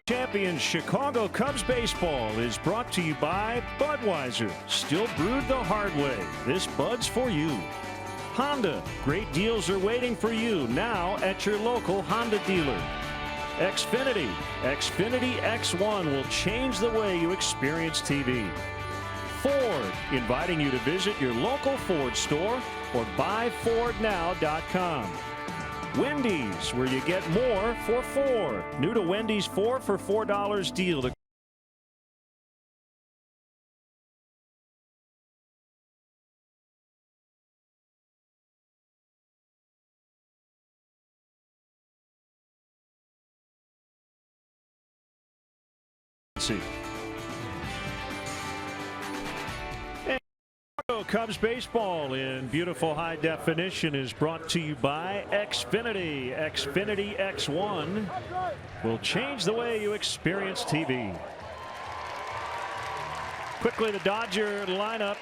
Champion Chicago Cubs baseball is brought to you by Budweiser. Still brewed the hard way. This Bud's for you. Honda. Great deals are waiting for you now at your local Honda dealer. Xfinity. Xfinity X1 will change the way you experience TV. Ford. Inviting you to visit your local Ford store or buyfordnow.com. Wendy's, where you get more for $4. New to Wendy's 4 for $4 deal. See. Cubs baseball in beautiful high definition is brought to you by Xfinity. Xfinity X1 will change the way you experience TV. Quickly, the Dodger lineup.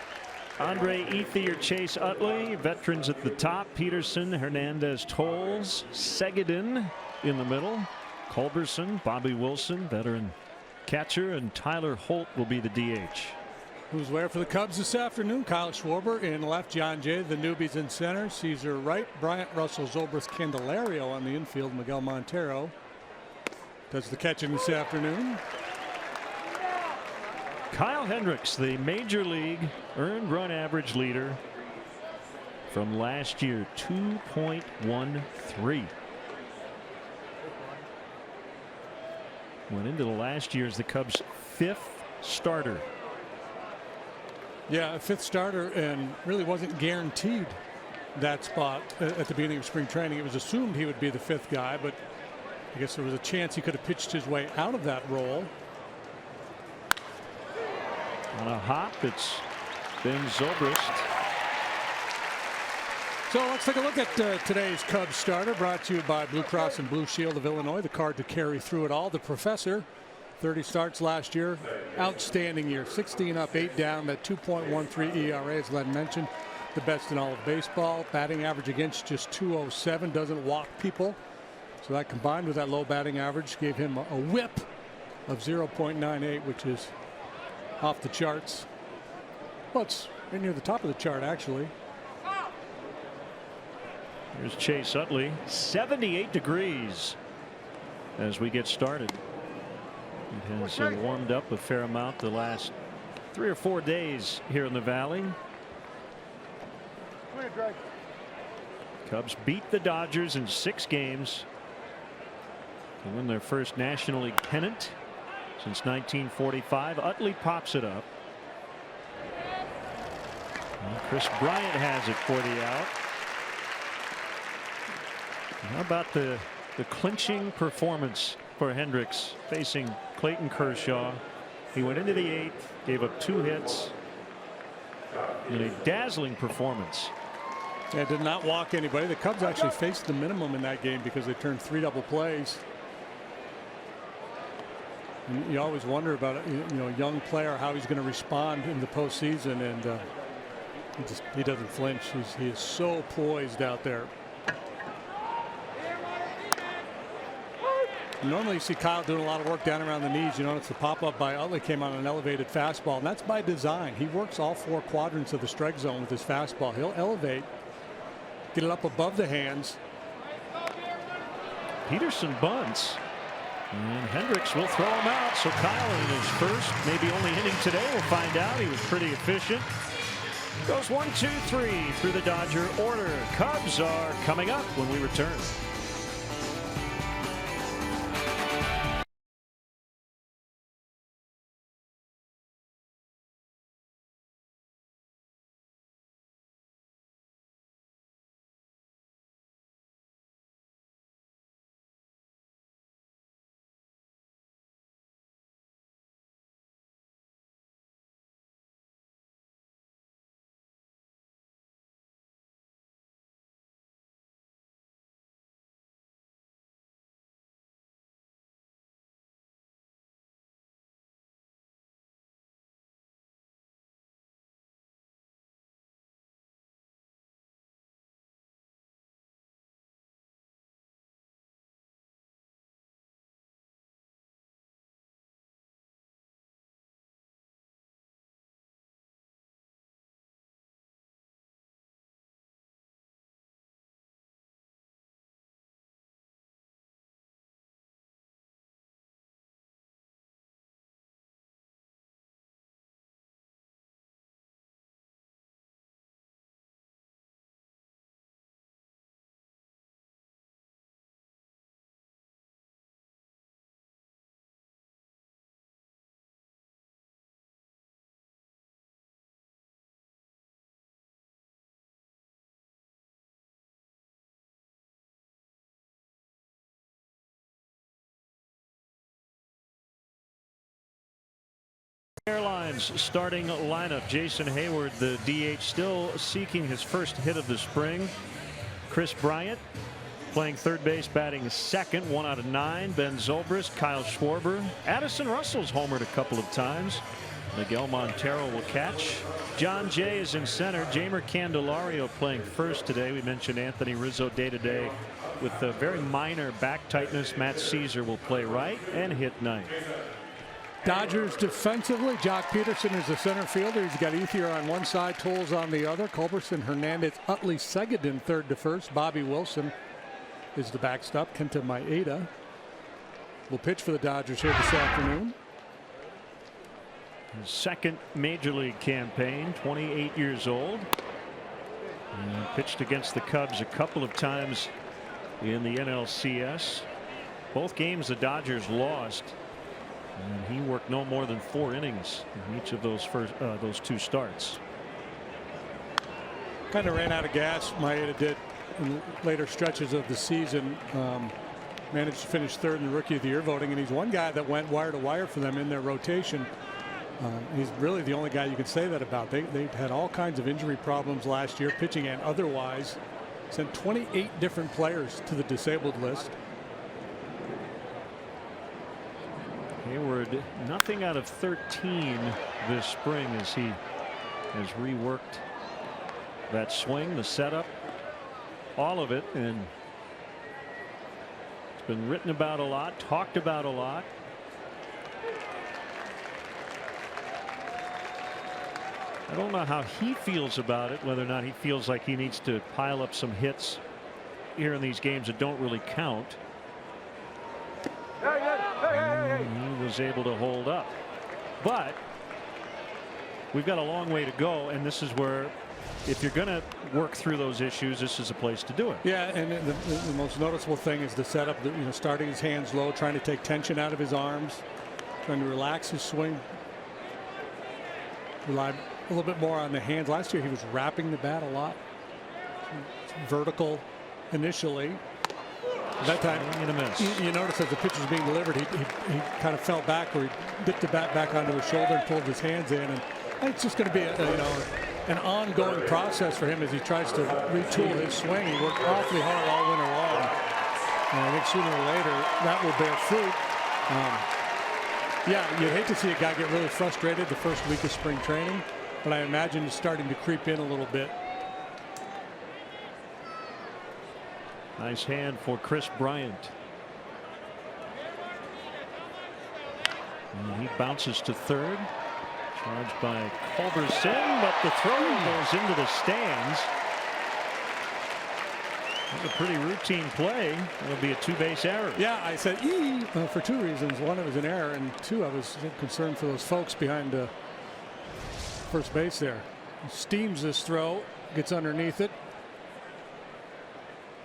Andre Ethier, Chase Utley, veterans at the top. Peterson, Hernandez, Tolles, Segedin in the middle. Culberson, Bobby Wilson, veteran catcher, and Tyler Holt will be the DH. Who's where for the Cubs this afternoon? Kyle Schwarber in left, John Jay, the newbies in center, Caesar right, Bryant, Russell, Zobrist, Candelario on the infield, Miguel Montero does the catching this afternoon. Kyle Hendricks, the major league earned run average leader from last year, 2.13. Went into the last year as the Cubs' 5th starter. Yeah, a 5th starter, and really wasn't guaranteed that spot at the beginning of spring training. It was assumed he would be the 5th guy, but I guess there was a chance he could have pitched his way out of that role. On a hop, it's Ben Zobrist. So let's take a look at today's Cubs starter, brought to you by Blue Cross and Blue Shield of Illinois, the card to carry through it all. The Professor, 30 starts last year. Outstanding year. 16 up, 8 down. That 2.13 ERA, as Len mentioned, the best in all of baseball. Batting average against just 207. Doesn't walk people. So that combined with that low batting average gave him a whip of 0.98, which is off the charts. Well, it's right near the top of the chart, actually. Here's Chase Utley. 78 degrees as we get started. It has warmed up a fair amount the last 3 or 4 days here in the Valley. Cubs beat the Dodgers in 6 games to win their first National League pennant since 1945. Utley pops it up. And Chris Bryant has it for the out. How about the clinching performance for Hendricks facing Clayton Kershaw? He went into the 8th, gave up 2 hits in a dazzling performance. Yeah, did not walk anybody. The Cubs actually faced the minimum in that game because they turned 3 double plays. And you always wonder about a young player, how he's going to respond in the postseason, and he doesn't flinch. He is so poised out there. Normally you see Kyle doing a lot of work down around the knees. You notice the pop-up by Utley came on an elevated fastball, and that's by design. He works all 4 quadrants of the strike zone with his fastball. He'll elevate, get it up above the hands. Peterson bunts, and Hendricks will throw him out. So Kyle in his first, maybe only inning today, we'll find out. He was pretty efficient. Goes 1-2-3 through the Dodger order. Cubs are coming up when we return. Airlines starting lineup. Jason Hayward, the DH, still seeking his first hit of the spring. Chris Bryant playing third base, batting second, 1 out of 9. Ben Zobrist, Kyle Schwarber. Addison Russell's homered a couple of times. Miguel Montero will catch. John Jay is in center. Jeimer Candelario playing first today. We mentioned Anthony Rizzo day-to-day with a very minor back tightness. Matt Caesar will play right and hit ninth. Dodgers defensively, Jock Peterson is the center fielder. He's got Ethier on one side, Tolles on the other. Culberson, Hernandez, Utley, Seguin third to first. Bobby Wilson is the backstop. Kenta Maeda will pitch for the Dodgers here this afternoon. His second major league campaign, 28 years old. And pitched against the Cubs a couple of times in the NLCS. Both games the Dodgers lost. And he worked no more than 4 innings in each of those 2 starts. Kind of ran out of gas, Maeda did, in later stretches of the season. Managed to finish third in the Rookie of the Year voting, and he's one guy that went wire to wire for them in their rotation. He's really the only guy you can say that about. They had all kinds of injury problems last year, pitching and otherwise. Sent 28 different players to the disabled list. Hayward, nothing out of 13 this spring as he has reworked that swing, the setup, all of it, and it's been written about a lot, talked about a lot. I don't know how he feels about it, whether or not he feels like he needs to pile up some hits here in these games that don't really count. He was able to hold up, but we've got a long way to go, and this is where, if you're going to work through those issues, this is a place to do it. Yeah, and the most noticeable thing is the setup. Starting his hands low, trying to take tension out of his arms, trying to relax his swing. Rely a little bit more on the hands. Last year he was wrapping the bat a lot. Vertical initially. That time, you notice as the pitch was being delivered, he kind of fell back, or he dipped the bat back onto his shoulder and pulled his hands in. And it's just going to be an ongoing process for him as he tries to retool his swing. He worked awfully hard all winter long. And I think sooner or later that will bear fruit. Yeah, you'd hate to see a guy get really frustrated the first week of spring training, but I imagine it's starting to creep in a little bit. Nice hand for Chris Bryant. And he bounces to third. Charged by Culberson, but the throw goes into the stands. That's a pretty routine play. It'll be a 2-base error. Yeah, I said for 2 reasons. One, it was an error, and 2, I was concerned for those folks behind first base there. He steams this throw, gets underneath it.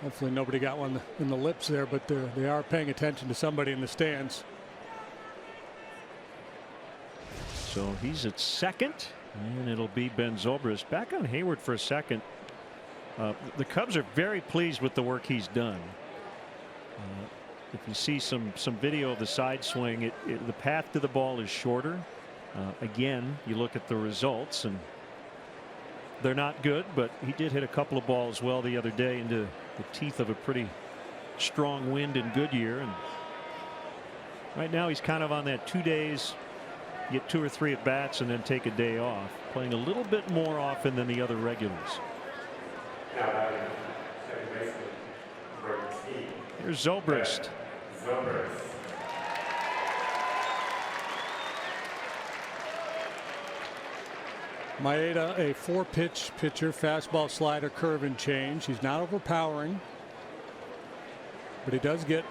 Hopefully nobody got one in the lips there, but they are paying attention to somebody in the stands. So he's at second, and it'll be Ben Zobrist. Back on Hayward for a second. The Cubs are very pleased with the work he's done. If you see some video of the side swing, the path to the ball is shorter. Again, you look at the results, and they're not good, but he did hit a couple of balls well the other day into the teeth of a pretty strong wind in Goodyear. And right now he's kind of on that 2 days, get 2 or 3 at bats and then take a day off, playing a little bit more often than the other regulars. Here's Zobrist. Maeda, a 4-pitch pitcher, fastball, slider, curve, and change. He's not overpowering, but he does get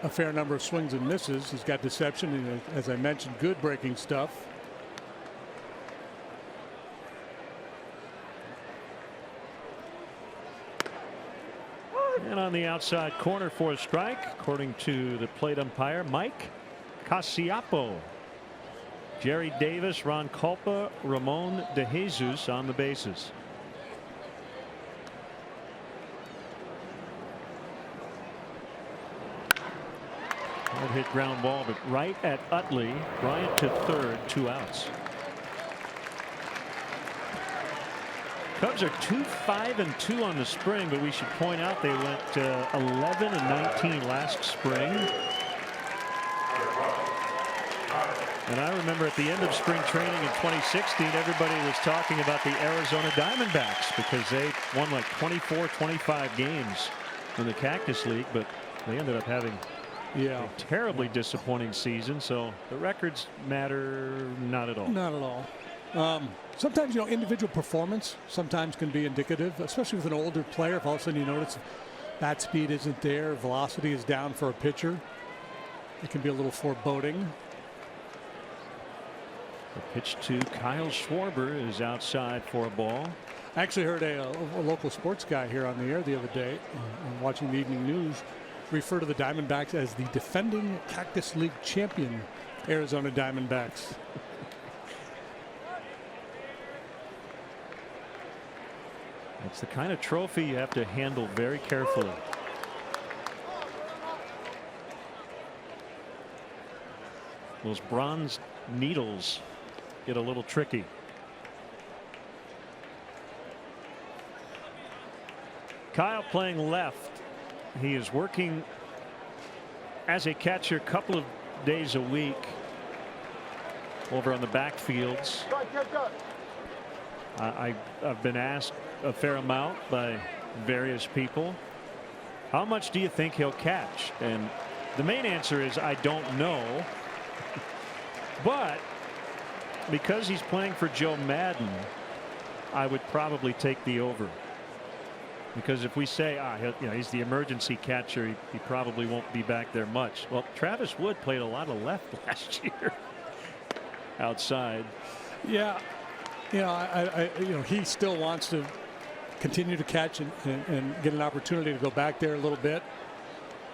a fair number of swings and misses. He's got deception and, as I mentioned, good breaking stuff. And on the outside corner for a strike, according to the plate umpire, Mike Casiapo. Jerry Davis, Ron Culpa, Ramon DeJesus on the bases. Hard hit ground ball, but right at Utley. Bryant to third, 2 outs. Cubs are 2-5-2 on the spring, but we should point out they went 11-19 last spring. And I remember at the end of spring training in 2016, everybody was talking about the Arizona Diamondbacks because they won like 24, 25 games in the Cactus League, but they ended up having a terribly disappointing season. So the records matter not at all. Not at all. Sometimes, individual performance sometimes can be indicative, especially with an older player. If all of a sudden you notice bat speed isn't there, velocity is down for a pitcher, it can be a little foreboding. The pitch to Kyle Schwarber is outside for a ball. I actually heard a local sports guy here on the air the other day, watching the evening news, refer to the Diamondbacks as the defending Cactus League champion Arizona Diamondbacks. It's the kind of trophy you have to handle very carefully. Those bronze needles get a little tricky. Kyle playing left. He is working as a catcher a couple of days a week over on the backfields. I've been asked a fair amount by various people, how much do you think he'll catch? And the main answer is I don't know. But because he's playing for Joe Madden, I would probably take the over. Because if we say he's the emergency catcher, he probably won't be back there much. Well, Travis Wood played a lot of left last year outside. Yeah, he still wants to continue to catch and get an opportunity to go back there a little bit.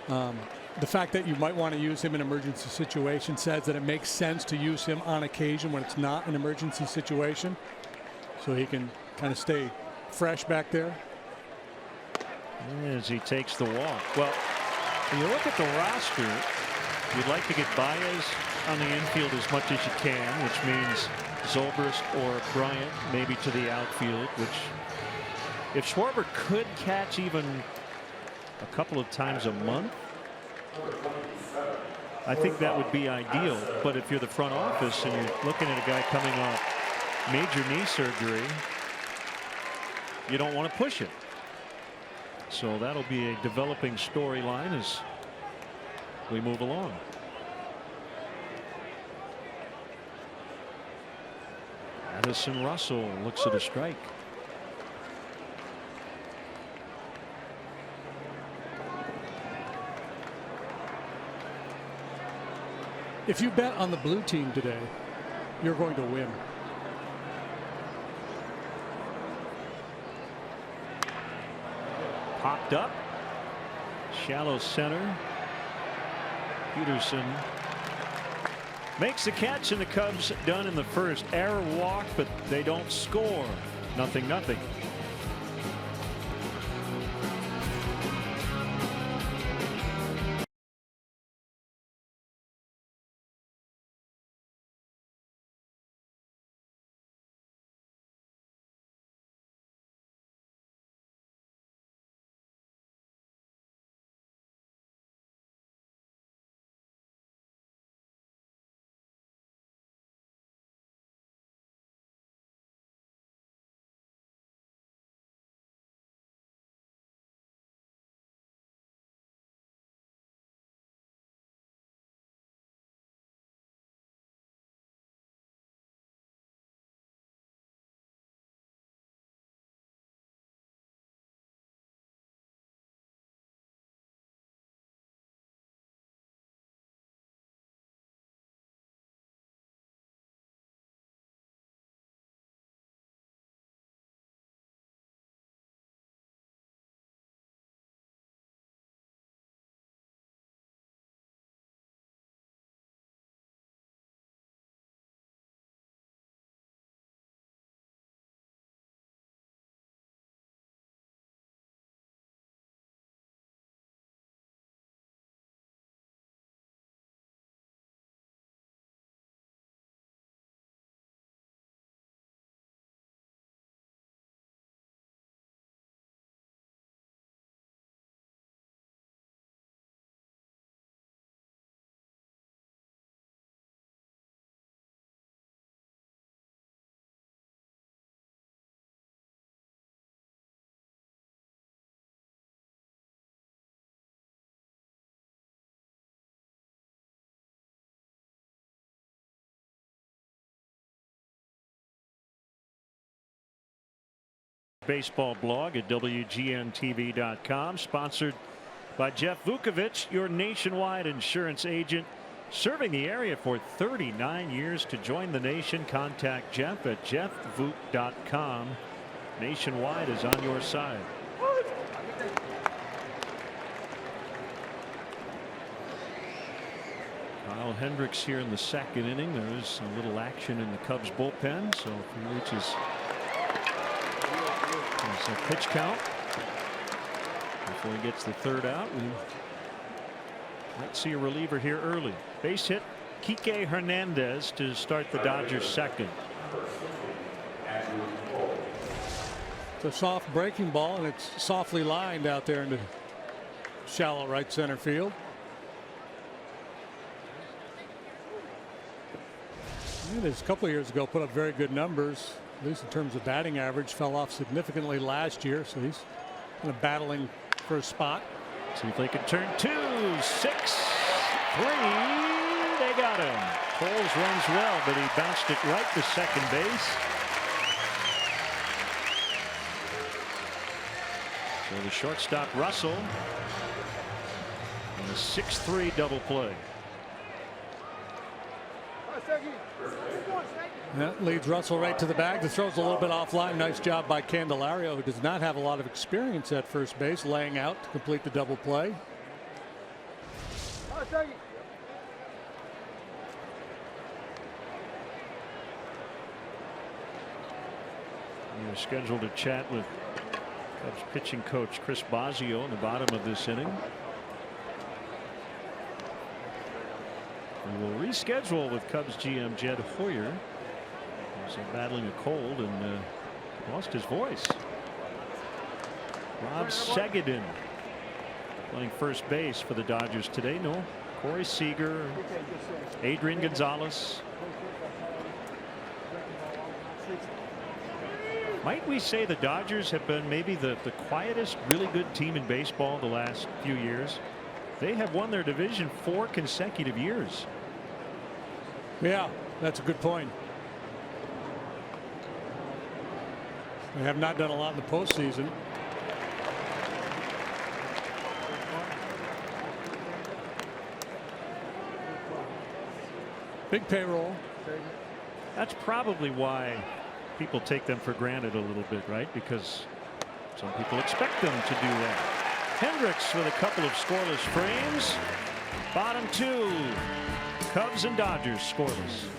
The fact that you might want to use him in an emergency situation says that it makes sense to use him on occasion when it's not an emergency situation, so he can kind of stay fresh back there. As he takes the walk. Well, when you look at the roster, you'd like to get Baez on the infield as much as you can, which means Zobrist or Bryant maybe to the outfield, which if Schwarber could catch even a couple of times a month, I think that would be ideal. But if you're the front office and you're looking at a guy coming off major knee surgery, you don't want to push it. So that'll be a developing storyline as we move along. Addison Russell looks at a strike. If you bet on the blue team today, you're going to win. Popped up. Shallow center. Peterson makes the catch, and the Cubs done in the first. Error walk, but they don't score. 0-0. Baseball blog at WGNTV.com, sponsored by Jeff Vukovich, your nationwide insurance agent, serving the area for 39 years. To join the nation, contact Jeff at jeffvuk.com. Nationwide is on your side. Kyle Hendricks here in the second inning. There's a little action in the Cubs bullpen, so if he reaches a pitch count before he gets the third out, we might see a reliever here early. Base hit Kike Hernandez to start the Dodgers second. It's a soft breaking ball, and it's softly lined out there in the shallow right center field. This a couple of years ago put up very good numbers, at least in terms of batting average. Fell off significantly last year, so he's kind of battling for a spot. See if they can turn 2, 6, 3. They got him. Coles runs well, but he bounced it right to second base. So the shortstop Russell on a 6-3 double play. That leads Russell right to the bag. The throw's a little bit offline. Nice job by Candelario, who does not have a lot of experience at first base, laying out to complete the double play. We're scheduled to chat with Cubs pitching coach Chris Bosio in the bottom of this inning. We will reschedule with Cubs GM Jed Hoyer. He's battling a cold and lost his voice. Rob Segedin playing first base for the Dodgers today. No Corey Seager, Adrian Gonzalez. Might we say the Dodgers have been maybe the quietest really good team in baseball the last few years? They have won their division 4 consecutive years. Yeah, that's a good point. They have not done a lot in the postseason. Big payroll. That's probably why people take them for granted a little bit, right? Because some people expect them to do that. Hendricks with a couple of scoreless frames. Bottom 2. Cubs and Dodgers scoreless.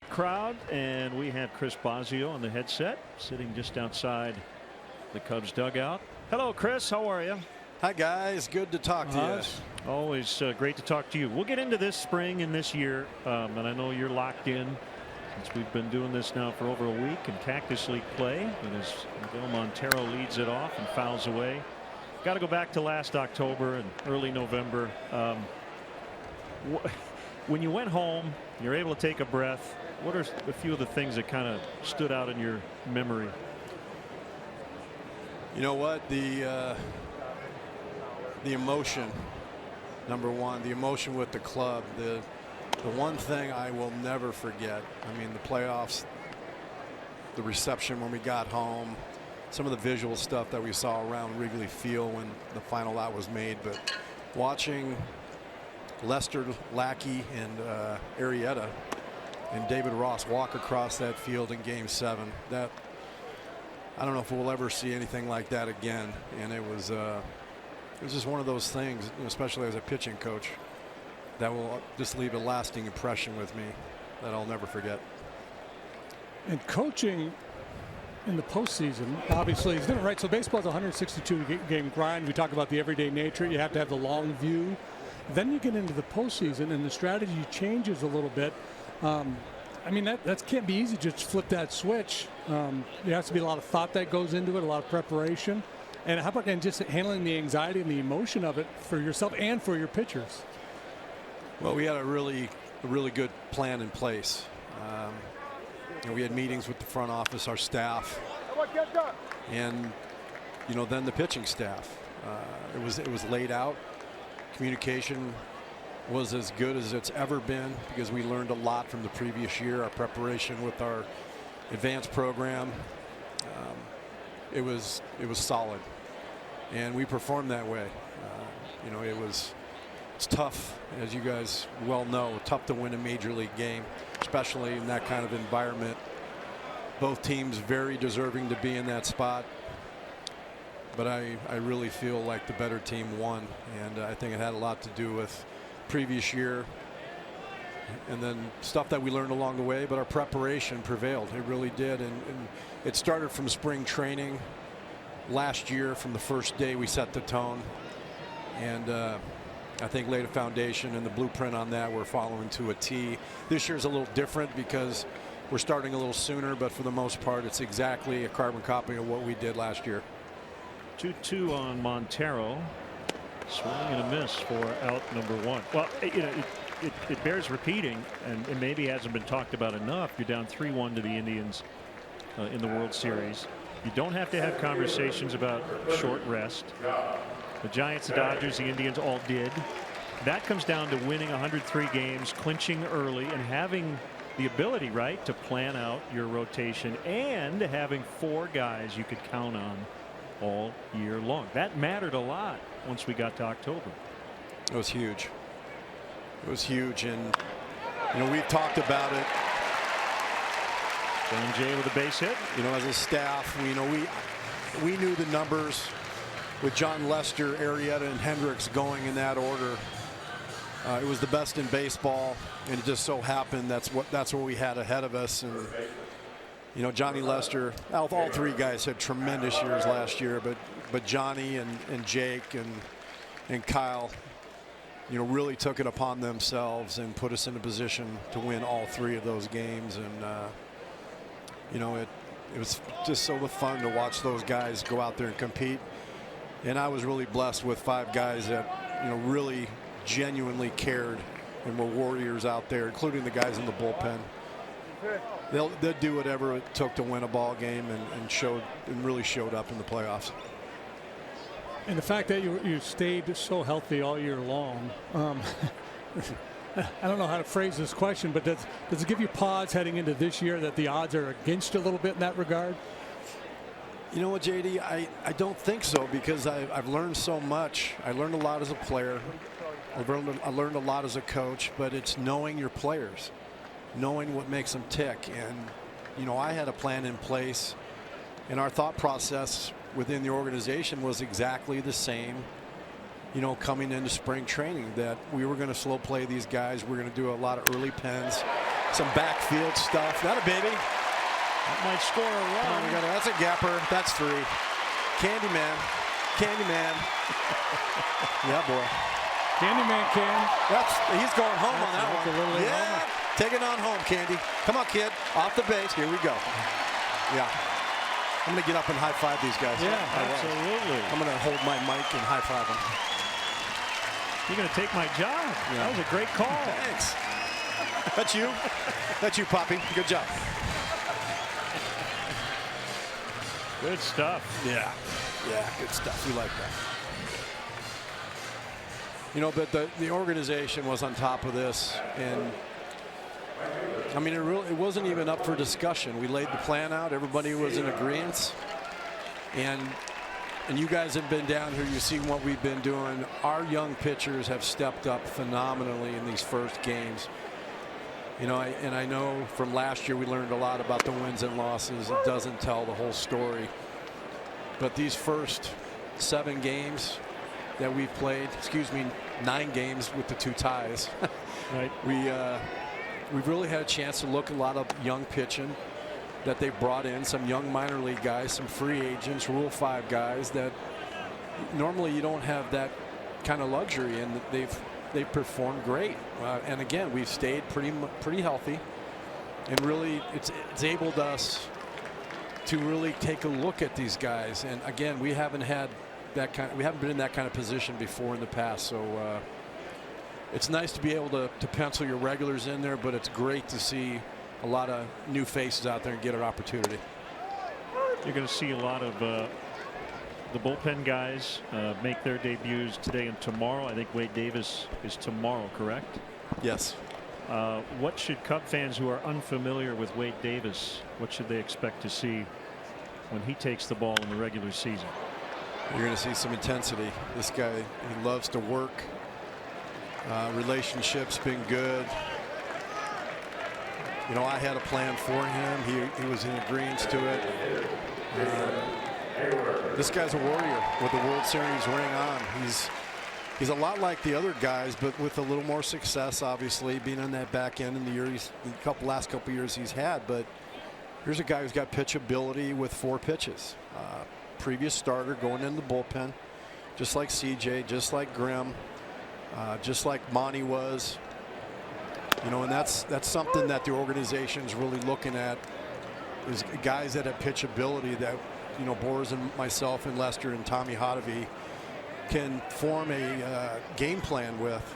Crowd, and we have Chris Bosio on the headset, sitting just outside the Cubs dugout. Hello, Chris. How are you? Hi, guys. Good to talk to you. Always great to talk to you. We'll get into this spring and this year, and I know you're locked in since we've been doing this now for over a week in Cactus League play. And as Miguel Montero leads it off and fouls away. Got to go back to last October and early November. When you went home, you're able to take a breath. What are a few of the things that kind of stood out in your memory? You know what? The emotion, number one, the emotion with the club. The one thing I will never forget, I mean, the playoffs, the reception when we got home, some of the visual stuff that we saw around Wrigley Field when the final out was made, but watching Lester, Lackey, and Arrieta and David Ross walk across that field in Game 7, that I don't know if we'll ever see anything like that again. And it was just one of those things, especially as a pitching coach, that will just leave a lasting impression with me that I'll never forget. And coaching in the postseason, obviously, is different, right? So baseball's a 162-game grind. We talk about the everyday nature. You have to have the long view. Then you get into the postseason, and the strategy changes a little bit. I mean, that can't be easy. Just flip that switch. There has to be a lot of thought that goes into it, a lot of preparation. And how about just handling the anxiety and the emotion of it for yourself and for your pitchers? Well, we had a really good plan in place. We had meetings with the front office, our staff, and then the pitching staff. It was laid out. Communication was as good as it's ever been because we learned a lot from the previous year. Our preparation with our advanced program, it was solid, and we performed that way. It's tough, as you guys well know, tough to win a major league game, especially in that kind of environment. Both teams very deserving to be in that spot, but I really feel like the better team won, and I think it had a lot to do with previous year and then stuff that we learned along the way, but our preparation prevailed. It really did, and it started from spring training last year. From the first day we set the tone, and I think laid a foundation, and the blueprint on that we're following to a T. This year's a little different because we're starting a little sooner, but for the most part it's exactly a carbon copy of what we did last year. 2-2 on Montero. Swing and a miss for out number 1. Well, it bears repeating, and it maybe hasn't been talked about enough. You're down 3-1 to the Indians in the World Series. You don't have to have conversations about short rest. The Giants, the Dodgers, the Indians all did. That comes down to winning 103 games, clinching early, and having the ability, right, to plan out your rotation and having 4 guys you could count on all year long. That mattered a lot once we got to October. It was huge. It was huge, and we've talked about it. John Jay with a base hit. As a staff, we knew the numbers with John Lester, Arrieta, and Hendricks going in that order. It was the best in baseball, and it just so happened that's what we had ahead of us. And Johnny Lester, all 3 guys had tremendous years last year, but Johnny and Jake and Kyle, really took it upon themselves and put us in a position to win all 3 of those games. And it was just so fun to watch those guys go out there and compete. And I was really blessed with 5 guys that really genuinely cared and were warriors out there, including the guys in the bullpen. They'll do whatever it took to win a ball game, and really showed up in the playoffs. And the fact that you stayed so healthy all year long. I don't know how to phrase this question, but does it give you pause heading into this year that the odds are against you a little bit in that regard? You know what, JD, I don't think so, because I've learned so much. I learned a lot as a player. I learned a lot as a coach, but it's knowing your players, knowing what makes them tick. And I had a plan in place, and our thought process within the organization was exactly the same, coming into spring training, that we were going to slow play these guys. We're going to do a lot of early pens, some backfield stuff. Not a baby. That might score a run. That's a gapper. That's 3. Candyman. Candyman. Yeah, boy. Candyman Cam. He's going home on that That's one. a little Yeah, homer. take it on home, Candy. Come on, kid. Off the base. Here we go. Yeah. I'm going to get up and high-five these guys. Yeah, Absolutely. I'm going to hold my mic and high-five them. You're going to take my job. Yeah. That was a great call. Thanks. That's you. That's you, Poppy. Good job. Good stuff. Yeah. Yeah, good stuff. We like that. You know, but the organization was on top of this, and I mean, it wasn't even up for discussion. We laid the plan out. Everybody was in agreement, and you guys have been down here. You see what we've been doing. Our young pitchers have stepped up phenomenally in these first games. You know, I know from last year we learned a lot about the wins and losses. It doesn't tell the whole story, but these first 7 games that we've played, 9 games with the 2 ties. Right. We've really had a chance to look at a lot of young pitching that they brought in, some young minor league guys, some free agents, Rule 5 guys that normally you don't have that kind of luxury, and they've performed great. And again, we've stayed pretty healthy, and really it's enabled us to really take a look at these guys. And again, we haven't been in that kind of position before in the past, so it's nice to be able to pencil your regulars in there, but it's great to see a lot of new faces out there and get an opportunity. You're going to see a lot of the bullpen guys make their debuts today and tomorrow. I think Wade Davis is tomorrow, correct? Yes. What should Cub fans who are unfamiliar with Wade Davis, what should they expect to see when he takes the ball in the regular season? You're going to see some intensity. This guy, he loves to work. Relationships been good. You know, I had a plan for him. He was in agreement to it. This guy's a warrior with the World Series ring on. He's a lot like the other guys, but with a little more success, obviously, being on that back end in the last couple years he's had. But here's a guy who's got pitchability with 4 pitches. Previous starter going in the bullpen, just like CJ, just like Grimm, just like Monty was. You know, and that's something that the organization's really looking at, is guys that have pitchability that, you know, Boris and myself and Lester and Tommy Hotovy can form a game plan with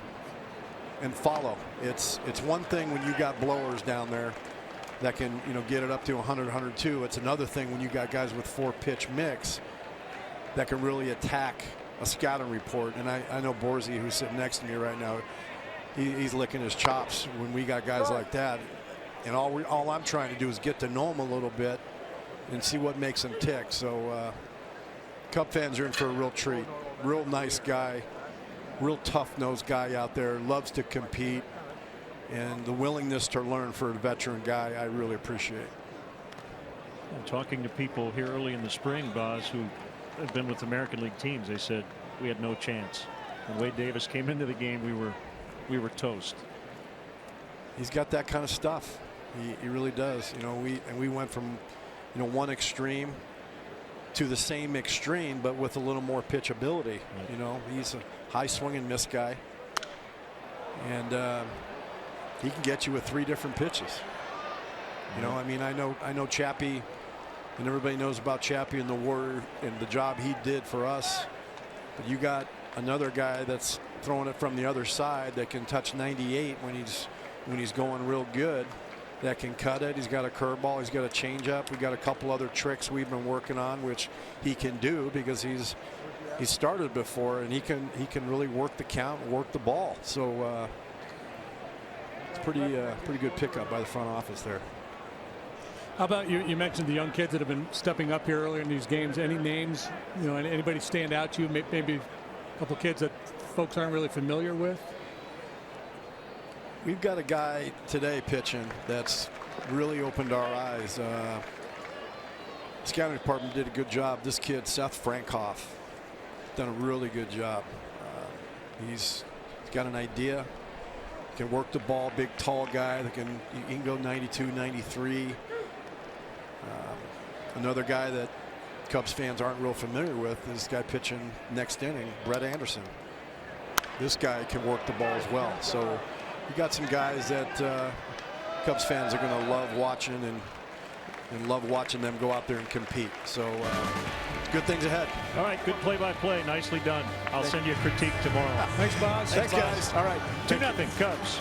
and follow. It's one thing when you got blowers down there that can, you know, get it up to 100, 102. It's another thing when you got guys with 4-pitch mix that can really attack a scouting report. And I know Borzy, who's sitting next to me right now, he's licking his chops when we got guys like that. And all I'm trying to do is get to know him a little bit and see what makes him tick. So Cub fans are in for a real treat. Real nice guy, real tough-nosed guy out there, loves to compete, and the willingness to learn for a veteran guy, I really appreciate. And talking to people here early in the spring, Boz, who have been with American League teams, they said we had no chance. When Wade Davis came into the game, we were toast. He's got that kind of stuff. He really does. You know, we went from, you know, one extreme to the same extreme, but with a little more pitchability. Right. You know, he's a high swing and miss guy, and he can get you with 3 different pitches. You know, I mean, I know Chappie, and everybody knows about Chappie and the Warrior and the job he did for us. But you got another guy that's throwing it from the other side that can touch 98 when he's going real good. That can cut it. He's got a curveball. He's got a changeup. We got a couple other tricks we've been working on, which he can do because he's started before, and he can really work the count, work the ball. So it's pretty good pickup by the front office there. How about you mentioned the young kids that have been stepping up here earlier in these games. Any names, you know, anybody stand out to you? Maybe a couple kids that folks aren't really familiar with? We've got a guy today pitching that's really opened our eyes. Scouting department did a good job. This kid, Seth Frankhoff, done a really good job. He's got an idea. Can work the ball. Big, tall guy that he can go 92, 93. Another guy that Cubs fans aren't real familiar with is this guy pitching next inning, Brett Anderson. This guy can work the ball as well. So you got some guys that Cubs fans are going to love watching and love watching them go out there and compete. So good things ahead. All right, good play-by-play. Nicely done. I'll send you a critique tomorrow. Thanks, Boz. Thanks, guys. All right, 2-0 Cubs.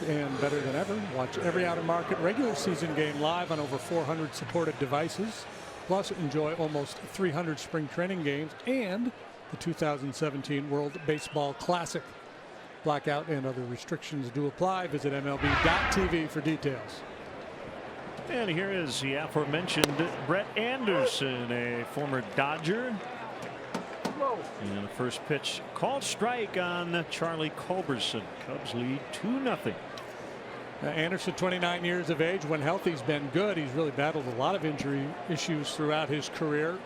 And better than ever, watch every out-of-market regular season game live on over 400 supported devices. Plus, enjoy almost 300 spring training games and the 2017 World Baseball Classic. Blackout and other restrictions do apply. Visit MLB.tv for details. And here is the aforementioned Brett Anderson, a former Dodger. And the first pitch called strike on Charlie Culberson. Cubs lead 2-0. Anderson, 29 years of age. When healthy, he's been good. He's really battled a lot of injury issues throughout his career.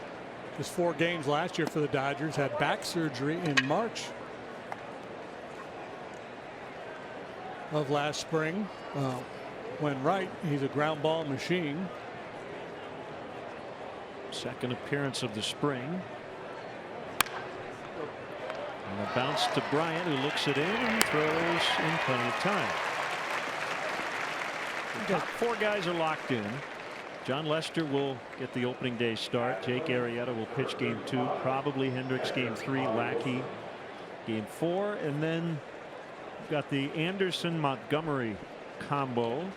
Just 4 games last year for the Dodgers. Had back surgery in March of last spring. When right, he's a ground ball machine. Second appearance of the spring. And a bounce to Bryant, who looks it in and throws in plenty of time. The top 4 guys are locked in. John Lester will get the opening day start. Jake Arrieta will pitch game 2. Probably Hendricks game 3. Lackey game 4. And then we've got the Anderson-Montgomery combo. And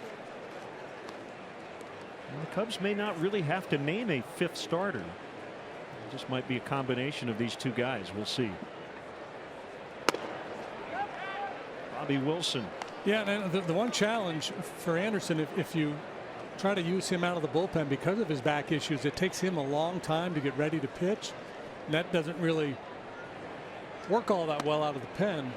the Cubs may not really have to name a 5th starter. It just might be a combination of these 2 guys. We'll see. Bobby Wilson. Yeah, and the one challenge for Anderson, if you try to use him out of the bullpen because of his back issues, it takes him a long time to get ready to pitch. And that doesn't really work all that well out of the pen.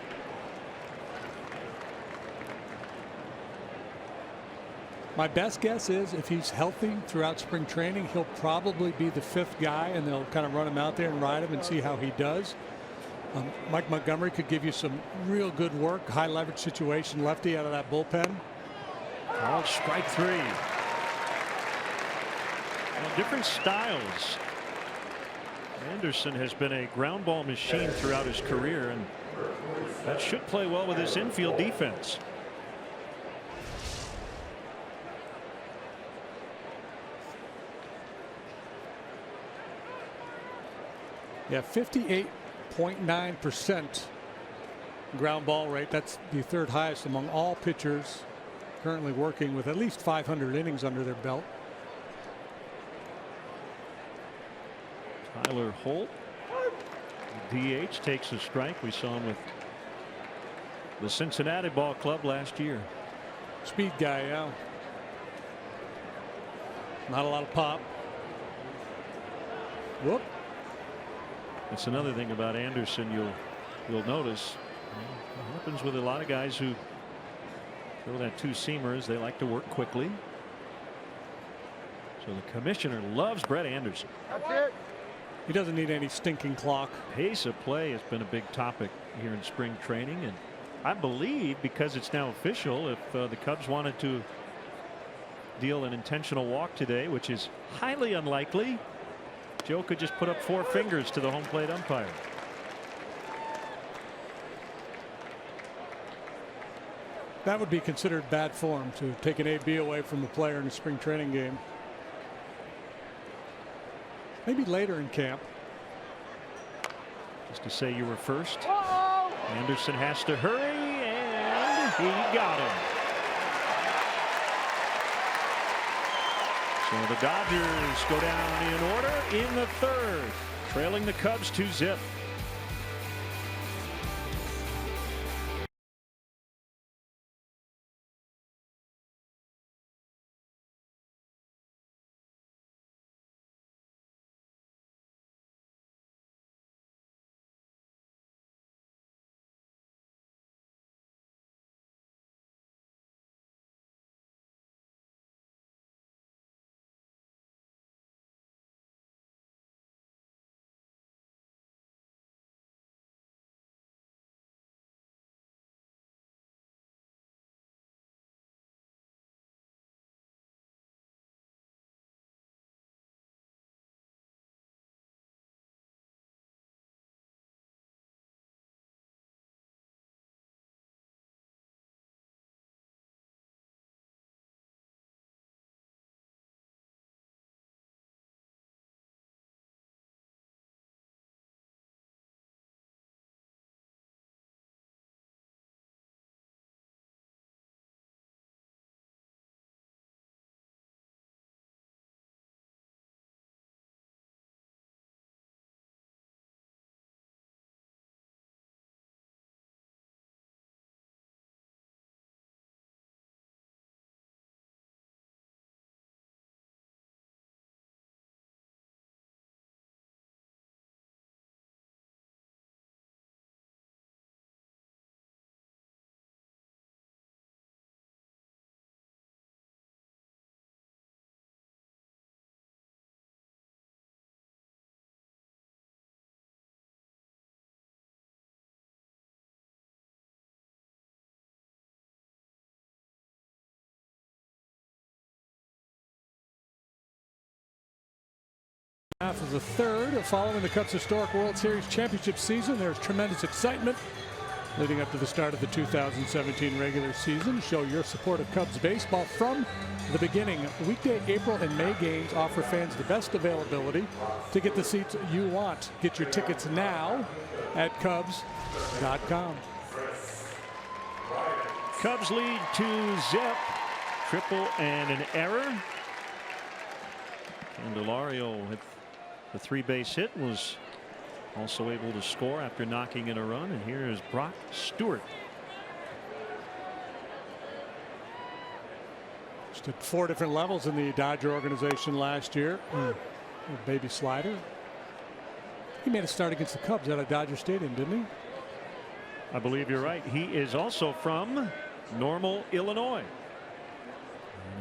My best guess is if he's healthy throughout spring training, he'll probably be the 5th guy, and they'll kind of run him out there and ride him and see how he does. Mike Montgomery could give you some real good work. High leverage situation, lefty out of that bullpen. Called strike 3. Well, different styles. Anderson has been a ground ball machine throughout his career, and that should play well with his infield defense. Yeah, 58.9% ground ball rate. That's the 3rd highest among all pitchers currently working with at least 500 innings under their belt. Tyler Holt, DH, takes a strike. We saw him with the Cincinnati ball club last year. Speed guy, yeah. Not a lot of pop. Whoop. That's another thing about Anderson you'll notice. It happens with a lot of guys who throw that two-seamers. They like to work quickly. So the commissioner loves Brett Anderson. That's it. He doesn't need any stinking clock. Pace of play has been a big topic here in spring training, and I believe because it's now official, if the Cubs wanted to deal an intentional walk today, which is highly unlikely, Joe could just put up 4 fingers to the home plate umpire. That would be considered bad form, to take an AB away from a player in a spring training game. Maybe later in camp. Just to say you were first. Anderson has to hurry, and he got him. So the Dodgers go down in order in the 3rd, trailing the Cubs 2-0. Half of the 3rd following the Cubs' historic World Series championship season. There's tremendous excitement leading up to the start of the 2017 regular season. Show your support of Cubs baseball from the beginning. Weekday April and May games offer fans the best availability to get the seats you want. Get your tickets now at Cubs.com. Cubs lead 2-0. Triple and an error. Candelario hit the 3-base hit, was also able to score after knocking in a run. And here is Brock Stewart. Just at 4 different levels in the Dodger organization last year. Baby slider. He made a start against the Cubs at a Dodger Stadium, didn't he? I believe you're right. He is also from Normal, Illinois.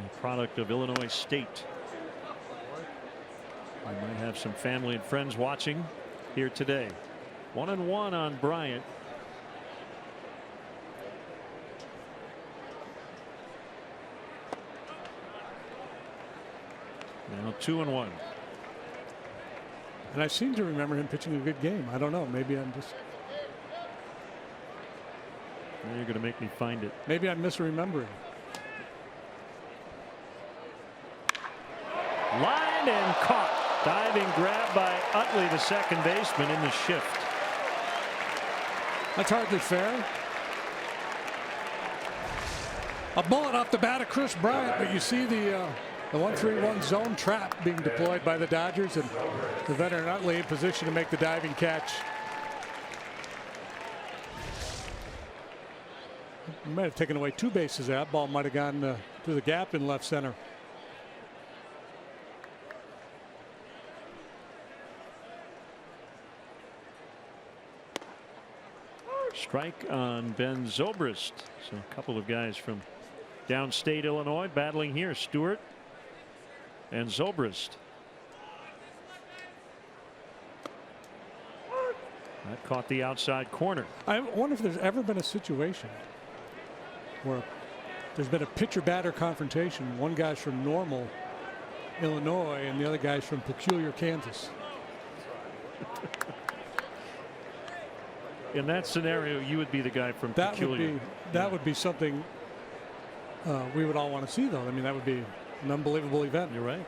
A product of Illinois State. I might have some family and friends watching here today. 1-1 on Bryant. Now 2-1. And I seem to remember him pitching a good game. I don't know. Maybe I'm just. Now you're going to make me find it. Maybe I'm misremembering. Lined and caught. Diving grab by Utley, the second baseman, in the shift. That's hardly fair. A bullet off the bat of Chris Bryant, but you see the 1-3-1 zone trap being deployed by the Dodgers, and the veteran Utley in position to make the diving catch. He might have taken away 2 bases. That ball might have gone to the gap in left center. Strike on Ben Zobrist. So a couple of guys from downstate Illinois battling here. Stewart and Zobrist. That caught the outside corner. I wonder if there's ever been a situation where there's been a pitcher batter confrontation. One guy's from Normal, Illinois, and the other guy's from Peculiar, Kansas. In that scenario, you would be the guy from Peculiar. That would be something we would all want to see, though. I mean, that would be an unbelievable event. You're right.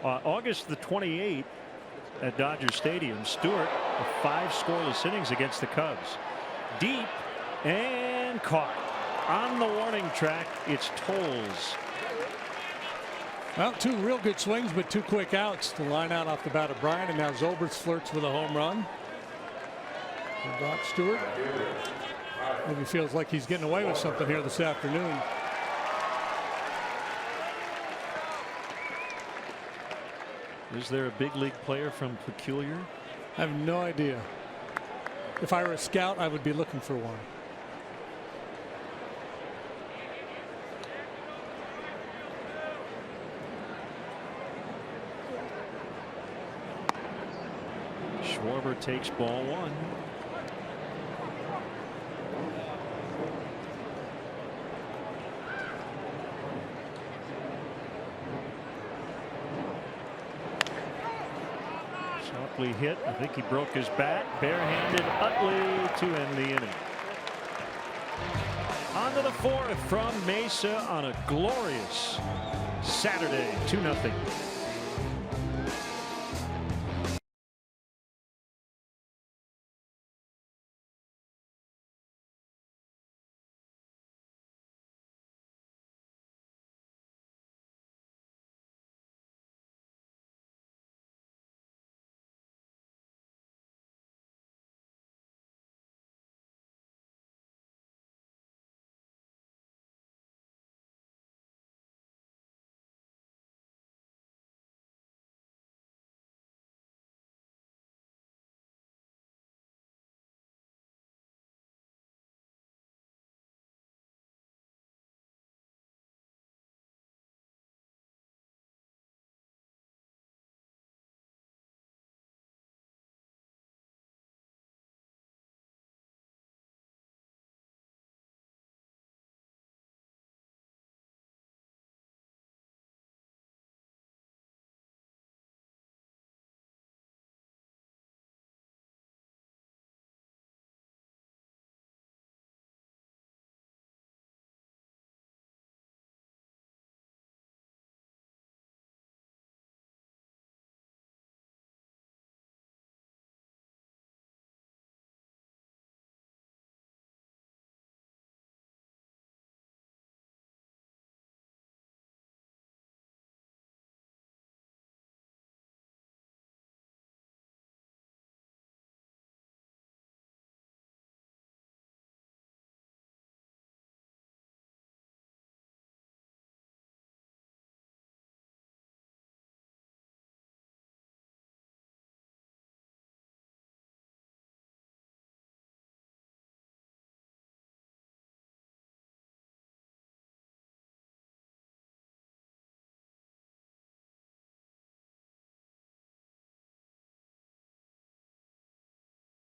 August the 28th at Dodger Stadium, Stewart, 5 scoreless innings against the Cubs. Deep and caught. On the warning track, it's Tolles. Well, 2 real good swings, but 2 quick outs. The line out off the bat of Bryant, and now Zobrist flirts with a home run. And Brock Stewart maybe feels like he's getting away with something here this afternoon. Is there a big league player from Peculiar? I have no idea. If I were a scout, I would be looking for one. Schwarber takes ball 1. Softly hit. I think he broke his bat. Barehanded Utley to end the inning. On to the 4th from Mesa on a glorious Saturday. 2-0.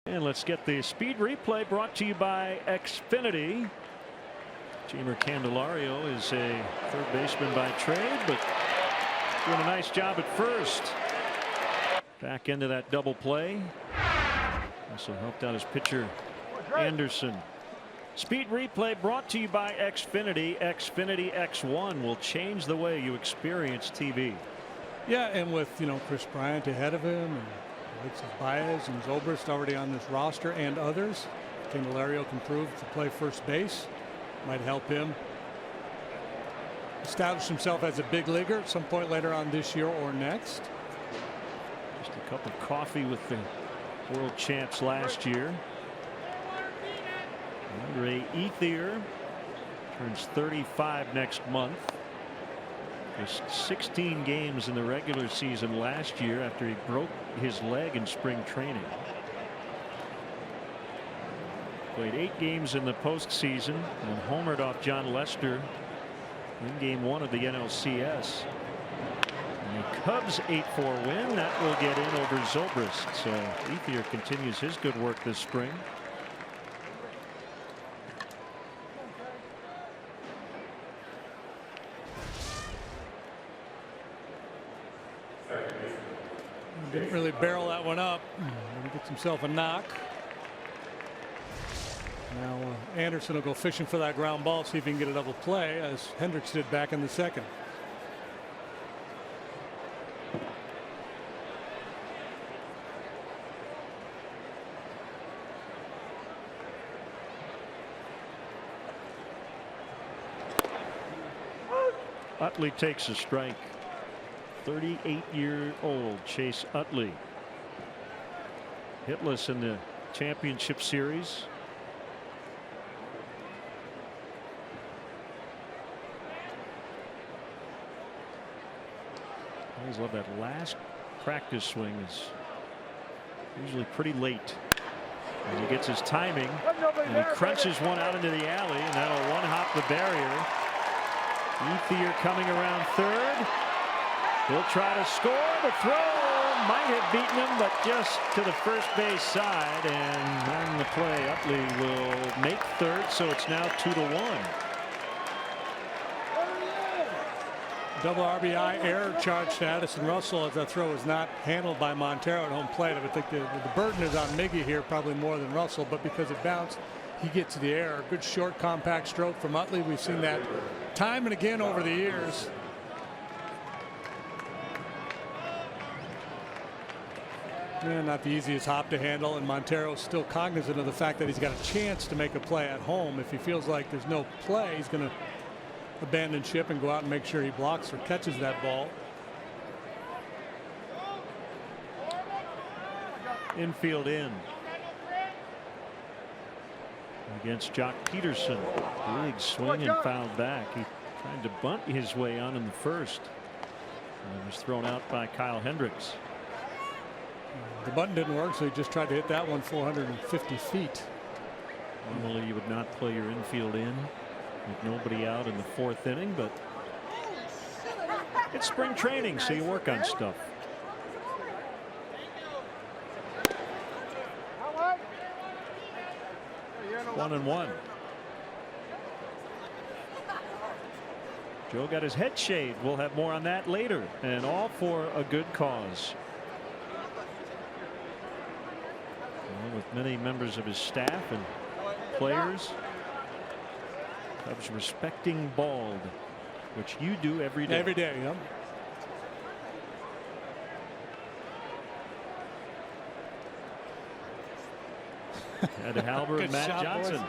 And let's get the speed replay brought to you by Xfinity. Jeimer Candelario is a third baseman by trade, but doing a nice job at first. Back into that double play. Also helped out his pitcher Anderson. Speed replay brought to you by Xfinity. Xfinity X1 will change the way you experience TV. Yeah, and with Chris Bryant ahead of him, and Baez and Zobrist already on this roster, and others, Candelario can prove to play first base. Might help him establish himself as a big leaguer at some point later on this year or next. Just a cup of coffee with the world champs last year. Andre Ethier turns 35 next month. Just 16 games in the regular season last year after he broke his leg in spring training. Played 8 games in the postseason and homered off John Lester in Game 1 of the NLCS. And the Cubs 8-4 win that will get in over Zobrist. So Ethier continues his good work this spring. Didn't really barrel that one up. He gets himself a knock. Now Anderson will go fishing for that ground ball, see if he can get a double play, as Hendricks did back in the second. Utley takes a strike. 38-year-old Chase Utley, hitless in the championship series. I always love that last practice swing is usually pretty late. And he gets his timing and he crunches one out into the alley, and that'll one-hop the barrier. Ethier coming around third. He'll try to score. The throw might have beaten him, but just to the first base side. And on the play, Utley will make third, so it's now 2-1. Double RBI error charge to Addison Russell as that throw is not handled by Montero at home plate. I would think the burden is on Miggy here, probably more than Russell, but because it bounced, he gets the error. Good short compact stroke from Utley. We've seen that time and again over the years. Yeah, not the easiest hop to handle, and Montero's still cognizant of the fact that he's got a chance to make a play at home. If he feels like there's no play, he's going to abandon ship and go out and make sure he blocks or catches that ball. Infield in against Jock Peterson. Big swing and fouled back. He tried to bunt his way on in the first and was thrown out by Kyle Hendricks. The button didn't work, so he just tried to hit that one 450 feet. Normally you would not play your infield in with nobody out in the 4th inning, but it's spring training, so you work on stuff. One and one. Joe got his head shaved. We'll have more on that later, and all for a good cause. With many members of his staff and players. Cubs respecting bald, which you do every day. Every day, yeah. Ed Halber and Matt Johnson.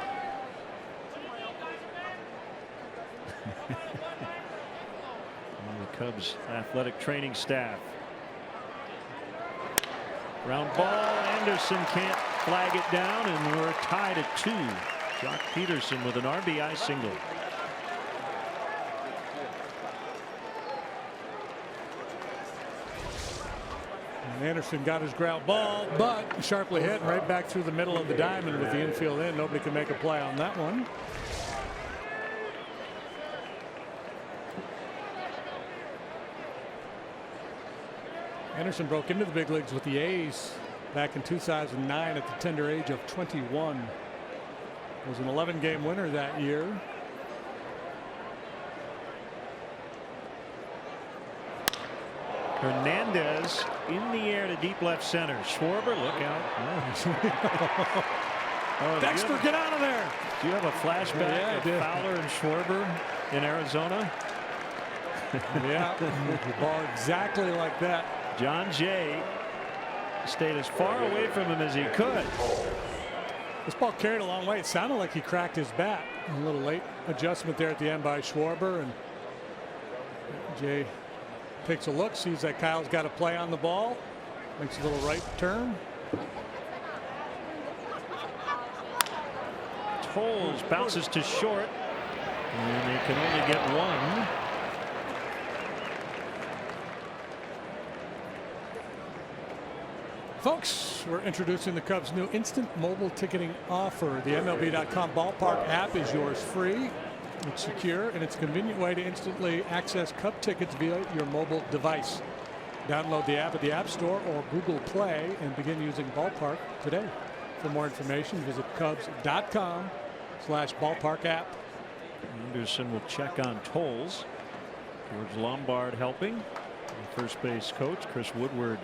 The Cubs athletic training staff. Ground ball. Anderson can't flag it down, and we're tied at 2. Jock Peterson with an RBI single. And Anderson got his ground ball, but sharply hit right back through the middle of the diamond with the infield in. Nobody can make a play on that one. Anderson broke into the big leagues with the A's back in 2009 at the tender age of 21. Was an 11-game winner that year. Hernandez in the air to deep left center. Schwarber, look out. Oh, Dexter, get out of there. Do you have a flashback of Fowler and Schwarber in Arizona? Yeah, the ball exactly like that. John Jay stayed as far away from him as he could. This ball carried a long way. It sounded like he cracked his bat. A little late adjustment there at the end by Schwarber, and Jay takes a look, sees that Kyle's got a play on the ball, makes a little right turn. Tolles bounces to short, and they can only get one. Folks, we're introducing the Cubs' new instant mobile ticketing offer. The MLB.com ballpark app is yours free. It's secure, and it's a convenient way to instantly access Cub tickets via your mobile device. Download the app at the App Store or Google Play and begin using Ballpark today. For more information, visit Cubs.com/ballpark app. Anderson will check on tolls. George Lombard helping. And first base coach Chris Woodward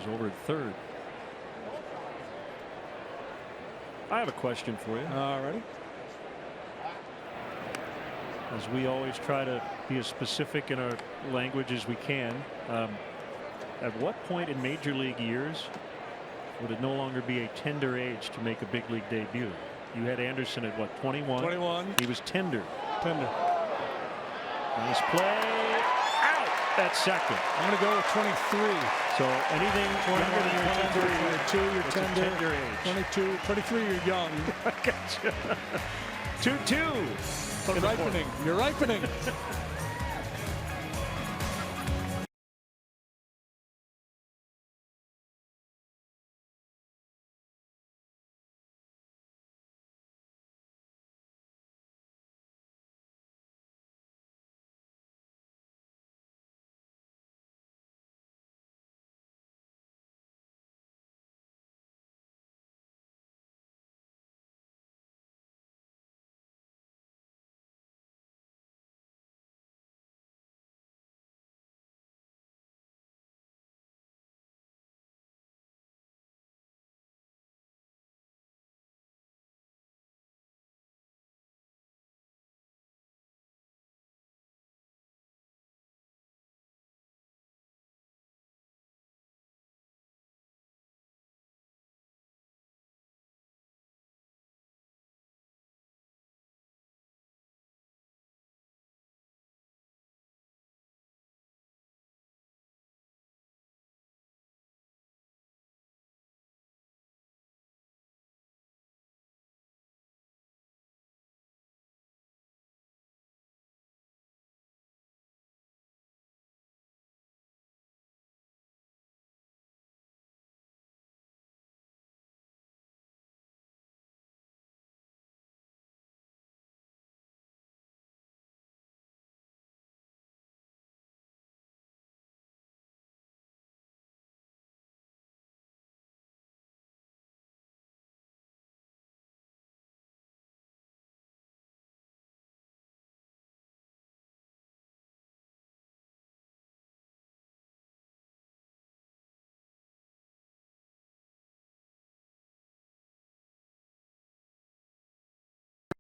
is over at third. I have a question for you. All righty. As we always try to be as specific in our language as we can, at what point in major league years would it no longer be a tender age to make a big league debut? You had Anderson at what, 21? 21. He was tender. Tender. Nice play. Out at second. I'm going to go with 23. So anything 21, younger than you're tender. 22, you're it's tender. a tender age. 22, 23, you're young. I gotcha. 2-2. But ripening. You're ripening.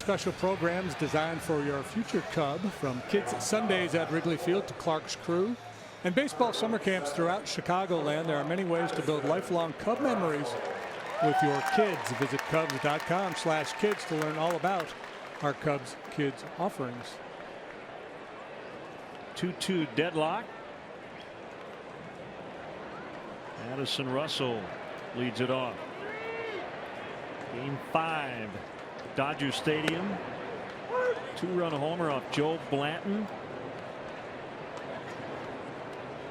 Special programs designed for your future Cub, from Kids Sundays at Wrigley Field to Clark's Crew, and baseball summer camps throughout Chicagoland. There are many ways to build lifelong Cub memories with your kids. Visit Cubs.com/kids to learn all about our Cubs Kids offerings. 2-2 deadlock. Addison Russell leads it off. Game 5. Dodger Stadium. 2-run homer off Joe Blanton.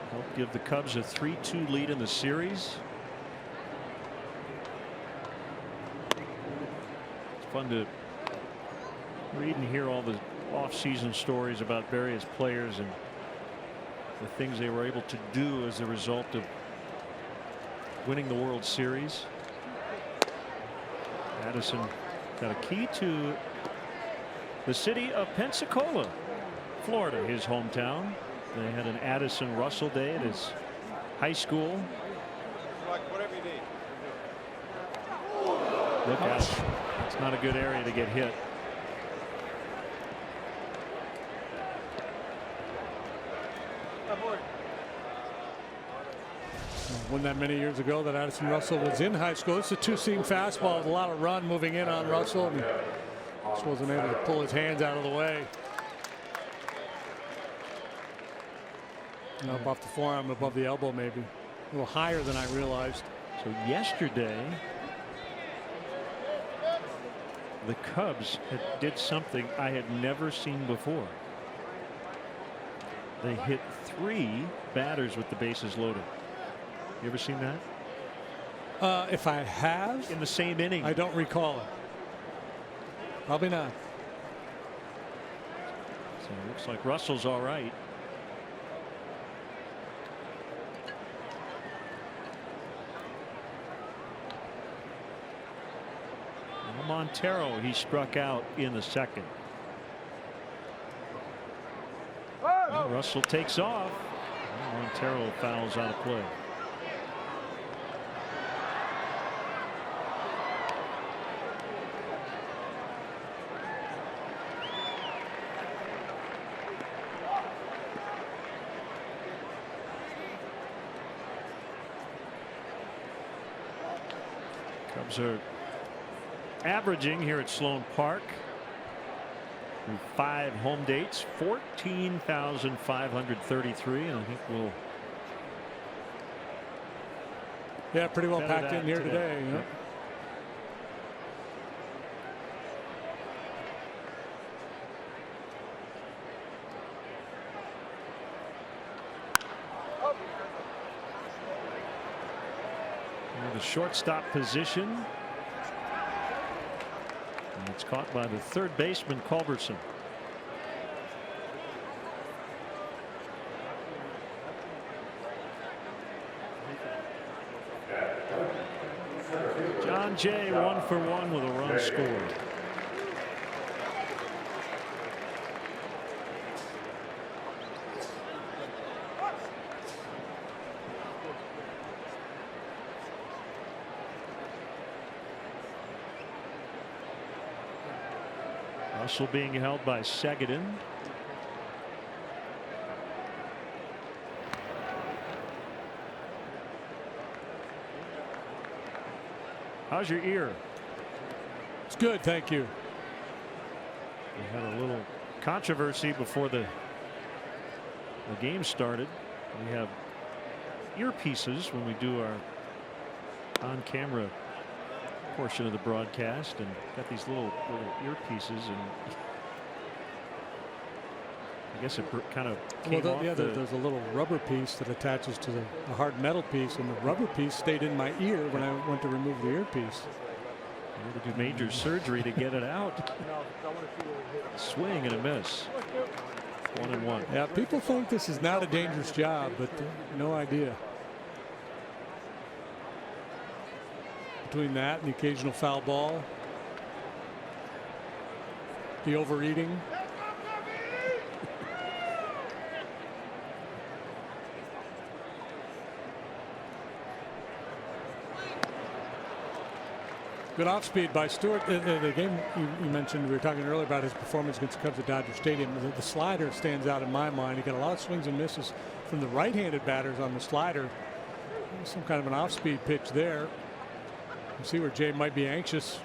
Helped give the Cubs a 3-2 lead in the series. It's fun to read and hear all the off-season stories about various players and the things they were able to do as a result of winning the World Series. Addison got a key to the city of Pensacola, Florida, his hometown. They had an Addison Russell Day at his high school. Look out. It's not a good area to get hit. Wasn't that many years ago that Addison Russell was in high school. It's a two-seam fastball with a lot of run moving in on Russell, and just wasn't able to pull his hands out of the way. Up off the forearm, above the elbow, maybe a little higher than I realized. So yesterday, the Cubs did something I had never seen before. They hit 3 batters with the bases loaded. You ever seen that? If I have in the same inning? I don't recall it. Probably not. So it looks like Russell's all right. Montero, he struck out in the second. Well, Russell takes off. Montero fouls out of play. Cubs are averaging here at Sloan Park with 5 home dates, 14,533, and I think we'll pretty well packed in here today. Yep. The shortstop position. And it's caught by the third baseman, Culberson. John Jay 1 for 1 with a run scored. Russell being held by Seguin. How's your ear? It's good, thank you. We had a little controversy before the game started. We have earpieces when we do our on-camera portion of the broadcast, and got these little earpieces, and I guess it kind of came off. There's a little rubber piece that attaches to the hard metal piece, and the rubber piece stayed in my ear when I went to remove the earpiece. I had to do major surgery to get it out. Swing and a miss. 1-1. Yeah, people think this is not a dangerous job, but no idea. Between that and the occasional foul ball, the overeating. Good off speed by Stewart. The game you mentioned, we were talking earlier about his performance against the Cubs at Dodger Stadium. The slider stands out in my mind. He got a lot of swings and misses from the right-handed batters on the slider. Some kind of an off-speed pitch there. You see where Jay might be anxious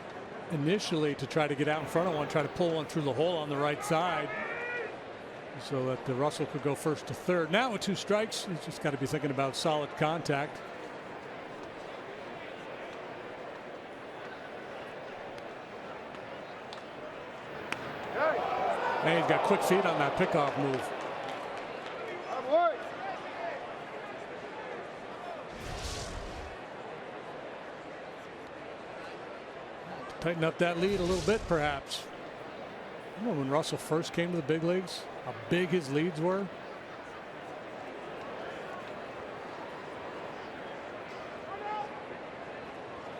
initially to try to get out in front of one, try to pull one through the hole on the right side so that the Russell could go first to third. Now with 2 strikes, he's just got to be thinking about solid contact. And he's got quick feet on that pickoff move. Tighten up that lead a little bit, perhaps. Remember when Russell first came to the big leagues, how big his leads were?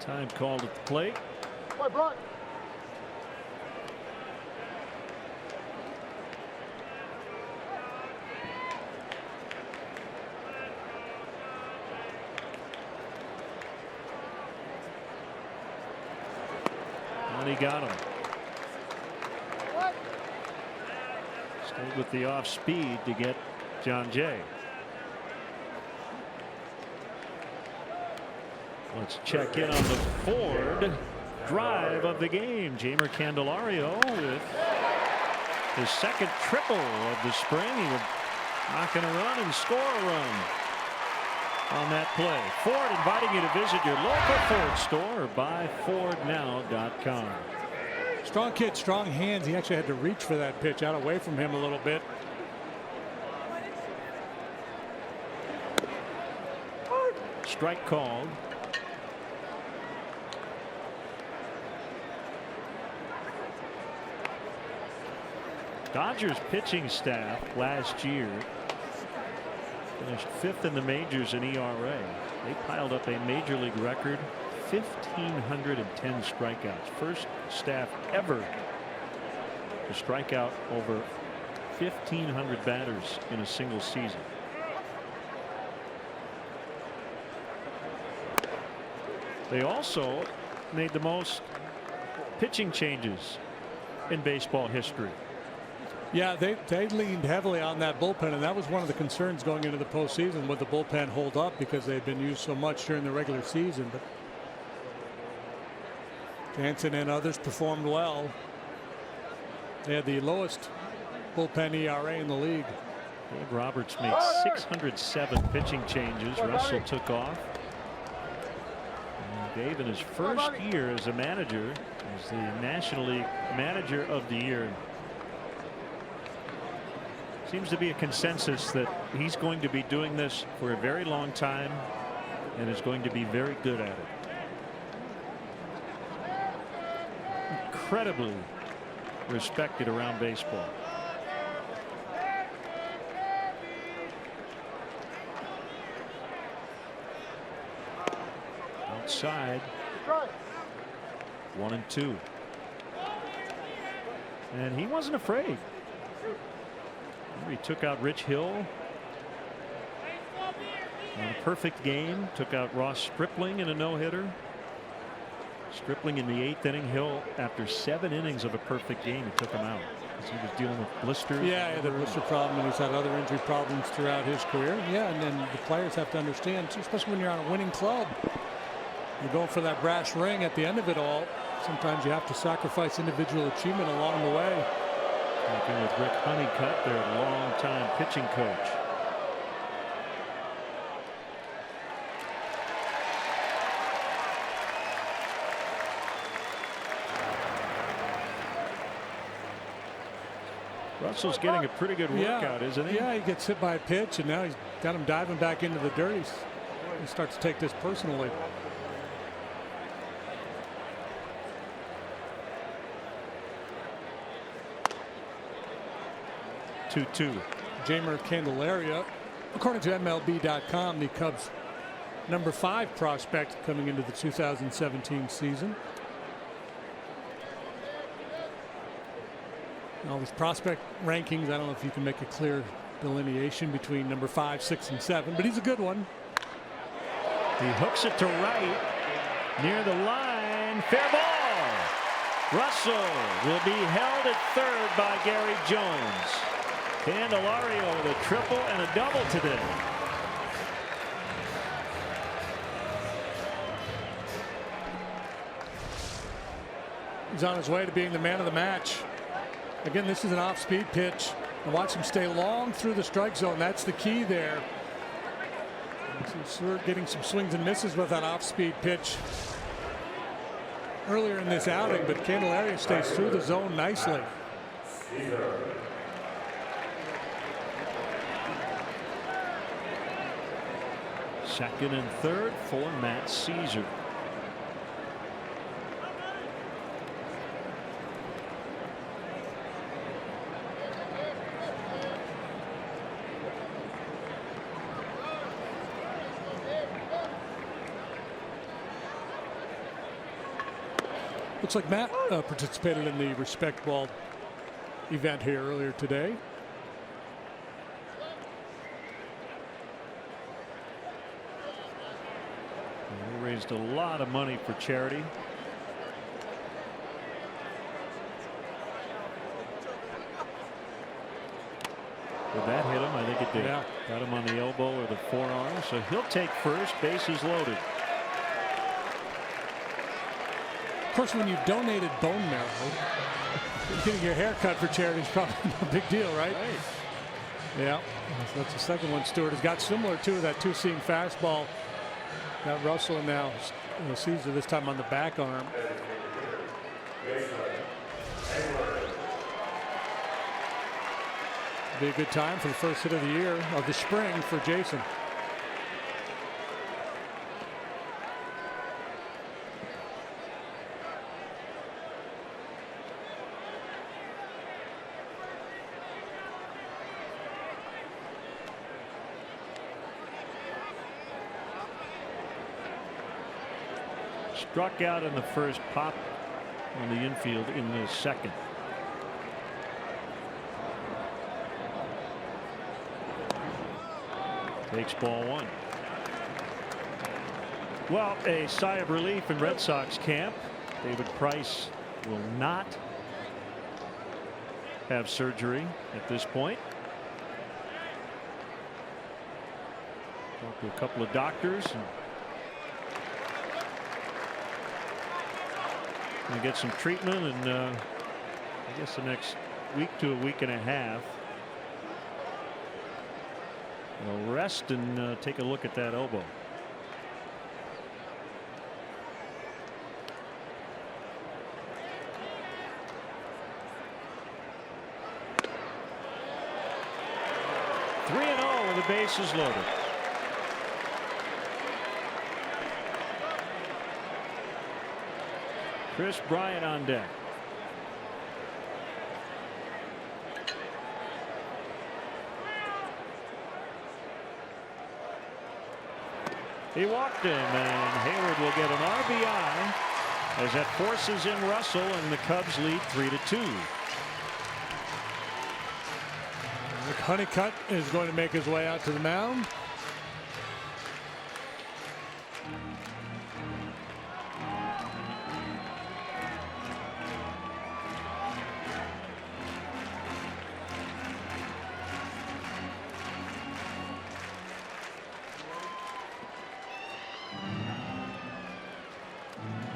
Time called at the plate. And he got him. Stayed with the off speed to get John Jay. Let's check in on the Ford drive of the game. Jeimer Candelario with his second triple of the spring. He will knock in a run and score a run on that play. Ford inviting you to visit your local Ford store or buyfordnow.com. Strong kid, strong hands. He actually had to reach for that pitch out away from him a little bit. Strike called. Dodgers pitching staff last year finished 5th in the majors in ERA. They piled up a major league record 1,510 strikeouts. First staff ever to strike out over 1,500 batters in a single season. They also made the most pitching changes in baseball history. Yeah, they leaned heavily on that bullpen, and that was one of the concerns going into the postseason. Would the bullpen hold up because they'd been used so much during the regular season? But Jansen and others performed well. They had the lowest bullpen ERA in the league. Dave Roberts made 607 pitching changes. Russell took off. And Dave, in his first year as a manager, was the National League Manager of the Year. Seems to be a consensus that he's going to be doing this for a very long time and is going to be very good at it. Incredibly respected around baseball. Outside. 1-2. And he wasn't afraid. He took out Rich Hill in a perfect game. Took out Ross Stripling in a no-hitter. Stripling in the 8th inning. Hill, after 7 innings of a perfect game, he took him out because he was dealing with blisters. Yeah, he had the blister problem, and he's had other injury problems throughout his career. Yeah, and then the players have to understand, especially when you're on a winning club, you're going for that brass ring at the end of it all. Sometimes you have to sacrifice individual achievement along the way. Talking with Rick Honeycutt, their longtime pitching coach. Russell's getting a pretty good workout, isn't he? Yeah, he gets hit by a pitch, and now he's got him diving back into the dirt. He starts to take this personally. Jeimer Candelaria, according to MLB.com, the Cubs' number 5 prospect coming into the 2017 season. All these prospect rankings, I don't know if you can make a clear delineation between number 5, 6, and 7, but he's a good one. He hooks it to right near the line. Fair ball. Russell will be held at third by Gary Jones. Candelario with a triple and a double today. He's on his way to being the man of the match. Again, this is an off-speed pitch. And watch him stay long through the strike zone. That's the key there. We're getting some swings and misses with that off-speed pitch earlier in this outing, but Candelaria stays through the zone nicely. Second and third for Matt Caesar. Looks like Matt participated in the Respect Ball event here earlier today. He raised a lot of money for charity. Did that hit him? I think it did. Yeah. Got him on the elbow or the forearm. So he'll take first. Bases loaded. Of course, when you donated bone marrow, getting your hair cut for charity is probably no big deal, right? Yeah. So that's the second one Stewart has got, similar to that two-seam fastball. Got Russell and now Caesar, this time on the back arm. Be a good time for the first hit of the year, of the spring, for Jason. Struck out in the first, pop on the infield in the second. Takes ball one. Well, a sigh of relief in Red Sox camp. David Price will not have surgery at this point. Talked to a couple of doctors and get some treatment, and I guess the next week to a week and a half they'll rest and take a look at that elbow. The bases loaded. Chris Bryant on deck. He walked him, and Hayward will get an RBI as that forces in Russell, and the Cubs lead 3-2. Honeycutt is going to make his way out to the mound.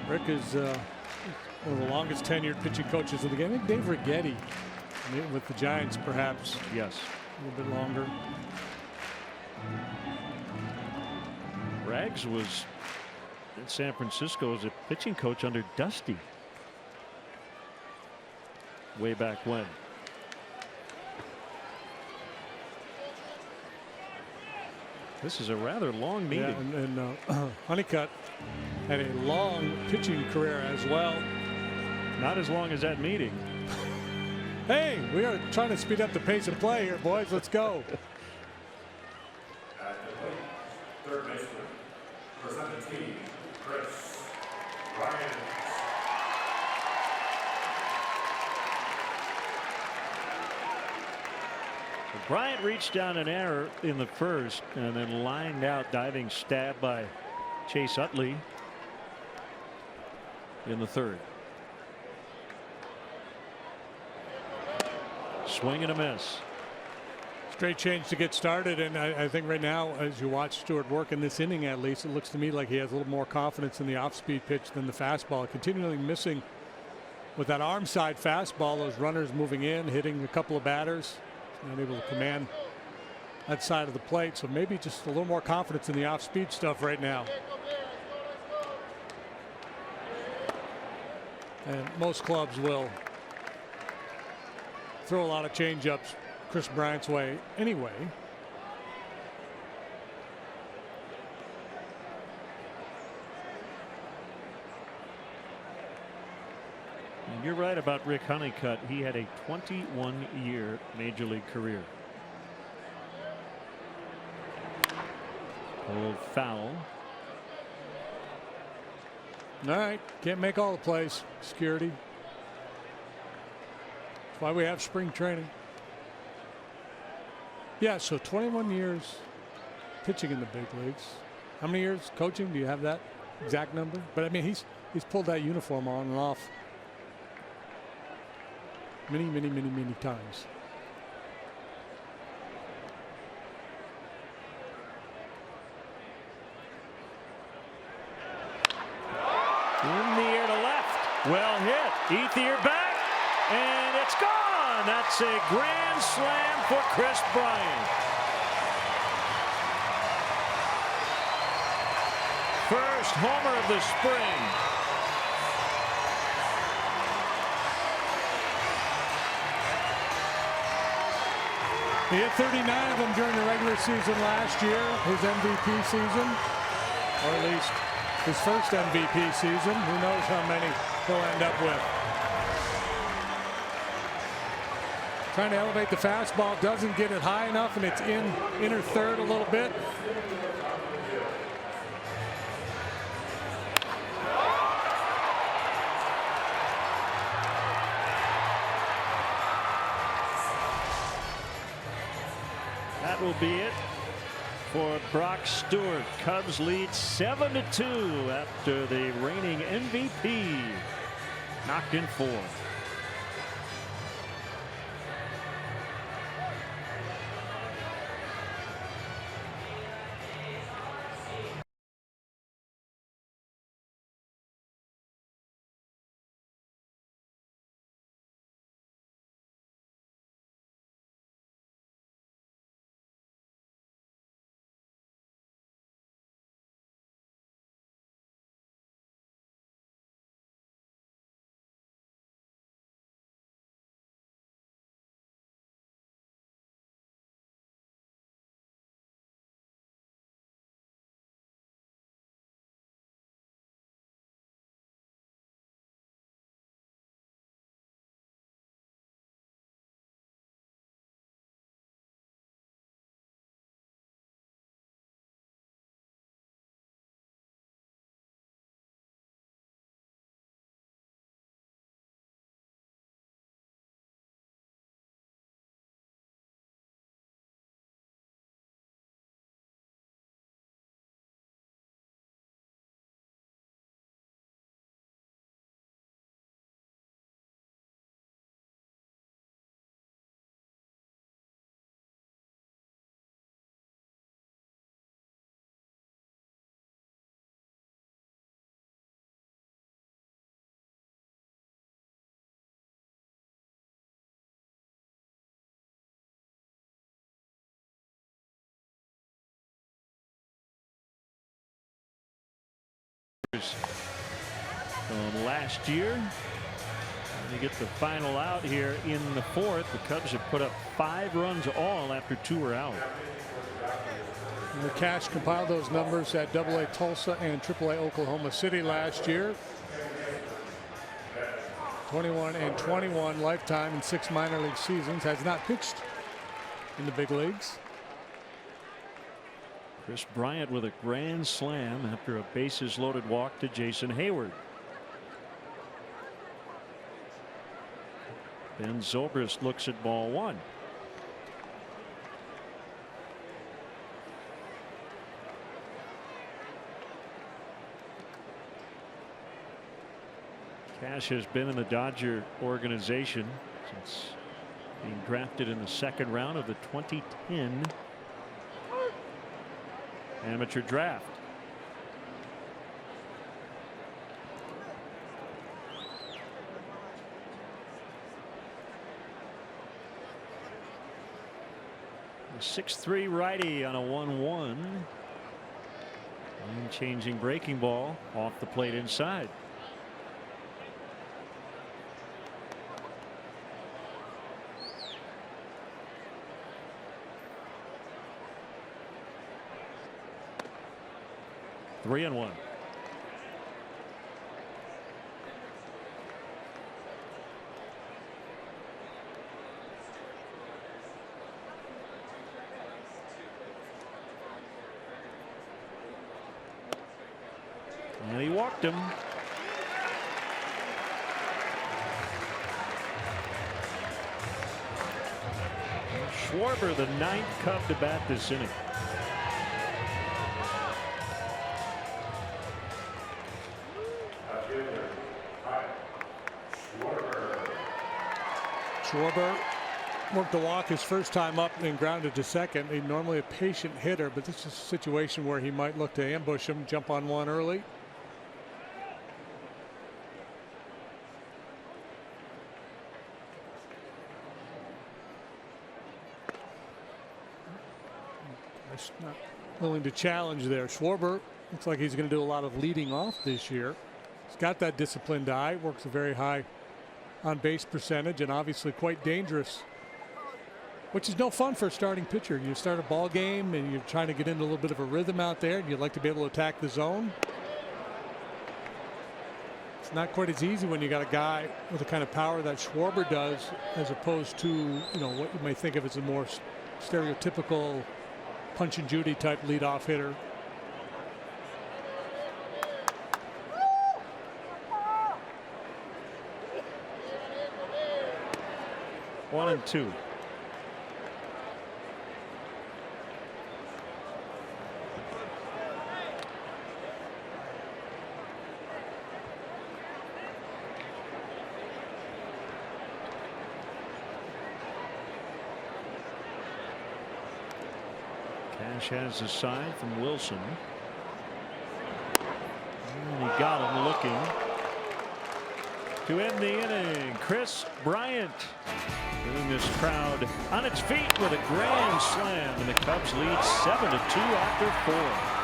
Rick is one of the longest tenured pitching coaches of the game. I think Dave Righetti with the Giants, perhaps. Yes. A little bit longer. Rags was in San Francisco as a pitching coach under Dusty way back when. This is a rather long meeting. Yeah, and Honeycutt had a long pitching career as well. Not as long as that meeting. Hey, we are trying to speed up the pace of play here, boys. Let's go. Third baseman, representing Chris Bryant. Bryant reached down an error in the first and then lined out, diving stab by Chase Utley in the third. Swing and a miss. Straight change to get started, and I think right now, as you watch Stewart work in this inning, at least, it looks to me like he has a little more confidence in the off-speed pitch than the fastball. Continually missing with that arm side fastball, those runners moving in, hitting a couple of batters, not able to command that side of the plate. So maybe just a little more confidence in the off-speed stuff right now. And most clubs will throw a lot of change-ups Chris Bryant's way anyway. And you're right about Rick Honeycutt. He had a 21-year major league career. Pulled foul. All right, can't make all the plays. Security. That's why we have spring training. Yeah, so 21 years pitching in the big leagues. How many years coaching? Do you have that exact number? But I mean, he's pulled that uniform on and off many times. In the air to left. Well hit. Ethier back. And it's gone. That's a grand slam for Chris Bryant. First homer of the spring. He hit 39 of them during the regular season last year, his MVP season, or at least his first MVP season. Who knows how many he'll end up with. Trying to elevate the fastball, doesn't get it high enough, and it's in inner third a little bit. that will be it for Brock Stewart. Cubs lead 7-2 after the reigning MVP knocked in 4. From last year, they get the final out here in the 4th. The Cubs have put up 5 runs all after 2 were out. And the Cash compiled those numbers at AA Tulsa and AAA Oklahoma City last year. 21-21 lifetime in 6 minor league seasons. Has not pitched in the big leagues. Chris Bryant with a grand slam after a bases loaded walk to Jason Hayward. Ben Zobrist looks at ball 1. Cash has been in the Dodger organization since being drafted in the 2nd round of the 2010 amateur draft. A 6'3" righty on a 1-1. Changing breaking ball off the plate inside. Three and 1. And he walked him. Schwarber, the 9th Cub to bat this inning. Schwarber worked a walk his first time up and grounded to second. He's normally a patient hitter, but this is a situation where he might look to ambush him, jump on one early. Not willing to challenge there. Schwarber looks like he's going to do a lot of leading off this year. He's got that disciplined eye, works a very high on base percentage, and obviously quite dangerous, which is no fun for a starting pitcher. You start a ball game and you're trying to get into a little bit of a rhythm out there, and you'd like to be able to attack the zone. It's not quite as easy when you got a guy with the kind of power that Schwarber does, as opposed to, you know, what you may think of as a more stereotypical Punch and Judy type leadoff hitter. One and two. Cash has a sign from Wilson. And he got him looking. To end the inning, Chris Bryant getting this crowd on its feet with a grand slam, and the Cubs lead 7-2 after 4.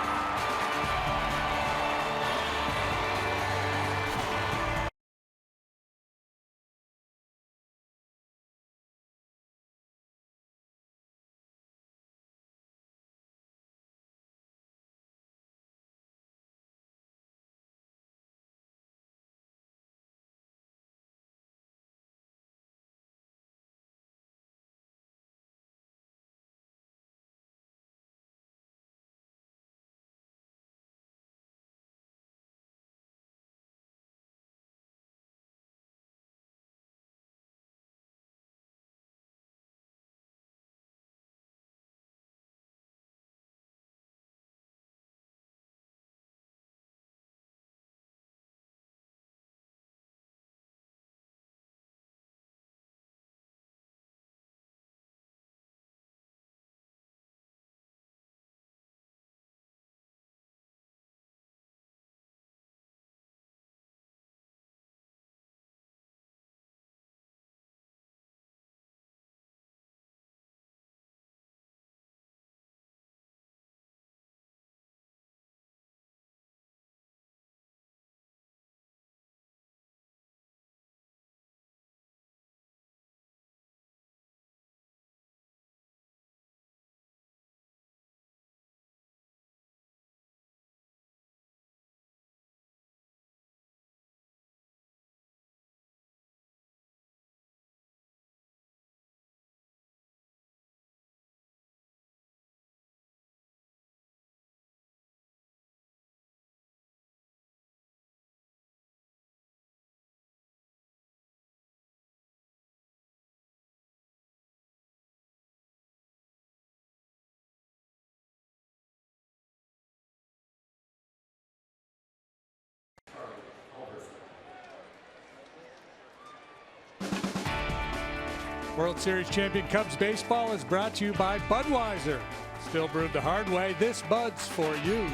World Series champion Cubs baseball is brought to you by Budweiser. Still brewed the hard way. This Bud's for you.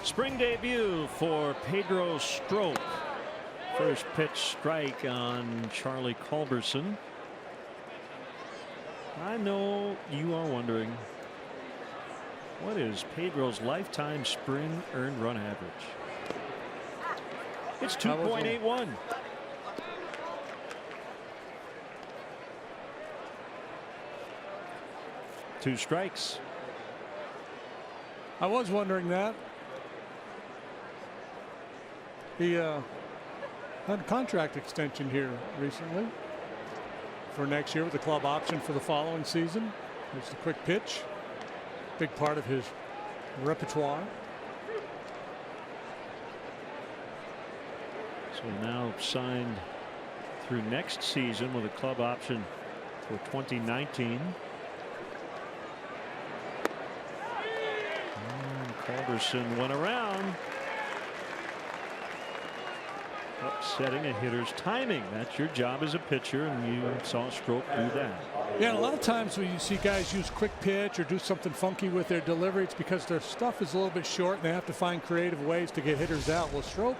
Spring debut for Pedro Strop. First pitch strike on Charlie Culberson. I know you are wondering, what is Pedro's lifetime spring earned run average? It's 2.81. 2 strikes. I was wondering that. He had a contract extension here recently for next year with a club option for the following season. It's the quick pitch, big part of his repertoire. So now signed through next season with a club option for 2019. Culberson went around, upsetting a hitter's timing. That's your job as a pitcher, and you saw Strop do that. Yeah, and a lot of times when you see guys use quick pitch or do something funky with their delivery, it's because their stuff is a little bit short and they have to find creative ways to get hitters out. Well, Strop,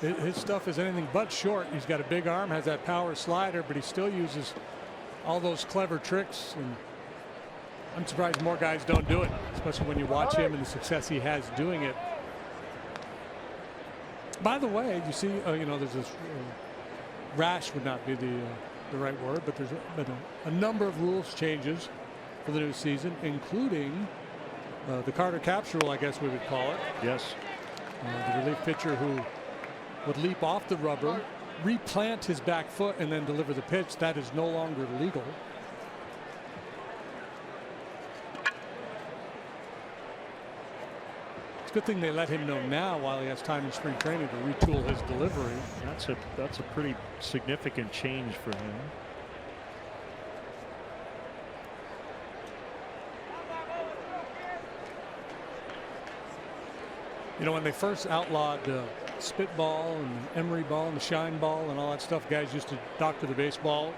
his stuff is anything but short. He's got a big arm, has that power slider, but he still uses all those clever tricks, and I'm surprised more guys don't do it, especially when you watch him and the success he has doing it. By the way, you see, you know, there's this rash would not be the right word, but there's been a number of rules changes for the new season, including the Carter capture rule, I guess we would call it. Yes. The relief pitcher who would leap off the rubber, replant his back foot, and then deliver the pitch. That is no longer legal. It's a good thing they let him know now while he has time in spring training to retool his delivery. That's a pretty significant change for him. You know, when they first outlawed spitball and the emery ball and the shine ball and all that stuff, guys used to doctor the baseball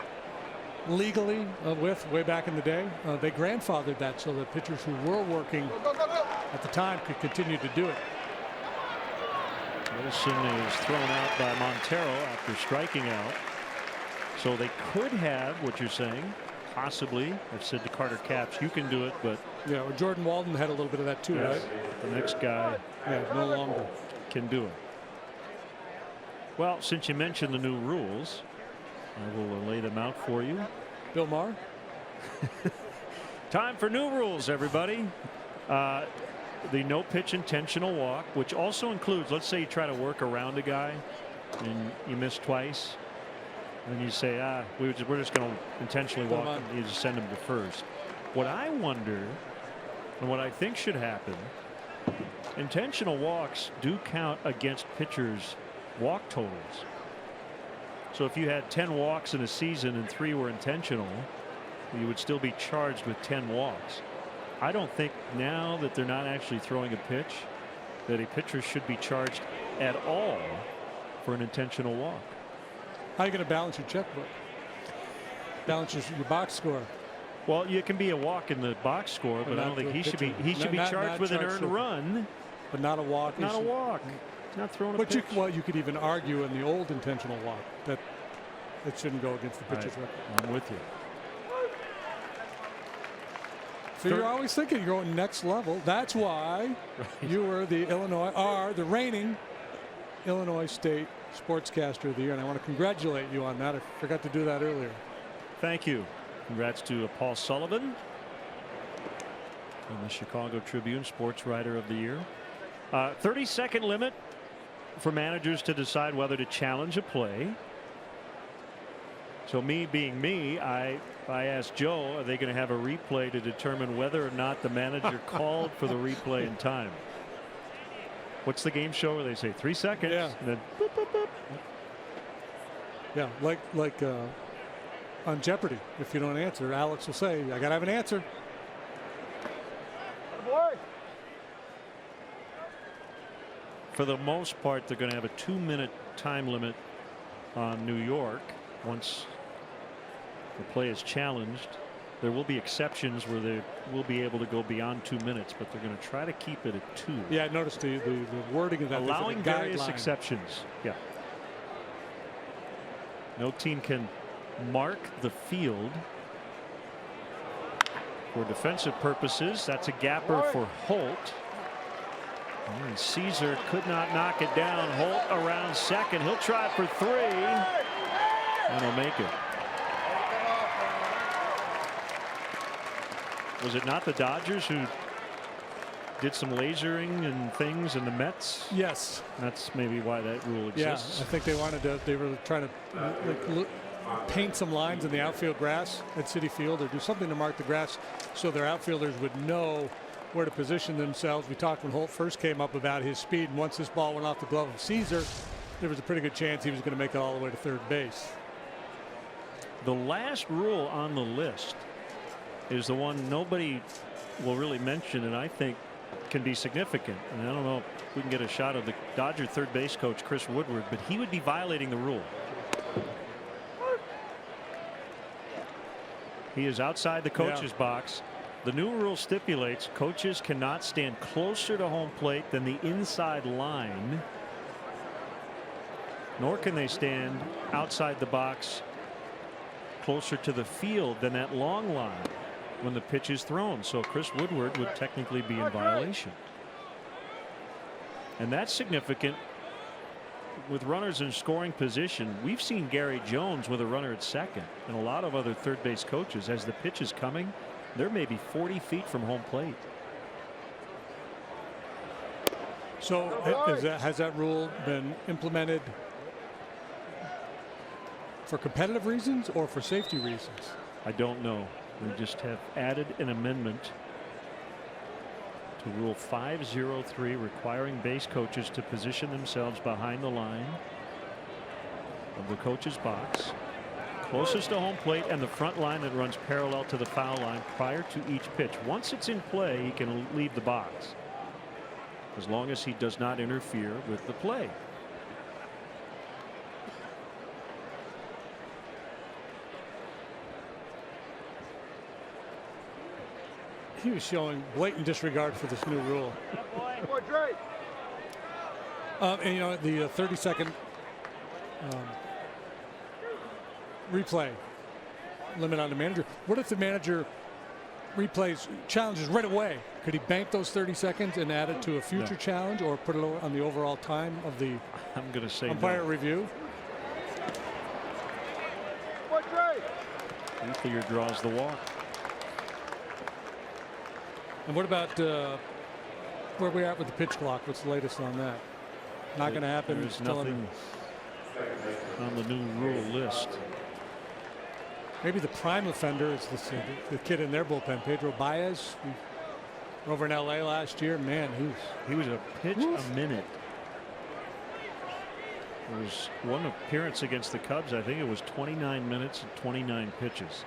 legally with way back in the day. They grandfathered that so that pitchers who were working at the time could continue to do it. Wilson is thrown out by Montero after striking out. So they could have, what you're saying, possibly. I've said to Carter Capps, you can do it, but yeah, well, Jordan Walden had a little bit of that too, right? The next guy, no longer can do it. Well, since you mentioned the new rules, I will lay them out for you. Bill Maher. Time for new rules, everybody. The no pitch intentional walk, which also includes, let's say you try to work around a guy and you miss twice. And you say, we're just going to intentionally walk, and you just send him to first. What I wonder, and what I think should happen, intentional walks do count against pitchers' walk totals. So if you had 10 walks in a season and 3 were intentional, you would still be charged with 10 walks. I don't think now that they're not actually throwing a pitch that a pitcher should be charged at all for an intentional walk. How are you going to balance your checkbook? Balance your box score. Well, you can be a walk in the box score, but I don't think he should be. He should be charged with an earned run, but not a walk. Not a walk. He's not throwing a pitch. Well, you could even argue in the old intentional walk that it shouldn't go against the pitcher's record. I'm with you. So you're always thinking you're going next level. That's why you were the reigning Illinois State Sportscaster of the Year, and I want to congratulate you on that. I forgot to do that earlier. Thank you. Congrats to Paul Sullivan and the Chicago Tribune Sports Writer of the Year. 30-second limit for managers to decide whether to challenge a play. So me being me, I asked Joe, are they going to have a replay to determine whether or not the manager called for the replay in time? What's the game show where they say 3 seconds? Yeah. And then boop, boop, boop. Yeah, like on Jeopardy. If you don't answer, Alex will say, I got to have an answer. For the most part, they're going to have a 2-minute time limit on New York. Once the play is challenged, there will be exceptions where they will be able to go beyond 2 minutes, but they're going to try to keep it at 2. Yeah, I noticed the wording of that. Allowing various exceptions. Yeah. No team can mark the field for defensive purposes. That's a gapper for Holt. And Caesar could not knock it down. Holt around second. He'll try for 3. And he'll make it. Was it not the Dodgers who did some lasering and things in the Mets? Yes. That's maybe why that rule exists. Yeah, I think they were trying to paint some lines in the outfield grass at Citi Field or do something to mark the grass so their outfielders would know where to position themselves. We talked when Holt first came up about his speed, and once this ball went off the glove of Caesar, there was a pretty good chance he was going to make it all the way to third base. The last rule on the list is the one nobody will really mention, and I think can be significant. And I don't know if we can get a shot of the Dodger third base coach Chris Woodward, but he would be violating the rule. He is outside the coach's box. The new rule stipulates coaches cannot stand closer to home plate than the inside line, nor can they stand outside the box closer to the field than that long line when the pitch is thrown. So Chris Woodward would technically be in violation. And that's significant with runners in scoring position. We've seen Gary Jones with a runner at second, and a lot of other third base coaches, as the pitch is coming, they're maybe 40 feet from home plate. So has that rule been implemented for competitive reasons or for safety reasons? I don't know. We just have added an amendment to Rule 503 requiring base coaches to position themselves behind the line of the coach's box, closest to home plate and the front line that runs parallel to the foul line prior to each pitch. Once it's in play, he can leave the box as long as he does not interfere with the play. he was showing blatant disregard for this new rule. And you know, the 30-second replay limit on the manager. What if the manager replays challenges right away? Could he bank those 30 seconds and add it to a future challenge, or put it on the overall time of the I'm going to say umpire review? Nuclear draws the walk. And what about where we at with the pitch clock? What's the latest on that? Not going to happen. There's nothing on the new rule list. Maybe the prime offender is the kid in their bullpen, Pedro Baez, over in LA last year. Man, he was a pitch a minute. There was one appearance against the Cubs. I think it was 29 minutes and 29 pitches.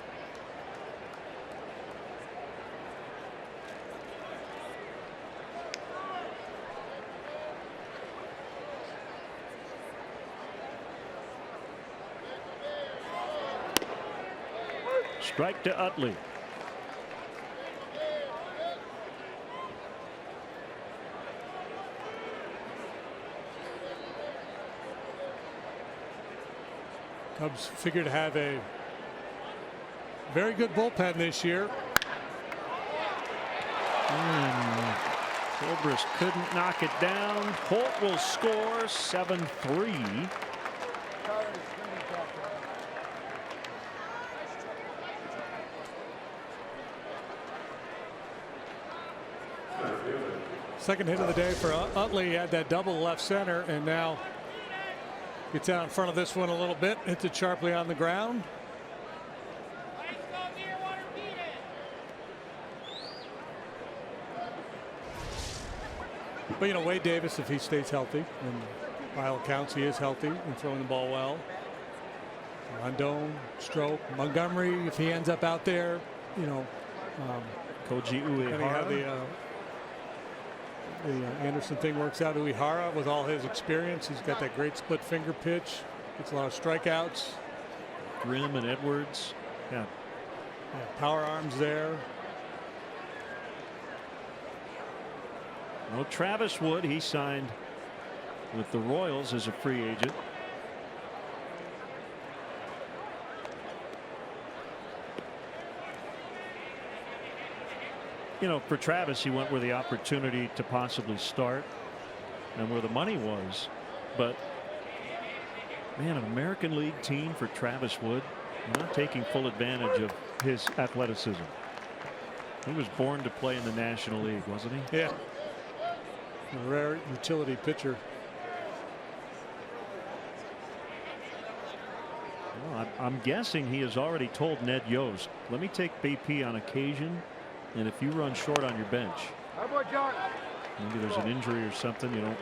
Strike to Utley. Cubs figure to have a very good bullpen this year. Zobrist couldn't knock it down. Holt will score 7-3. Second hit of the day for Utley. He had that double left center, and now gets out in front of this one a little bit. Hits it sharply on the ground. But you know, Wade Davis, if he stays healthy, and by all accounts he is healthy and throwing the ball well. Rondon, Stroke, Montgomery, if he ends up out there, you know, Koji depending how the Anderson thing works out. Uehara, with all his experience, he's got that great split finger pitch. Gets a lot of strikeouts. Grimm and Edwards. Yeah. Power arms there. No Travis Wood. He signed with the Royals as a free agent. You know, for Travis, he went where the opportunity to possibly start and where the money was. But man, an American League team for Travis Wood, not taking full advantage of his athleticism. He was born to play in the National League, wasn't he? Yeah. A rare utility pitcher. Well, I'm guessing he has already told Ned Yost, let me take BP on occasion, and if you run short on your bench, maybe there's an injury or something, you don't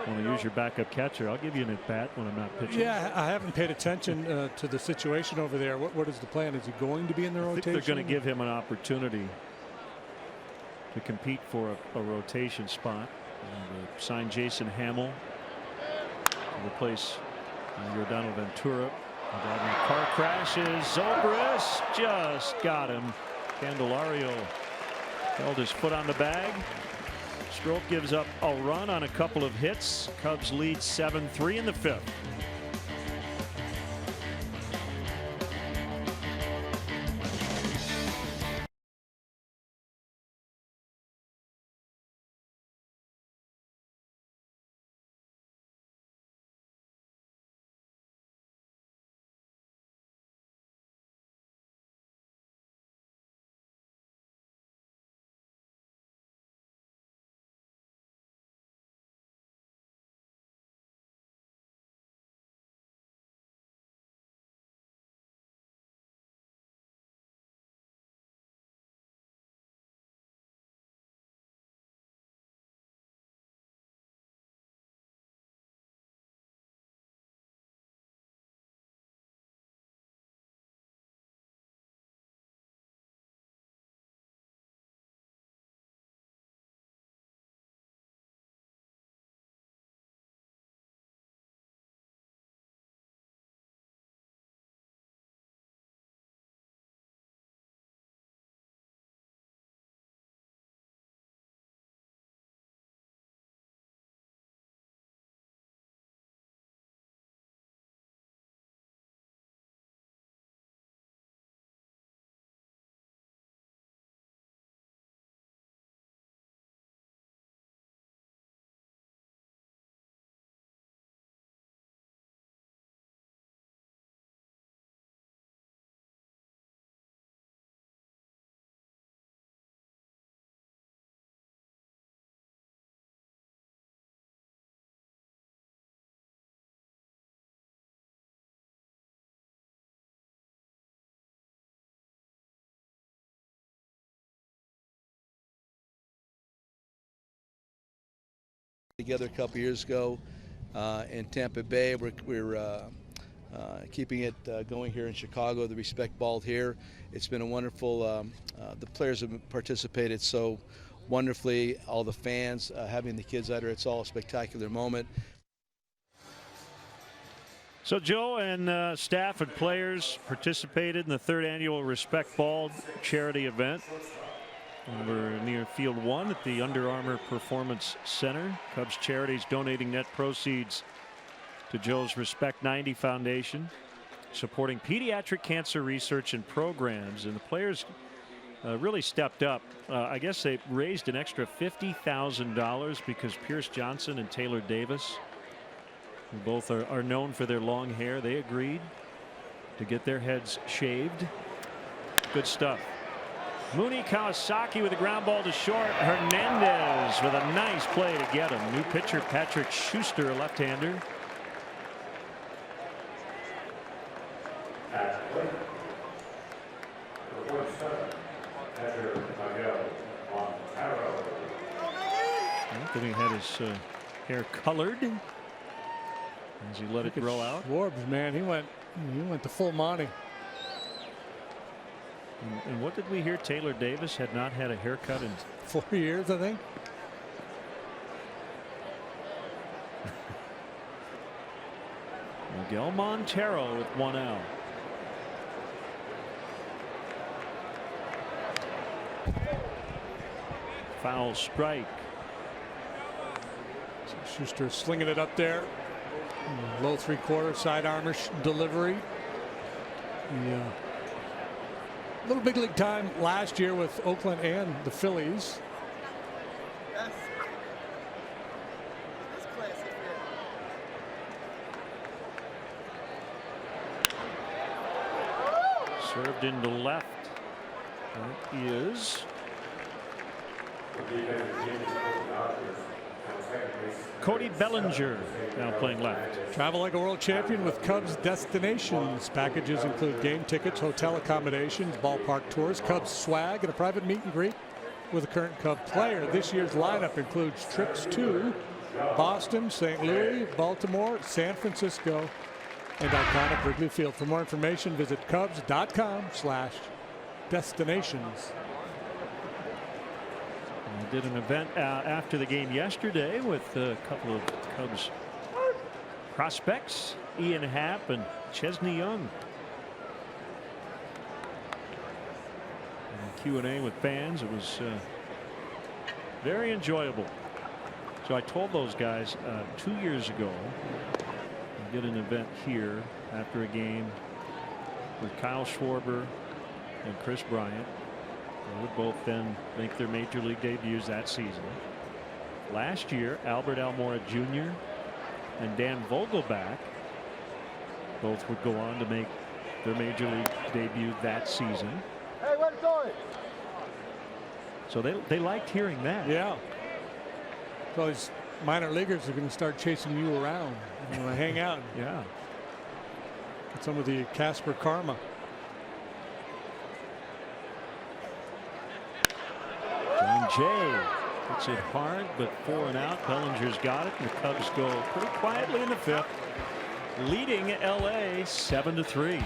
want to use your backup catcher, I'll give you an at-bat when I'm not pitching. Yeah, I haven't paid attention to the situation over there. What is the plan? Is he going to be in the rotation? I think they're going to give him an opportunity to compete for a rotation spot. Sign Jason Hamill to replace Yordano Ventura. Car crashes. Zobrist just got him. Candelario held his foot on the bag. Stroke gives up a run on a couple of hits. Cubs lead 7-3 in the fifth. Together a couple years ago in Tampa Bay. We're keeping it going here in Chicago. The Respect Ball here. It's been a wonderful. The players have participated so wonderfully. All the fans, having the kids out here. It's all a spectacular moment. So Joe and staff and players participated in the 3rd annual Respect Ball charity event. And we're near Field 1 at the Under Armour Performance Center. Cubs Charities donating net proceeds to Joe's Respect 90 Foundation, supporting pediatric cancer research and programs. And the players really stepped up. I guess they raised an extra $50,000 because Pierce Johnson and Taylor Davis, who both are known for their long hair, they agreed to get their heads shaved. Good stuff. Mooney Kawasaki with a ground ball to short. Hernandez with a nice play to get him. New pitcher Patrick Schuster, a left-hander. Anthony had his hair colored as he let it grow out. Schwarber, man, he went to full Monty. And what did we hear? Taylor Davis had not had a haircut in 4 years, I think. Miguel Montero with 1 out. Foul strike. So Schuster slinging it up there. Low 3/4 side armor delivery. Yeah. Little big league time last year with Oakland and the Phillies. Yes. Served into left. That is Cody Bellinger, now playing left. Travel like a world champion with Cubs destinations. Packages include game tickets, hotel accommodations, ballpark tours, Cubs swag, and a private meet and greet with a current Cub player. This year's lineup includes trips to Boston, St. Louis, Baltimore, San Francisco, and iconic Wrigley Field. For more information, visit Cubs.com/destinations. I did an event after the game yesterday with a couple of Cubs prospects, Ian Happ and Chesney Young. And Q&A with fans. It was very enjoyable. So I told those guys 2 years ago I did an event here after a game with Kyle Schwarber and Chris Bryant. They would both then make their major league debuts that season. Last year, Albert Almora Jr. and Dan Vogelback both would go on to make their major league debut that season. Hey, where's it going? So they liked hearing that. Yeah. So these minor leaguers are going to start chasing you around. You want to hang out. Yeah. Get some of the Casper karma. John Jay hits it hard, but 4 and out. Bellinger's got it, and the Cubs go pretty quietly in the 5th, leading LA 7-3.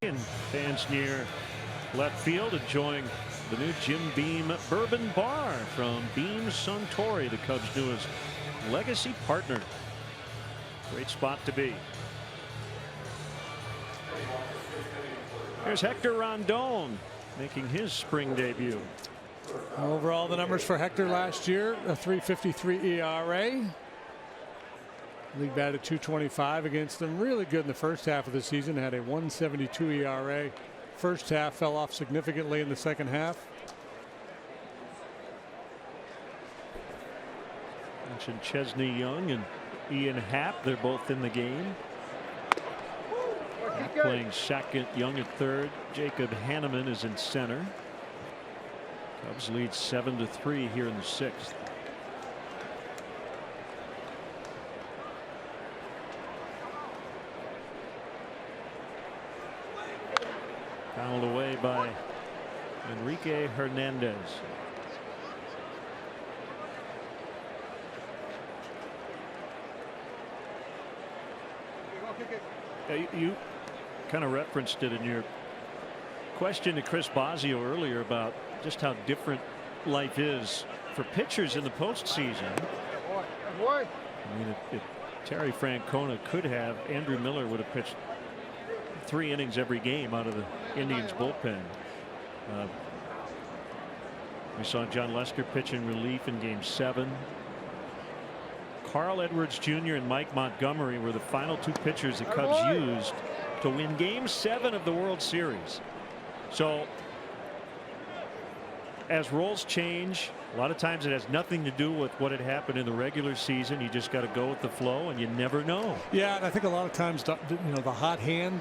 And fans near left field enjoying the new Jim Beam Bourbon Bar from Beam Suntory, the Cubs' newest legacy partner. Great spot to be. There's Hector Rondon making his spring debut. Overall, the numbers for Hector last year: a 3.53 ERA. League batted .225 against them. Really good in the first half of the season. Had a 1.72 ERA. First half fell off significantly in the second half. Mentioned Chesney Young and Ian Happ. They're both in the game. Happ playing second, Young at third. Jacob Hanneman is in center. Cubs lead 7-3 here in the sixth. Fouled away by Enrique Hernandez. You kind of referenced it in your question to Chris Bosio earlier about just how different life is for pitchers in the postseason. I mean, if Terry Francona could have, Andrew Miller would have pitched 3 innings every game out of the Indians bullpen. We saw John Lester pitch in relief in Game 7. Carl Edwards Jr. and Mike Montgomery were the final 2 pitchers the Cubs used to win Game 7 of the World Series. So as roles change, a lot of times it has nothing to do with what had happened in the regular season. You just got to go with the flow, and you never know. Yeah, and I think a lot of times, the hot hand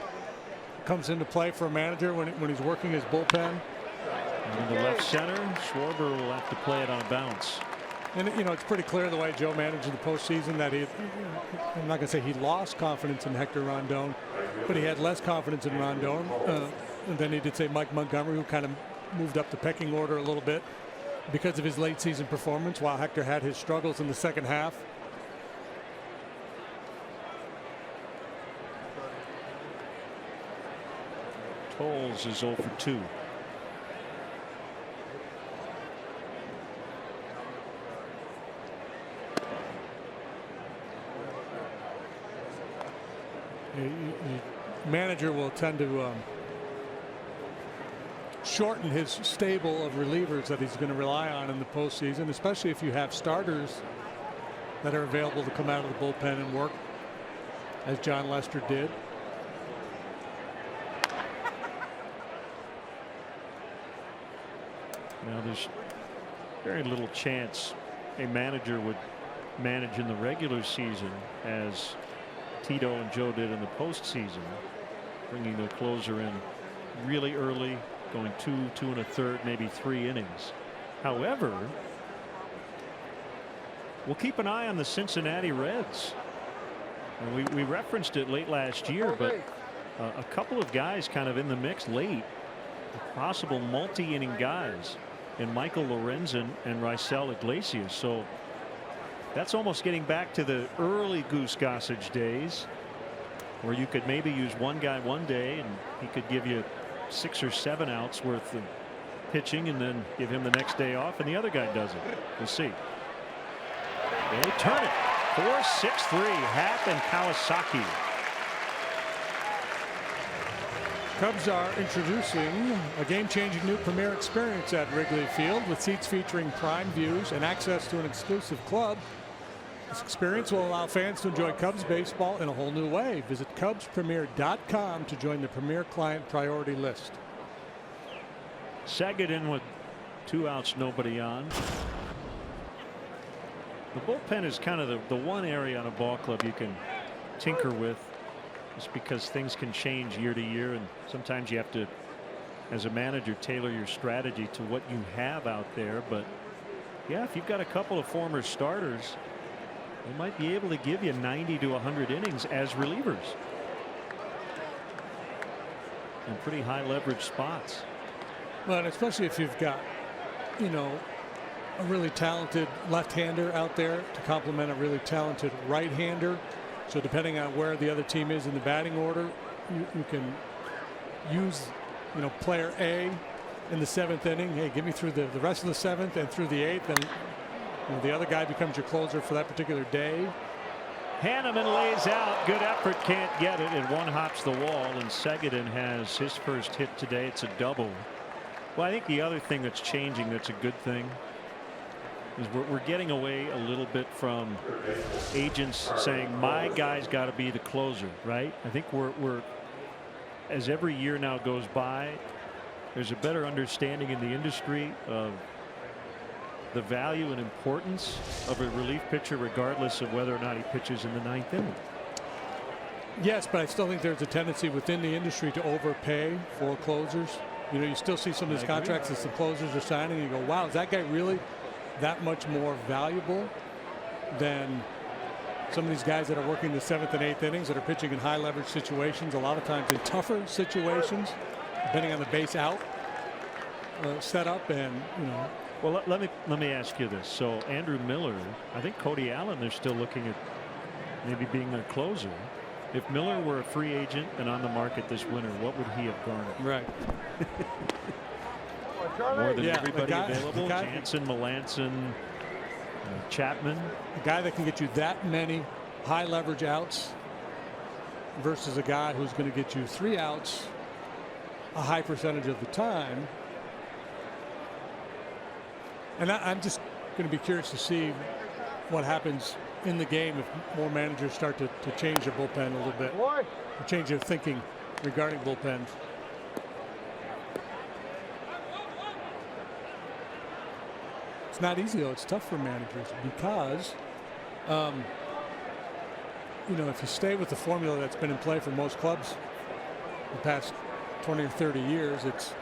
comes into play for a manager when he's working his bullpen. And in the left center, Schwarber will have to play it on a bounce. And it's pretty clear the way Joe managed the postseason that I'm not going to say he lost confidence in Hector Rondon, but he had less confidence in Rondon. And then he did say Mike Montgomery, who kind of moved up the pecking order a little bit because of his late season performance, while Hector had his struggles in the second half. Tolles is 0 for 2. Manager will tend to shorten his stable of relievers that he's going to rely on in the postseason, especially if you have starters that are available to come out of the bullpen and work, as John Lester did. Now there's very little chance a manager would manage in the regular season as Tito and Joe did in the postseason, bringing the closer in really early, going 2, 2 1/3, maybe 3 innings. However, we'll keep an eye on the Cincinnati Reds. And we referenced it late last year, but a couple of guys kind of in the mix late, possible multi-inning guys in Michael Lorenzen and Raisel Iglesias. So that's almost getting back to the early Goose Gossage days, where you could maybe use one guy one day and he could give you 6 or 7 outs worth of pitching, and then give him the next day off and the other guy does it. We'll see. They turn it 4-6-3. Happ and Kawasaki. Cubs are introducing a game-changing new premier experience at Wrigley Field with seats featuring prime views and access to an exclusive club. This experience will allow fans to enjoy Cubs baseball in a whole new way. Visit CubsPremier.com to join the Premier Client Priority List. Saget in with 2 outs, nobody on. The bullpen is kind of the one area on a ball club you can tinker with, just because things can change year to year, and sometimes you have to, as a manager, tailor your strategy to what you have out there. But yeah, if you've got a couple of former starters, they might be able to give you 90 to 100 innings as relievers in pretty high leverage spots. Well, and especially if you've got, a really talented left-hander out there to complement a really talented right-hander. So depending on where the other team is in the batting order, you can use, player A in the 7th inning. Hey, give me through the rest of the 7th and through the 8th, and the other guy becomes your closer for that particular day. Hanneman lays out. Good effort. Can't get it. And one hops the wall. And Seguin has his first hit today. It's a double. Well, I think the other thing that's changing that's a good thing is we're getting away a little bit from agents saying my guy's got to be the closer, right? I think we're as every year now goes by, there's a better understanding in the industry of the value and importance of a relief pitcher regardless of whether or not he pitches in the 9th inning. Yes, but I still think there's a tendency within the industry to overpay for closers. You still see some of these contracts that some closers are signing and you go, wow, is that guy really that much more valuable than some of these guys that are working the 7th and 8th innings that are pitching in high leverage situations, a lot of times in tougher situations, depending on the base out setup. And well, let me ask you this. So Andrew Miller, I think Cody Allen, they're still looking at maybe being a closer. If Miller were a free agent and on the market this winter, what would he have garnered? Right. More than everybody available. Jansen, Melanson, Chapman. A guy that can get you that many high leverage outs versus a guy who's going to get you 3 outs a high percentage of the time. And I'm just going to be curious to see what happens in the game if more managers start to change their bullpen a little bit, or change their thinking regarding bullpens. It's not easy, though. It's tough for managers because, if you stay with the formula that's been in play for most clubs the past 20 or 30 years, it's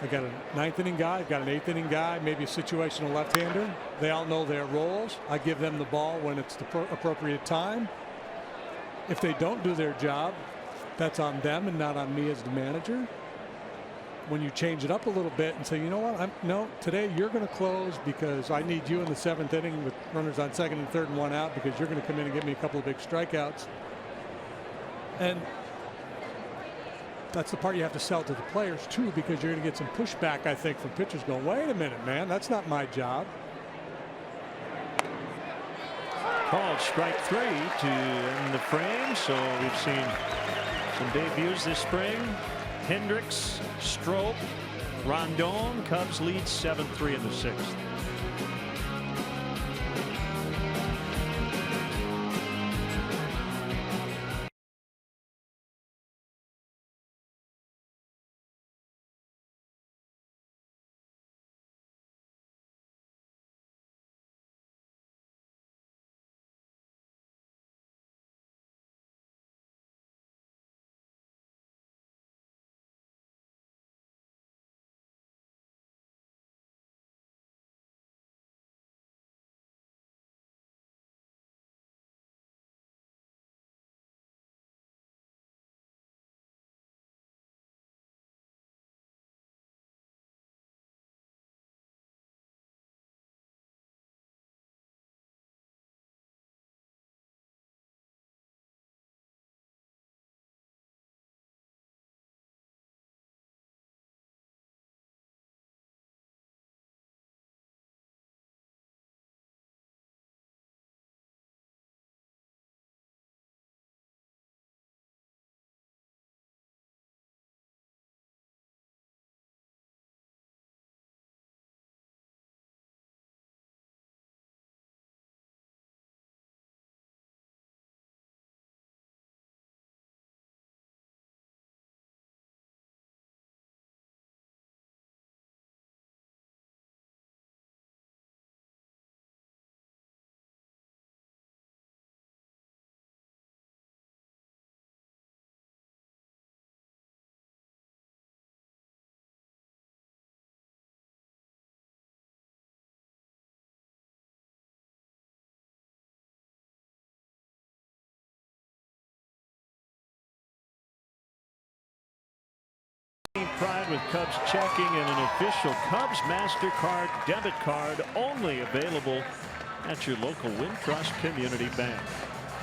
I got a 9th inning guy, I've got an 8th inning guy, maybe a situational left-hander. They all know their roles. I give them the ball when it's the appropriate time. If they don't do their job, that's on them and not on me as the manager. When you change it up a little bit and say, you know what, no, today you're going to close because I need you in the 7th inning with runners on 2nd and 3rd and 1 out because you're going to come in and give me a couple of big strikeouts. And that's the part you have to sell to the players too, because you're going to get some pushback, I think, from pitchers going, wait a minute, man, that's not my job. Called strike 3 to end the frame. So we've seen some debuts this spring. Hendricks, Strop, Rondon. Cubs lead 7-3 in the 6th. Pride with Cubs checking and an official Cubs MasterCard debit card only available at your local Wintrust Community Bank.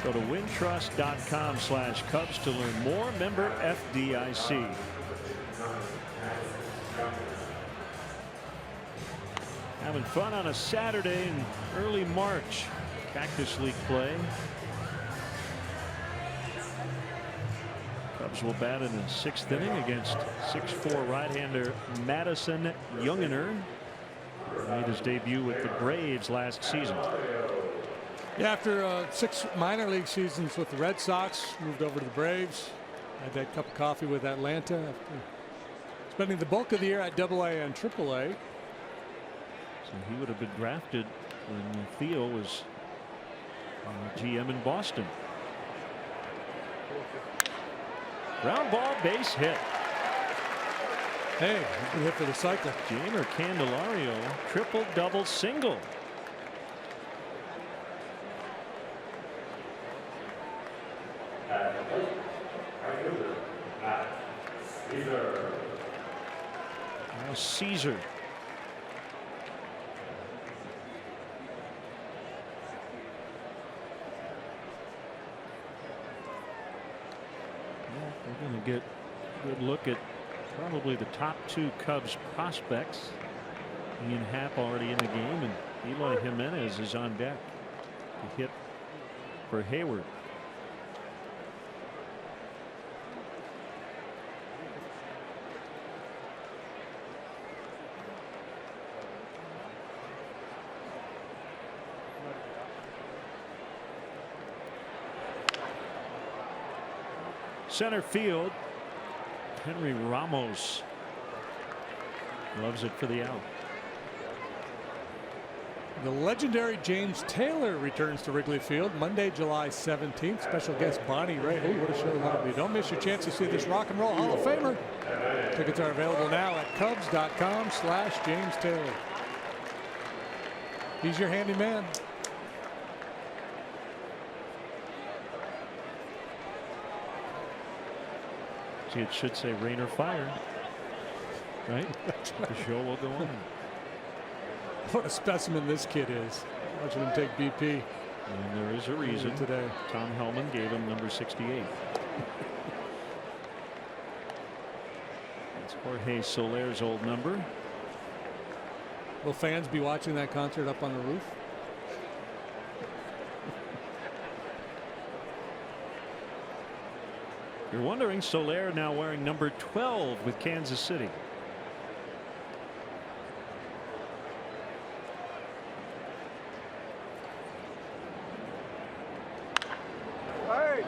Go to wintrust.com/Cubs to learn more. Member FDIC. Having fun on a Saturday in early March. Cactus League play. Cubs will bat in the 6th inning against 6'4" right-hander Madison Younginer. Made his debut with the Braves last season. Yeah, after 6 minor league seasons with the Red Sox, moved over to the Braves. Had that cup of coffee with Atlanta after spending the bulk of the year at AA and AAA. So he would have been drafted when Theo was GM in Boston. Ground ball, base hit. Hey, good hit for the cycle. Jamer Candelario, triple, double, single. Now Caesar. We're going to get a good look at probably the top 2 Cubs prospects. Ian Happ already in the game, and Eloy Jimenez is on deck to hit for Hayward. Center field, Henry Ramos loves it for the out. The legendary James Taylor returns to Wrigley Field Monday, July 17th. Special guest Bonnie Ray. Oh, what a show that'll be. Don't miss your chance to see this rock and roll Hall of Famer. Tickets are available now at Cubs.com/James Taylor. He's your handyman. See, it should say rain or fire, right? The show will go on. What a specimen this kid is. Watching him take BP. And there is a reason today. Tom Hellman gave him number 68. That's Jorge Soler's old number. Will fans be watching that concert up on the roof? You're wondering, Soler now wearing number 12 with Kansas City. Hey!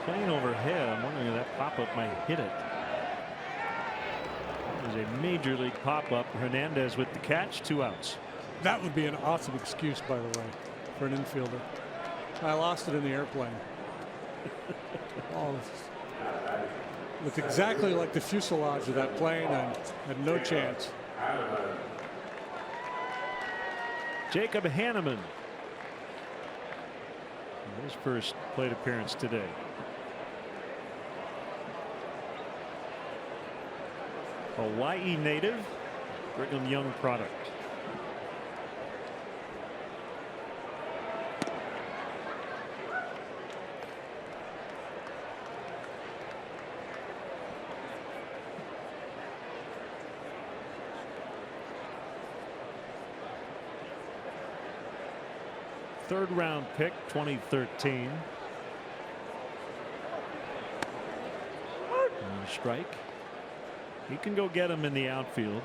Plane overhead. I'm wondering if that pop-up might hit it. There's a major league pop-up. Hernandez with the catch, 2 outs. That would be an awesome excuse, by the way, for an infielder. I lost it in the airplane. Oh, looked exactly like the fuselage of that plane and had no chance. Jacob Hanneman. His first plate appearance today. Hawaii native, Brigham Young product. Third round pick, 2013. And a strike. He can go get him in the outfield.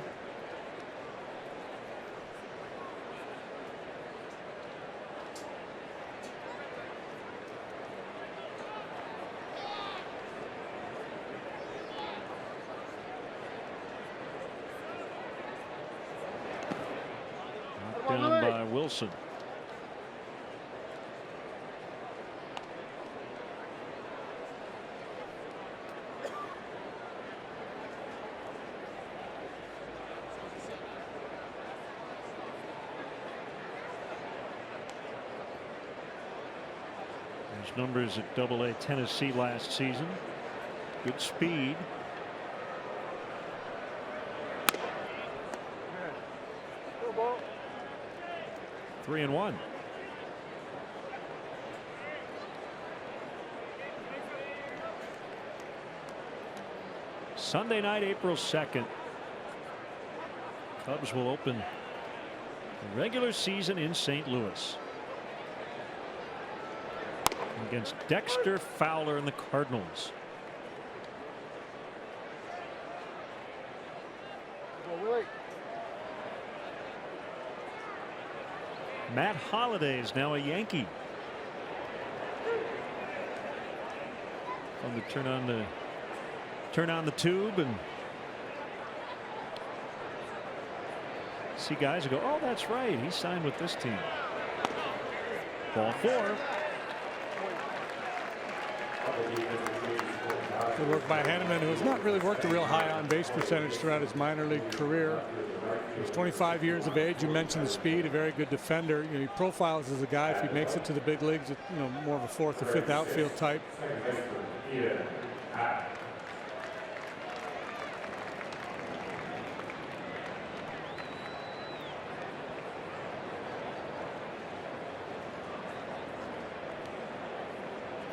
Knocked down by Wilson. Numbers at AA Tennessee last season. Good speed. Go ball. 3-1. Sunday night, April 2nd. Cubs will open Regular season in St. Louis against Dexter Fowler and the Cardinals. Matt Holliday is now a Yankee. Fun to turn on the tube and see guys who go, oh, that's right, he signed with this team. Ball 4. Good work by Hanneman, who has not really worked a real high on base percentage throughout his minor league career. He's 25 years of age. You mentioned the speed, a very good defender. You know, he profiles as a guy, if he makes it to the big leagues, you know, more of a 4th or 5th outfield type.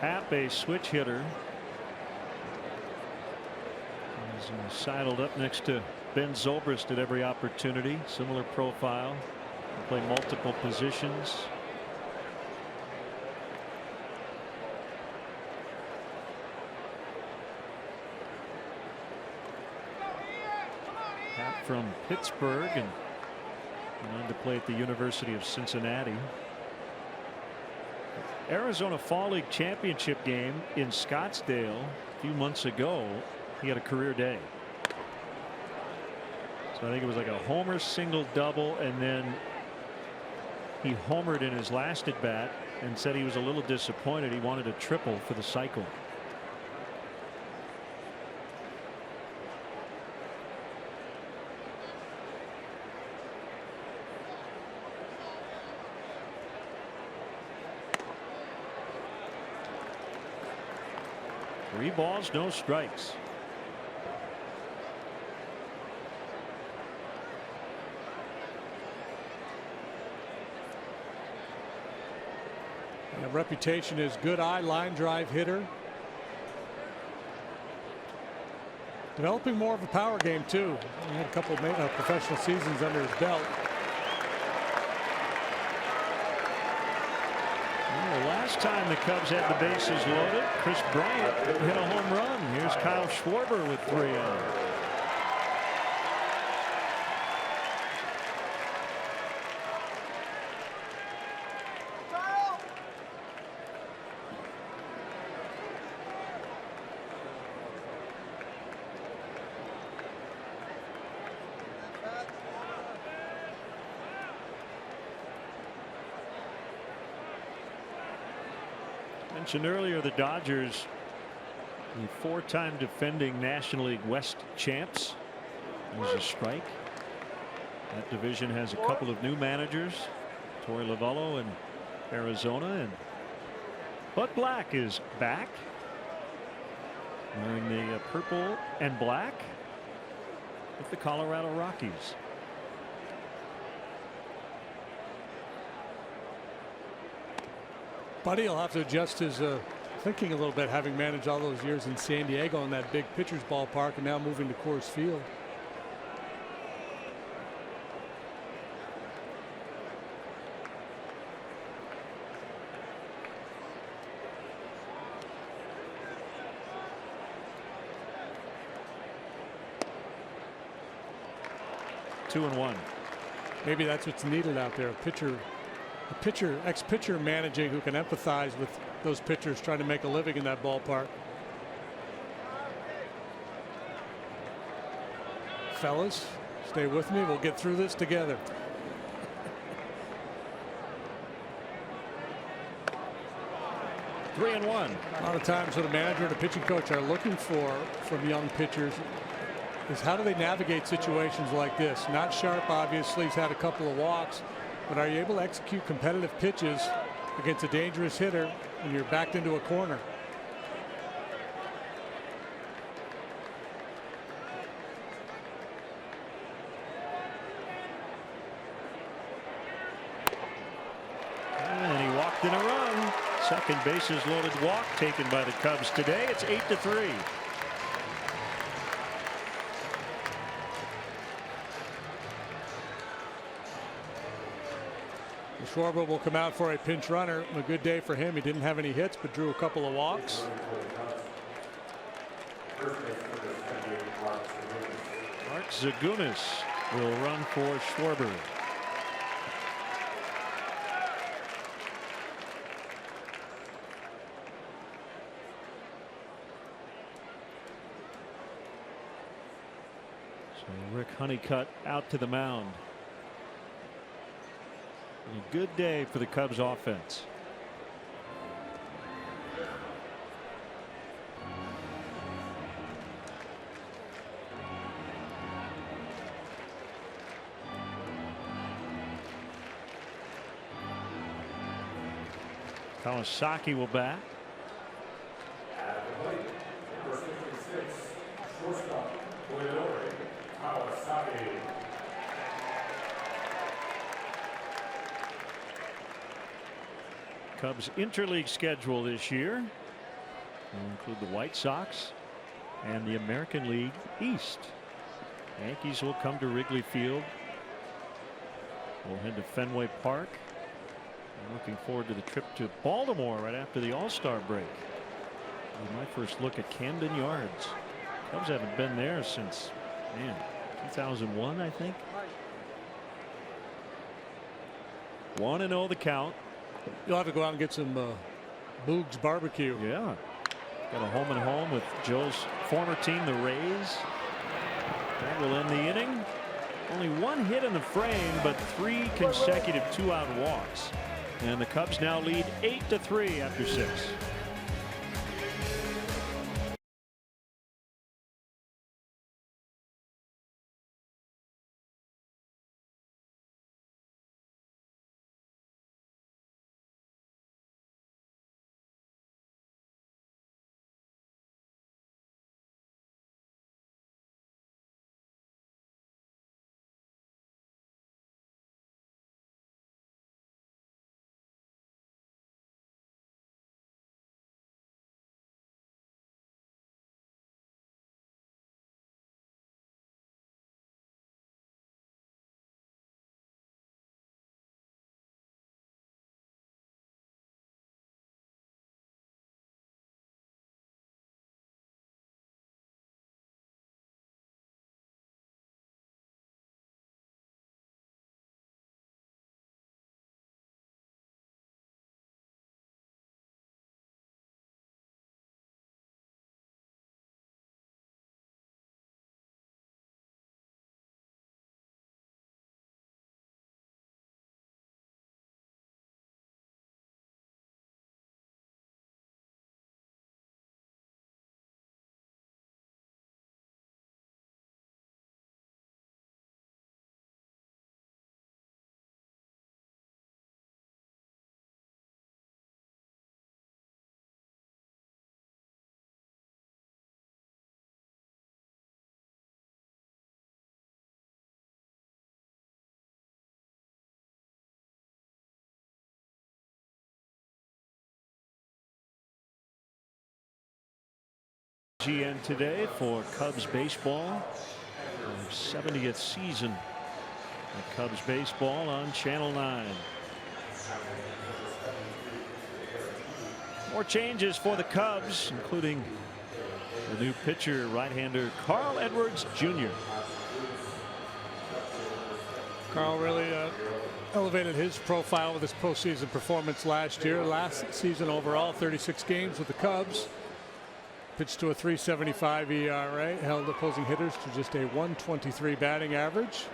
Happ, a switch hitter. He's sidled up next to Ben Zobrist at every opportunity. Similar profile. Play multiple positions. Happ from Pittsburgh and went on to play at the University of Cincinnati. Arizona Fall League championship game in Scottsdale a few months ago. He had a career day. So I think it was like a homer, single, double, and then he homered in his last at bat and said he was a little disappointed. He wanted a triple for the cycle. Three balls, no strikes. Reputation is good eye line drive hitter. Developing more of a power game too. He had a couple of professional seasons under his belt. Well, the last time the Cubs had the bases loaded, Chris Bryant hit a home run. Here's Kyle Schwarber with 3 on. Mentioned earlier, the Dodgers, the 4-time defending National League West champs. There's a strike. That division has a couple of new managers, Torey Lovullo in Arizona, and Bud Black is back wearing the purple and black with the Colorado Rockies. Buddy will have to adjust his thinking a little bit, having managed all those years in San Diego in that big pitcher's ballpark and now moving to Coors Field. Two and one. Maybe that's what's needed out there. Ex-pitcher managing who can empathize with those pitchers trying to make a living in that ballpark. Fellas, stay with me. We'll get through this together. Three and one. A lot of times what a manager and a pitching coach are looking for from young pitchers is how do they navigate situations like this. Not Sharp, obviously. He's had a couple of walks. But are you able to execute competitive pitches against a dangerous hitter when you're backed into a corner? And he walked in a run. Second bases loaded walk taken by the Cubs today. It's 8-3. Schwarber will come out for a pinch runner. A good day for him. He didn't have any hits, but drew a couple of walks. Mark Zagunis will run for Schwarber. So Rick Honeycutt out to the mound. A good day for the Cubs offense. Kawasaki will bat. Number 56, shortstop, Kawasaki. Cubs interleague schedule this year will include the White Sox and the American League East. Yankees will come to Wrigley Field. We'll head to Fenway Park. I'm looking forward to the trip to Baltimore right after the All-Star break. My first look at Camden Yards. Cubs haven't been there since, man, 2001, I think. 1-0 the count. You'll have to go out and get some Boog's barbecue. Yeah. Got a home and home with Joe's former team, the Rays. That will end the inning. Only one hit in the frame, but 3 consecutive 2-out walks. And the Cubs now lead 8-3 after 6. GN today for Cubs baseball. Their 70th season of Cubs baseball on Channel 9. More changes for the Cubs, including the new pitcher, right-hander Carl Edwards Jr. Carl really elevated his profile with his postseason performance last year. Last season overall, 36 games with the Cubs. Pitched to a 3.75 ERA, held opposing hitters to just a 1.23 batting average.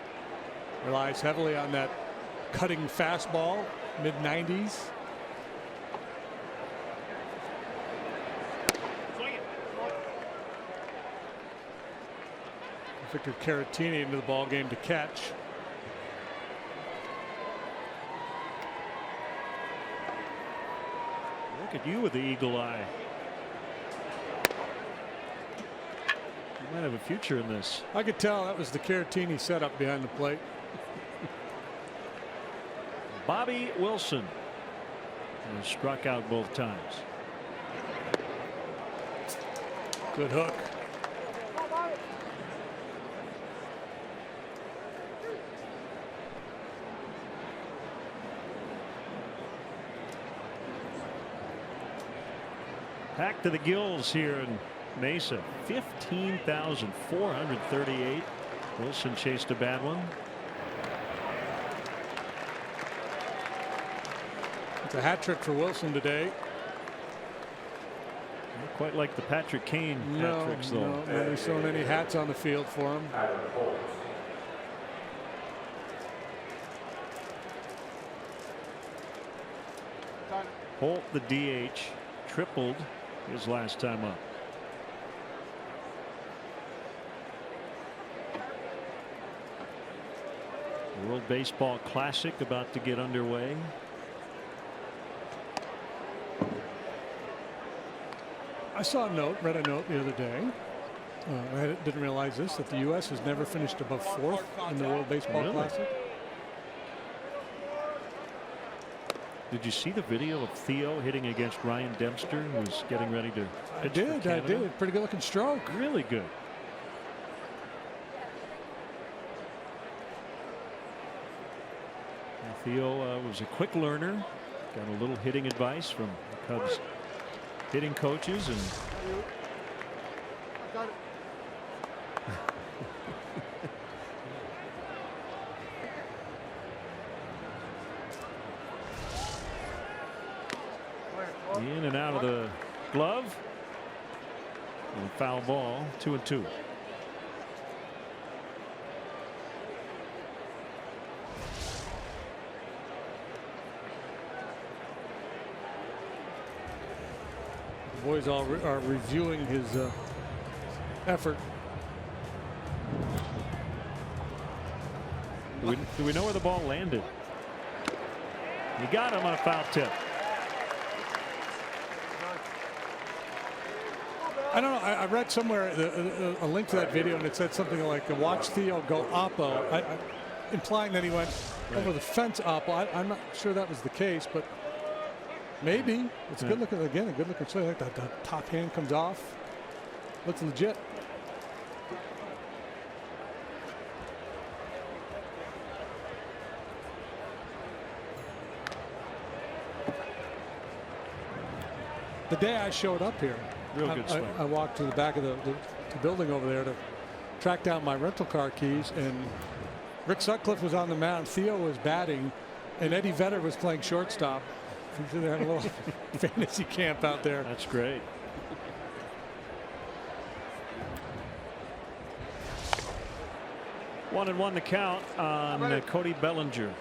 Relies heavily on that cutting fastball, mid-90s. Victor Caratini into the ball game to catch. Look at you with the eagle eye. You might have a future in this. I could tell that was the Caratini setup behind the plate. Bobby Wilson has struck out both times. Good hook. Packed to the gills here in Mesa. 15,438. Wilson chased a bad one. It's a hat trick for Wilson today. Not quite like the Patrick Kane hat tricks, though. No, there's so many hats on the field for him. Holt, the DH, tripled his last time up. World Baseball Classic about to get underway. I saw read a note the other day. I didn't realize this, that the U.S. has never finished above 4th in the World Baseball Classic. Did you see the video of Theo hitting against Ryan Dempster, who's getting ready to pitch for Canada? I did. Pretty good looking stroke. Really good. And Theo was a quick learner. Got a little hitting advice from the Cubs hitting coaches, and I got it. in and out of the glove. And foul ball, 2-2. The boys all are reviewing his effort. Do we know where the ball landed? You got him on a foul tip. I don't know. I read somewhere a link to that video, and it said something like, "Watch Theo go oppo," implying that he went over the fence oppo. I'm not sure that was the case, but maybe. It's a good looking, again, a good looking swing. Like the top hand comes off. Looks legit. The day I showed up here, Real good swing. I walked to the back of the building over there to track down my rental car keys, and Rick Sutcliffe was on the mound, Theo was batting, and Eddie Vedder was playing shortstop. They had a little fantasy camp out there. That's great. One and one to count on Cody Bellinger.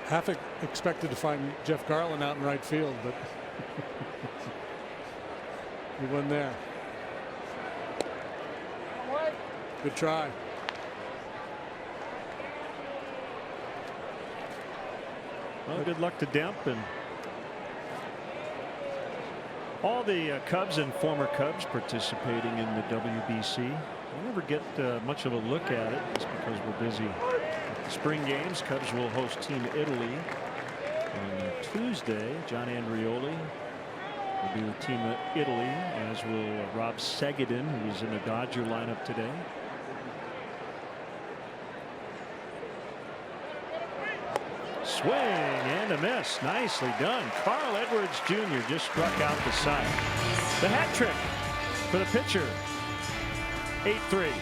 Half expected to find Jeff Garland out in right field, but he wasn't there. Good try. Well, good luck to Demp and all the Cubs and former Cubs participating in the WBC. We never get much of a look at it just because we're busy with the spring games. Cubs will host Team Italy on Tuesday. John Andrioli will be with Team Italy, as will Rob Segedin, who was in the Dodger lineup today. Swing and a miss. Nicely done. Carl Edwards Jr. just struck out the side. The hat trick for the pitcher. 8-3.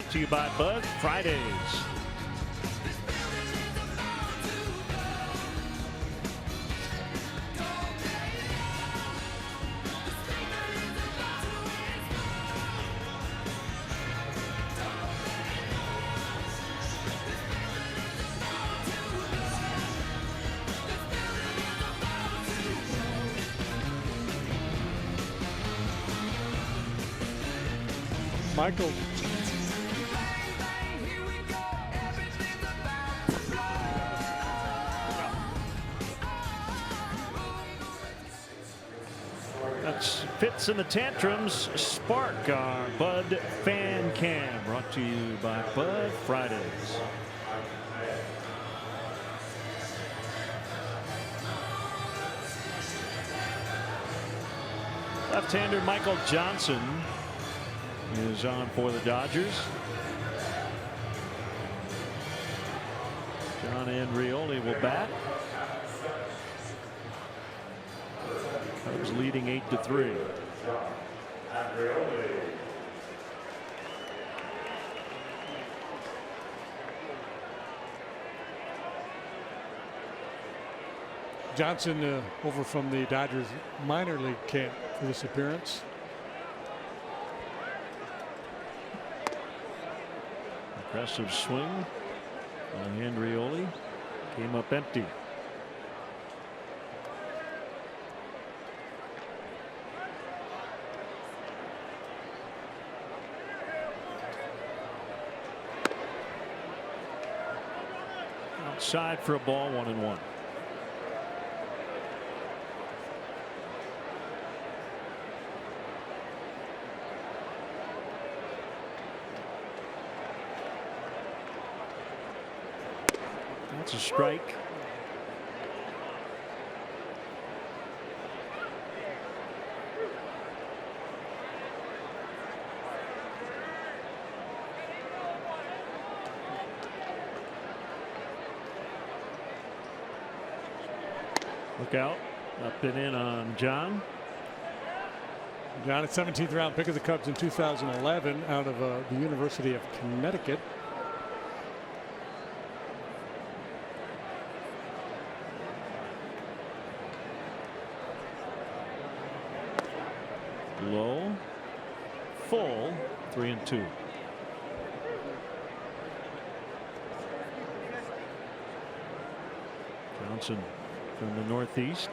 brought to you by Bud Fridays. Michael. That's Fits in the Tantrums Spark, our Bud Fan Cam, brought to you by Bud Fridays. Left-hander Michael Johnson is on for the Dodgers. John Andrioli will bat. Cubs leading 8-3. Johnson over from the Dodgers minor league camp for this appearance. Aggressive swing on Andrioli. Came up empty. Outside for a ball, 1-1. That's a strike. Look out. Up and in on John. John, a 17th round pick of the Cubs in 2011 out of the University of Connecticut. Low, full, 3-2. Johnson from the Northeast.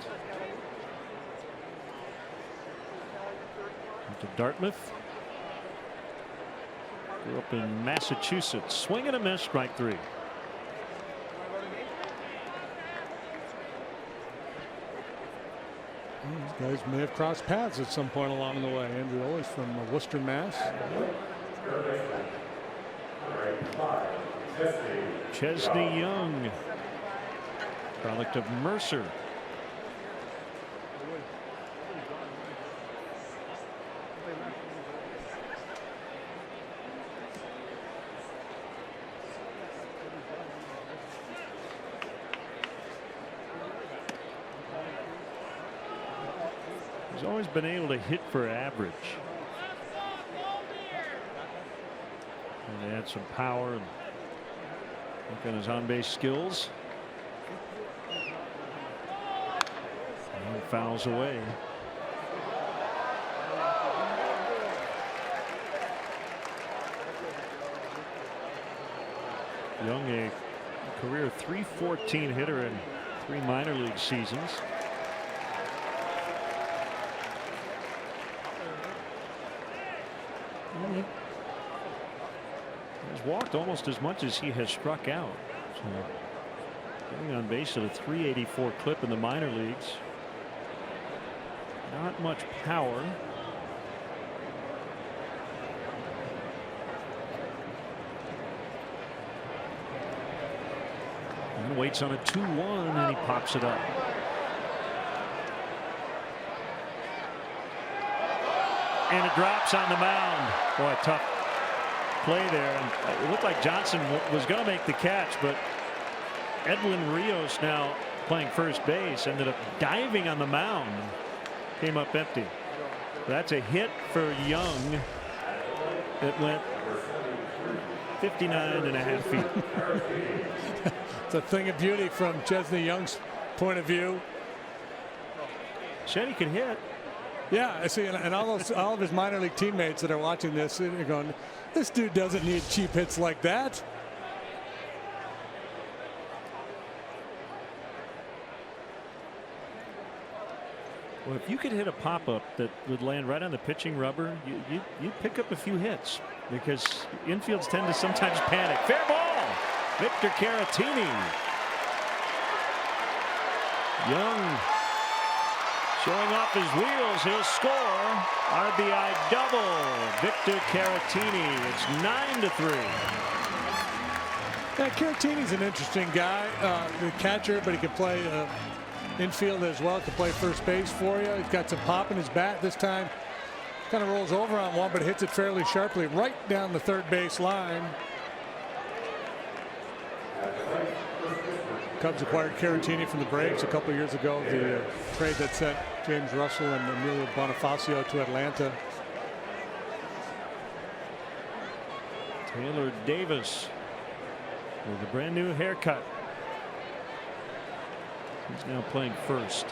Went to Dartmouth. Grew up in Massachusetts. Swing and a miss, strike 3. These guys may have crossed paths at some point along the way. Andrioli's from Worcester, Mass. Chesney Young, product of Mercer. He's always been able to hit for average. And add some power and work on his on-base skills. And fouls away. Young, a career .314 hitter in 3 minor league seasons. He's walked almost as much as he has struck out. So getting on base at a .384 clip in the minor leagues. Not much power. And waits on a 2-1 and he pops it up. And it drops on the mound. Boy, tough play there. And it looked like Johnson was going to make the catch, but Edwin Rios, now playing first base, ended up diving on the mound. Came up empty. That's a hit for Young. It went 59.5 feet. It's a thing of beauty from Chesney Young's point of view. Said he could hit. Yeah, I see, and all of his minor league teammates that are watching this, they're going, "This dude doesn't need cheap hits like that." Well, if you could hit a pop-up that would land right on the pitching rubber, you'd pick up a few hits because infields tend to sometimes panic. Fair ball, Victor Caratini. Young showing off his wheels. He'll score. RBI double. Victor Caratini. It's 9-3. Yeah, Caratini's an interesting guy, the catcher, but he can play infield as well. Can play first base for you. He's got some pop in his bat. This time, kind of rolls over on one, but hits it fairly sharply right down the third base line. Cubs acquired Caratini from the Braves a couple years ago. The trade that sent James Russell and Emilio Bonifacio to Atlanta. Taylor Davis with a brand new haircut. He's now playing first.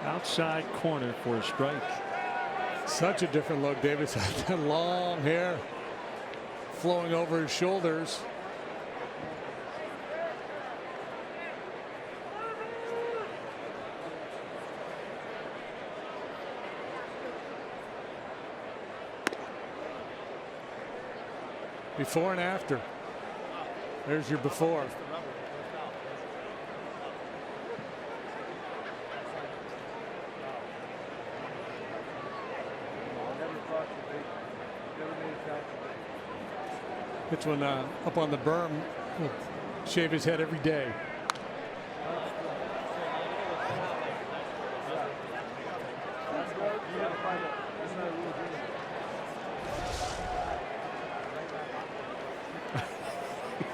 Outside corner for a strike. Such a different look. Davis had that long hair flowing over his shoulders. Before and after. There's your before. Gets one up on the berm. He'll shave his head every day.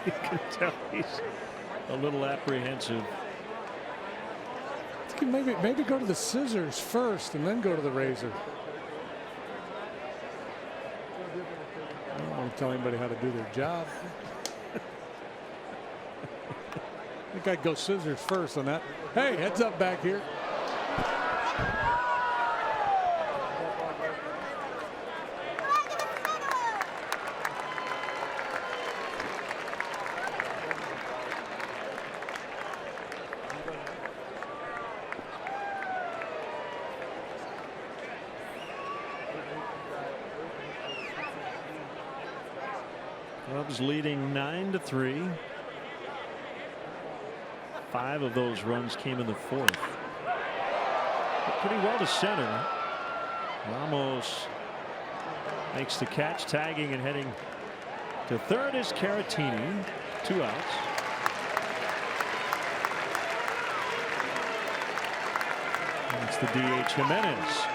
You can tell he's a little apprehensive. Maybe go to the scissors first and then go to the razor. I don't want to tell anybody how to do their job. I think I'd go scissors first on that. Hey, heads up back here. Cubs leading 9-3. 5 of those runs came in the fourth. But pretty well to center. Ramos makes the catch, tagging and heading to third is Caratini. 2 outs. And it's the DH Jimenez.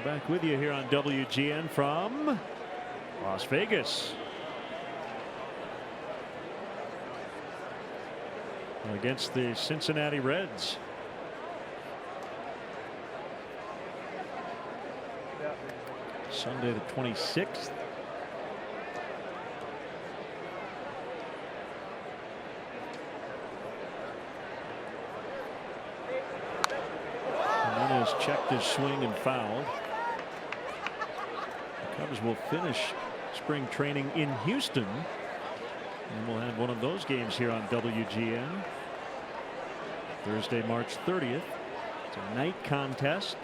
Back with you here on WGN from Las Vegas. Against the Cincinnati Reds. Sunday the 26th. Jimenez checked his swing and fouled. Cubs will finish spring training in Houston, and we'll have one of those games here on WGN Thursday, March 30th. It's a night contest.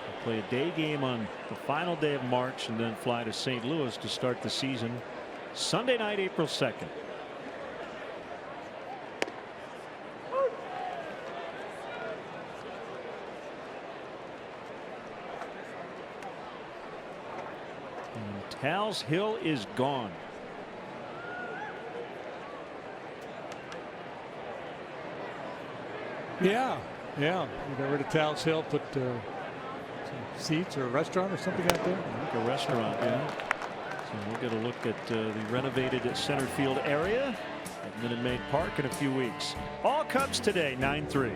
We'll play a day game on the final day of March and then fly to St. Louis to start the season Sunday night, April 2nd. Tal's Hill is gone. Yeah. We got rid of Tal's Hill, put some seats or a restaurant or something out there. Like a restaurant, yeah. And we'll get a look at the renovated center field area at Minute Maid Park in a few weeks. All Cubs today, 9-3.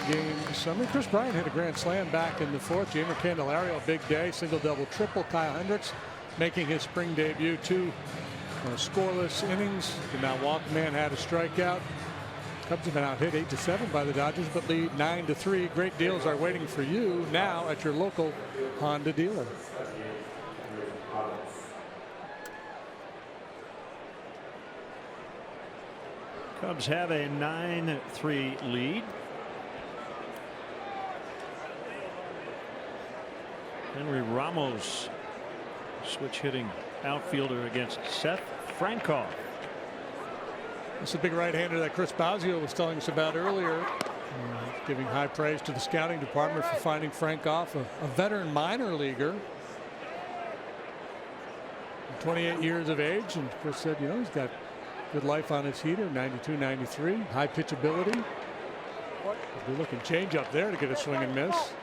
Game summer. Chris Bryant hit a grand slam back in the fourth. Jeimer Candelario, a big day, single, double, triple. Kyle Hendricks making his spring debut. 2 scoreless innings. Did not walk. Man had a strikeout. Cubs have been out hit 8-7 by the Dodgers, but lead 9-3. Great deals are waiting for you now at your local Honda dealer. Cubs have a 9-3 lead. Henry Ramos, switch hitting outfielder against Seth Frankoff. It's a big right-hander that Chris Bosio was telling us about earlier. Giving high praise to the scouting department for finding Frankoff, a veteran minor leaguer. 28 years of age, and Chris said, you know, he's got good life on his heater, 92, 93, high pitchability. Good looking change up there to get a swing and miss.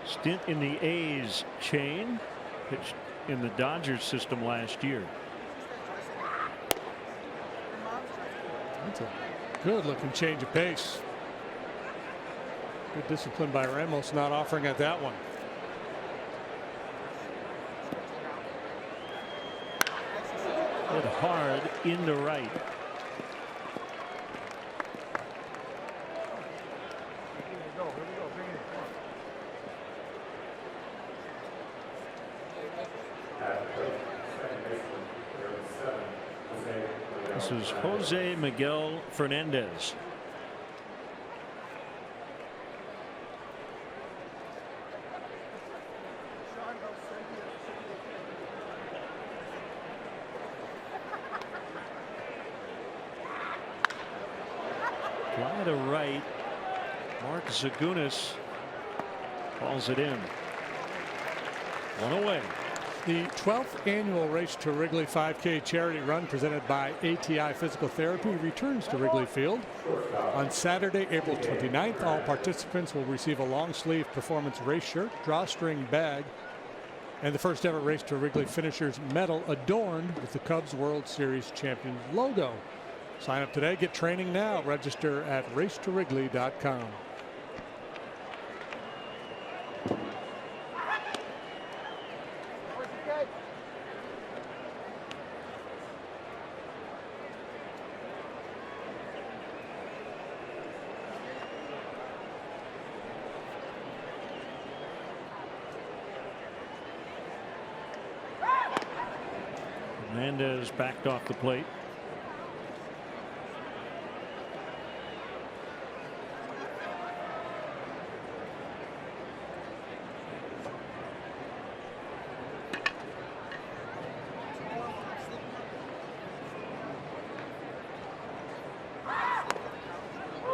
Stint in the A's chain, pitched in the Dodgers system last year. That's a good looking change of pace. Good discipline by Ramos, not offering at that one. Hit hard into right. This is Jose Miguel Fernandez. Fly to right. Mark Zagunis calls it in. 1 away. The 12th annual Race to Wrigley 5K charity run presented by ATI Physical Therapy returns to Wrigley Field on Saturday, April 29th. All participants will receive a long sleeve performance race shirt, drawstring bag, and the first ever Race to Wrigley finishers medal adorned with the Cubs World Series champion logo. Sign up today, get training now. Register at racetowrigley.com. Hernandez backed off the plate.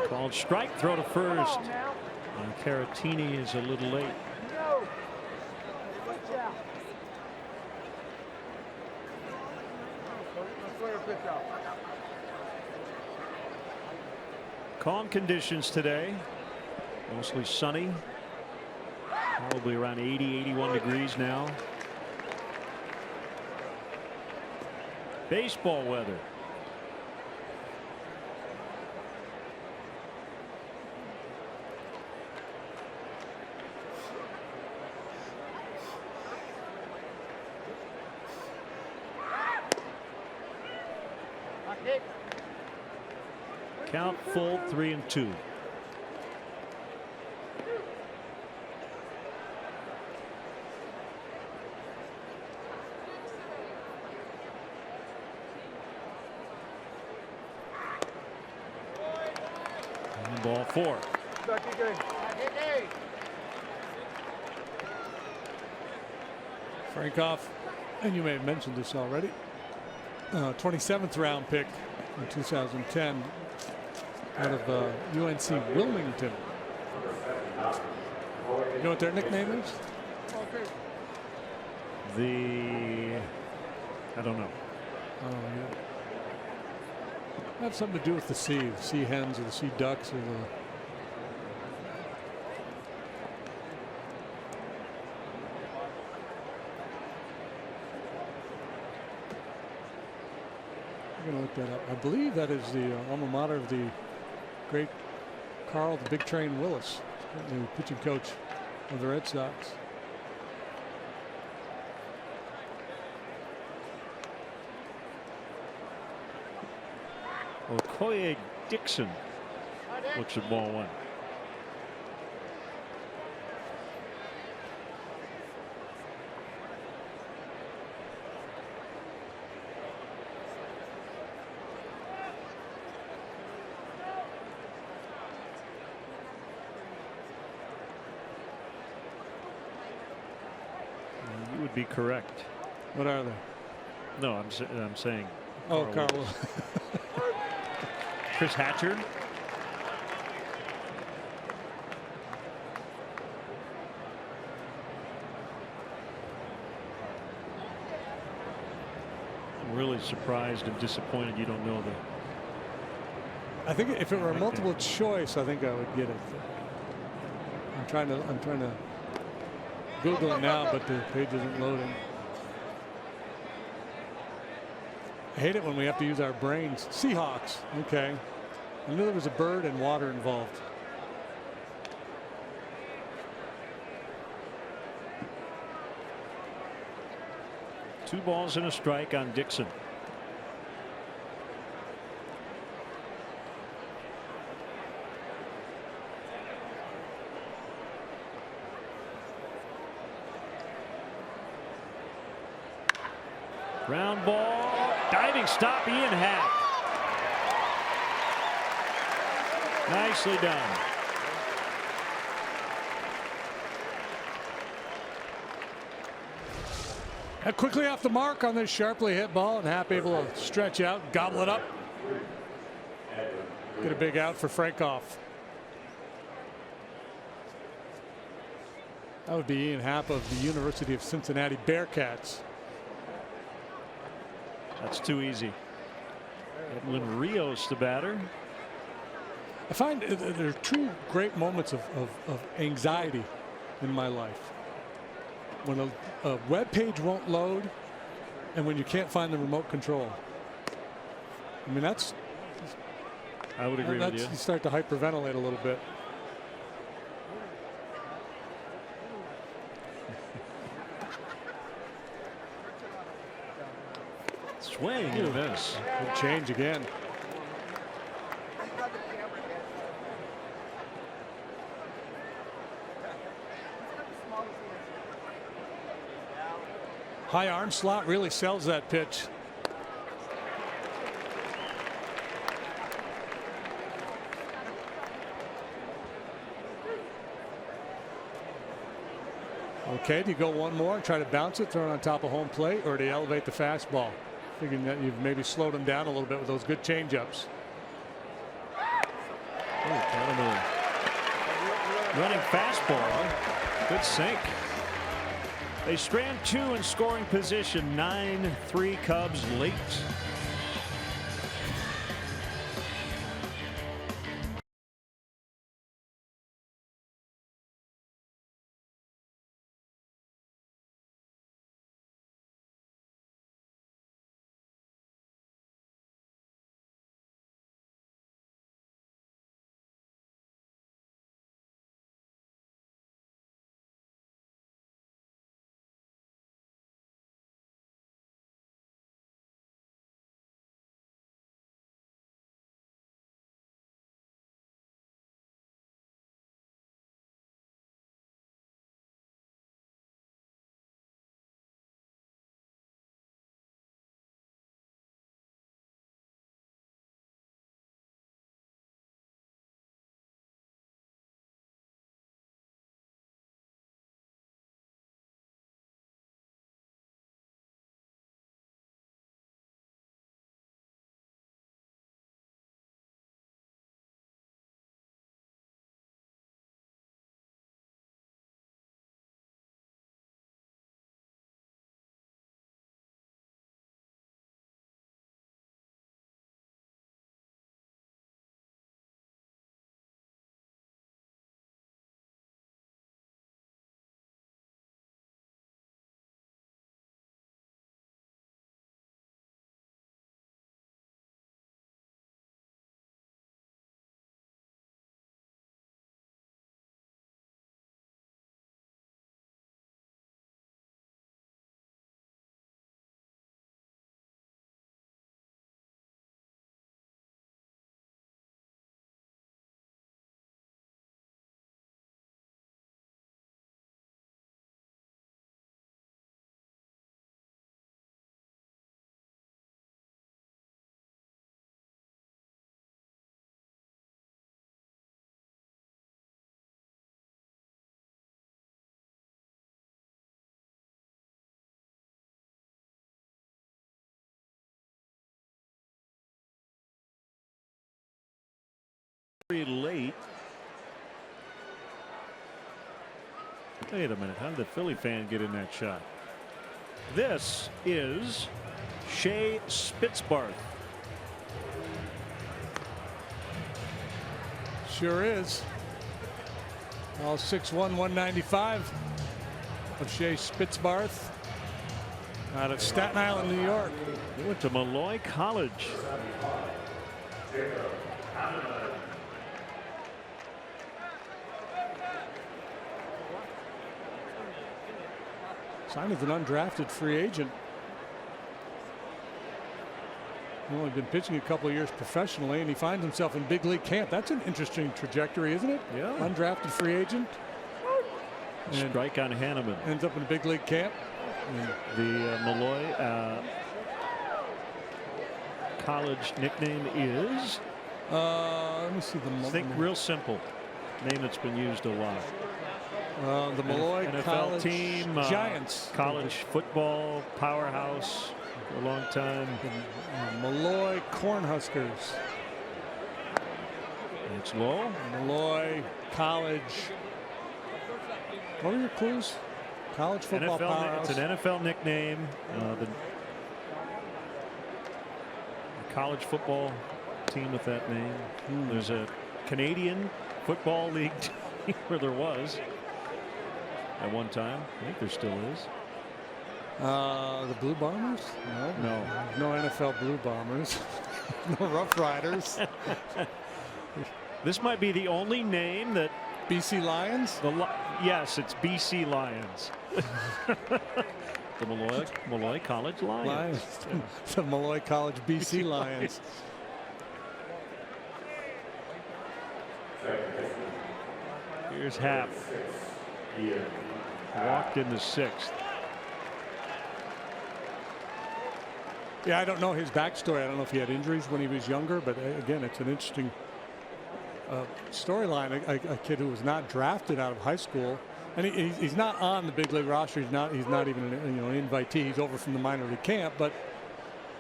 Called strike, throw to first. And Caratini is a little late. Calm conditions today. Mostly sunny. Probably around 80, 81 degrees now. Baseball weather. Count full, 3-2. And ball 4. Frankoff, and you may have mentioned this already, 27th round pick in 2010 out of UNC Wilmington. You know what their nickname is? I don't know. Oh, yeah. Have something to do with the sea hens or the sea ducks or the. I'm going to look that up. I believe that is the alma mater of the great Carl the Big Train Willis, the pitching coach of the Red Sox. Okoye Dixon looks at ball 1. You would be correct. What are they? No, I'm saying. Oh, Carl. Chris Hatcher. I'm really surprised and disappointed you don't know the. I think if it were a multiple choice, I think I would get it. I'm trying to Google it now, but the page isn't loading. I hate it when we have to use our brains. Seahawks. Okay. I knew there was a bird and water involved. Two balls and a strike on Dixon. Ground ball, diving stop, Ian Happ. Nicely done. Quickly off the mark on this sharply hit ball, and Happ able to stretch out, gobble it up. Get a big out for Frankoff. That would be Ian Happ of the University of Cincinnati Bearcats. That's too easy. Edwin Rios, the batter. I find there are two great moments of anxiety in my life. When a web page won't load and when you can't find the remote control. I mean, that's. I would agree with you. You start to hyperventilate a little bit. Swing and a miss. Good change again. High arm slot really sells that pitch. Okay, do you go one more and try to bounce it, throw it on top of home plate, or do you elevate the fastball? Thinking that you've maybe slowed him down a little bit with those good changeups. Kind of a running fastball. Good sink. They strand 2 in scoring position. 9-3 Cubs late. Late. Wait a minute. How did the Philly fan get in that shot? This is Shea Spitzbarth. Sure is. All 6'1", 195 of Shea Spitzbarth out of Staten Island, New York. He went to Malloy College. Signed as an undrafted free agent. He's only been pitching a couple of years professionally, and he finds himself in big league camp. That's an interesting trajectory, isn't it? Yeah. Undrafted free agent. And strike on Hanneman. Ends up in a big league camp. And the Malloy college nickname is? Let me see the. Think real simple. Name that's been used a lot. The Malloy NFL College team, Giants. College football powerhouse for a long time. Malloy Cornhuskers. It's low. Malloy College. What were your clues? College football powerhouse. It's an NFL nickname. The college football team with that name. There's a Canadian Football League team where there was at one time. I think there still is. The Blue Bombers? No. No NFL Blue Bombers. No Rough Riders. This might be the only name that. BC Lions? Yes, it's BC Lions. The Malloy College Lions. The Malloy College BC Lions. Here's Happ. Walked in the 6th. Yeah, I don't know his backstory. I don't know if he had injuries when he was younger, but again, it's an interesting storyline. A kid who was not drafted out of high school And he's not on the big league roster. He's not even an invitee. He's over from the minor league camp, but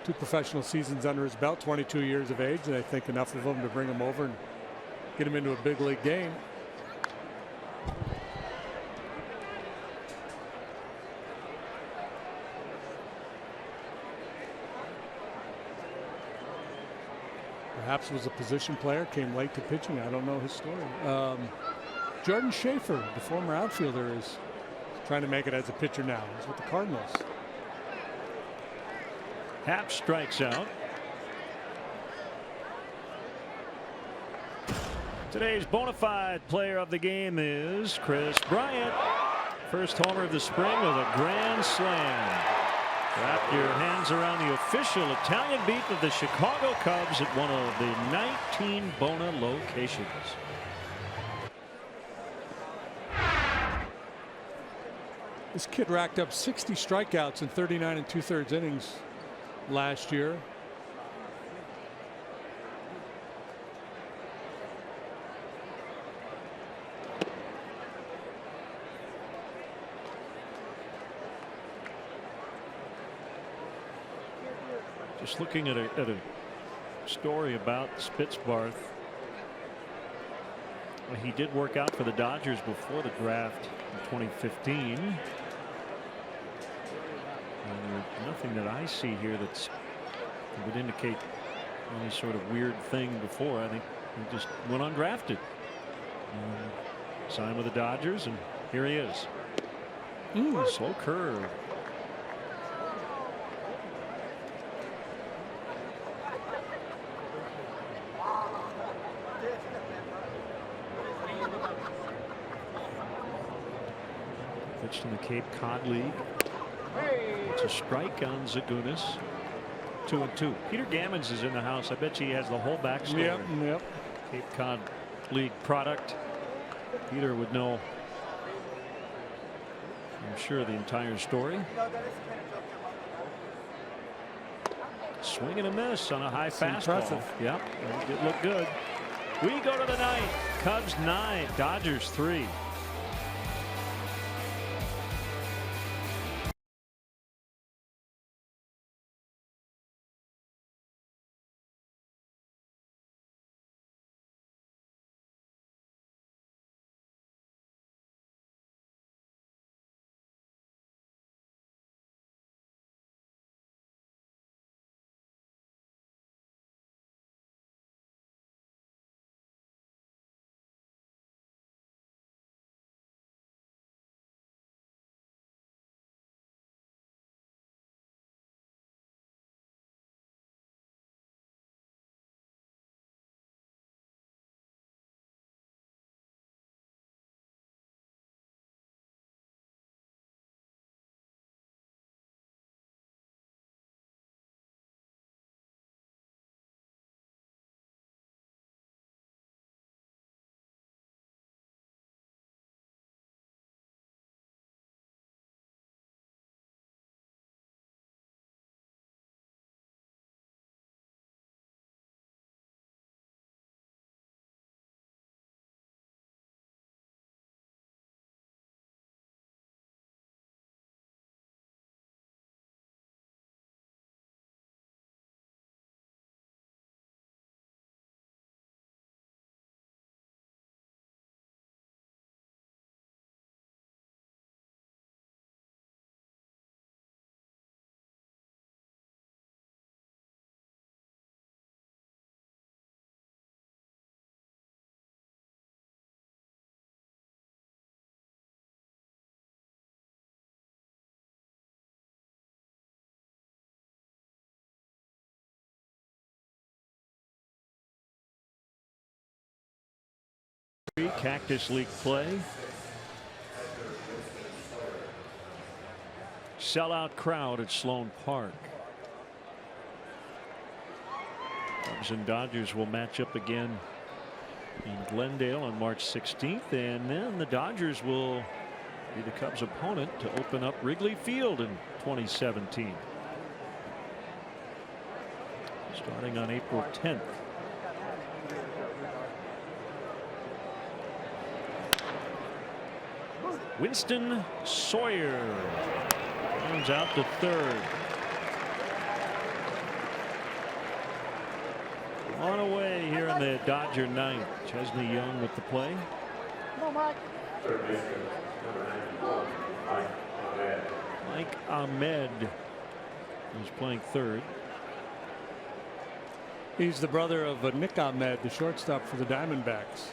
2 professional seasons under his belt, 22 years of age, and I think enough of him to bring him over and get him into a big league game. Perhaps was a position player, came late to pitching. I don't know his story. Jordan Schaefer, the former outfielder, is trying to make it as a pitcher now. He's with the Cardinals. Happ strikes out. Today's bona fide player of the game is Chris Bryant. First homer of the spring with a grand slam. Wrap your hands around the official Italian beat of the Chicago Cubs at one of the 19 Bona locations. This kid racked up 60 strikeouts in 39 2/3 innings last year. Just looking at a story about Spitzbarth. He did work out for the Dodgers before the draft in 2015. And there's nothing that I see here that would indicate any sort of weird thing before. I think he just went undrafted. Signed with the Dodgers, and here he is. Slow curve. Pitched in the Cape Cod League. It's a strike on Zagunis. 2-2. Peter Gammons is in the house. I bet you he has the whole backstory. Yep. Cape Cod League product. Peter would know, I'm sure, the entire story. Swing and a miss on a high fastball. Impressive. Yep, it looked good. We go to the ninth. Cubs 9, Dodgers 3. Cactus League play. Sellout crowd at Sloan Park. Cubs and Dodgers will match up again in Glendale on March 16th, and then the Dodgers will be the Cubs' opponent to open up Wrigley Field in 2017. Starting on April 10th. Winston Sawyer runs out to third. On away here in the Dodger ninth. Chesney Young with the play. Come on, Mike. Third baseman, number 91, Mike Ahmed is playing third. He's the brother of Nick Ahmed, the shortstop for the Diamondbacks.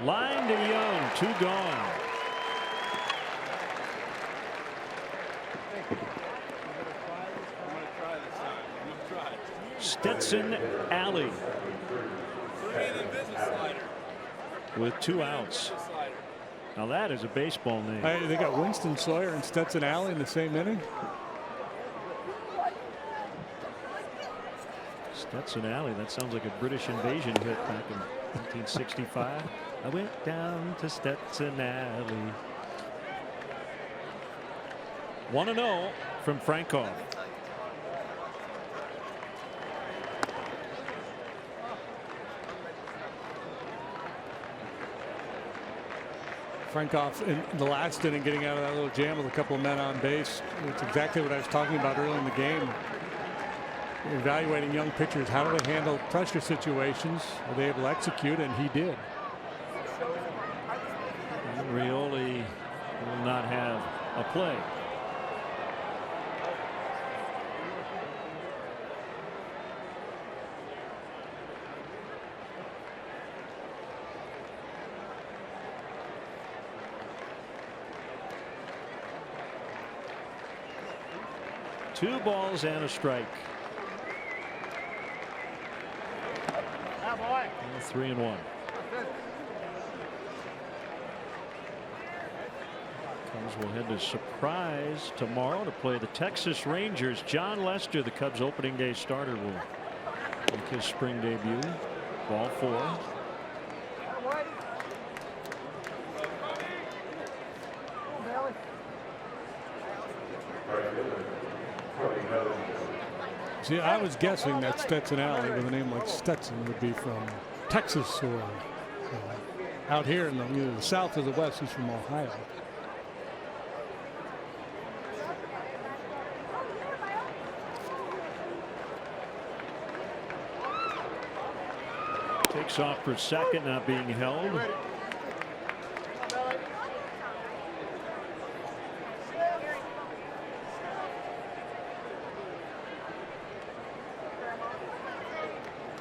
Line to Young, 2 gone. Stetson Alley with 2 outs. Now that is a baseball name. Hey, they got Winston Sawyer and Stetson Alley in the same inning. Stetson Alley, that sounds like a British invasion hit back in 1965. I went down to Stetson Alley. 1-0 from Francoff. Francoff in the last inning getting out of that little jam with a couple of men on base. It's exactly what I was talking about early in the game. Evaluating young pitchers, how do they handle pressure situations? Are they able to execute? And he did. And Rioli will not have a play. Two balls and a strike. 3-1. Cubs will head to Surprise tomorrow to play the Texas Rangers. John Lester, the Cubs opening day starter, will make his spring debut. Ball 4. See, I was guessing that Stetson Alley with a name like Stetson would be from Texas or out here in either the South or the West. He's from Ohio. Takes off for second, not being held.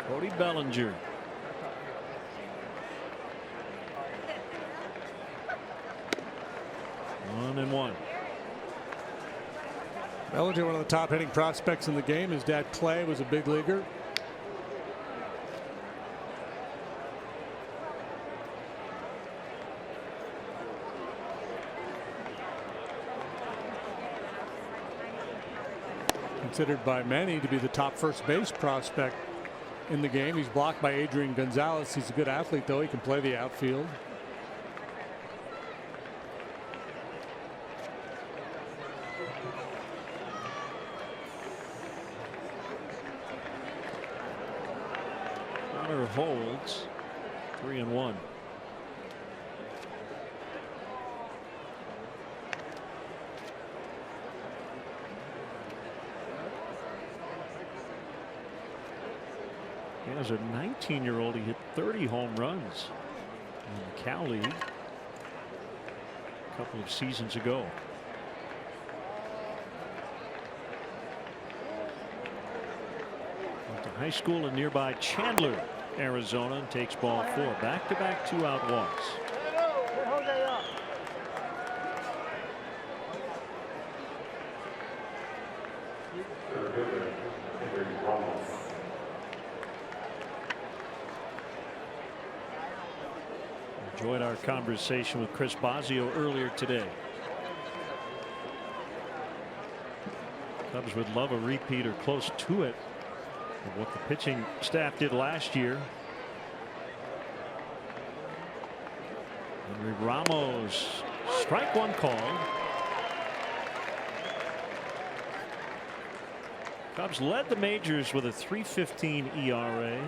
Cody Bellinger. One and one. Bellinger, one of the top hitting prospects in the game. His dad Clay was a big leaguer. Considered by many to be the top first base prospect in the game. He's blocked by Adrian Gonzalez. He's a good athlete, though. He can play the outfield. Connor holds 3-1. As a 19-year-old, he hit 30 home runs in the Cal League a couple of seasons ago. Went to high school in nearby Chandler, Arizona, and takes ball 4. Back-to-back 2-out walks. Enjoyed our conversation with Chris Bosio earlier today. Cubs would love a repeat or close to it of what the pitching staff did last year. Henry Ramos, strike one called. Cubs led the majors with a 3.15 ERA.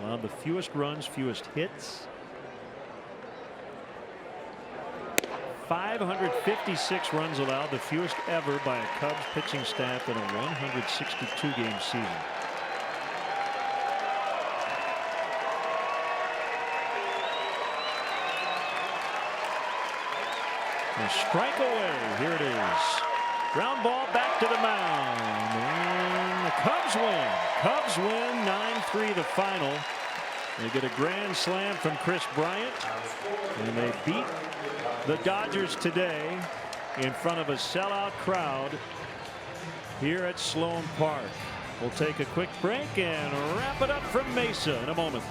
Allowed the fewest runs, fewest hits. 556 runs allowed, the fewest ever by a Cubs pitching staff in a 162-game season. A strike away. Here it is. Ground ball back to the mound. And the Cubs win. Cubs win 9-3 the final. They get a grand slam from Chris Bryant. And they beat the Dodgers today in front of a sellout crowd here at Sloan Park. We'll take a quick break and wrap it up from Mesa in a moment.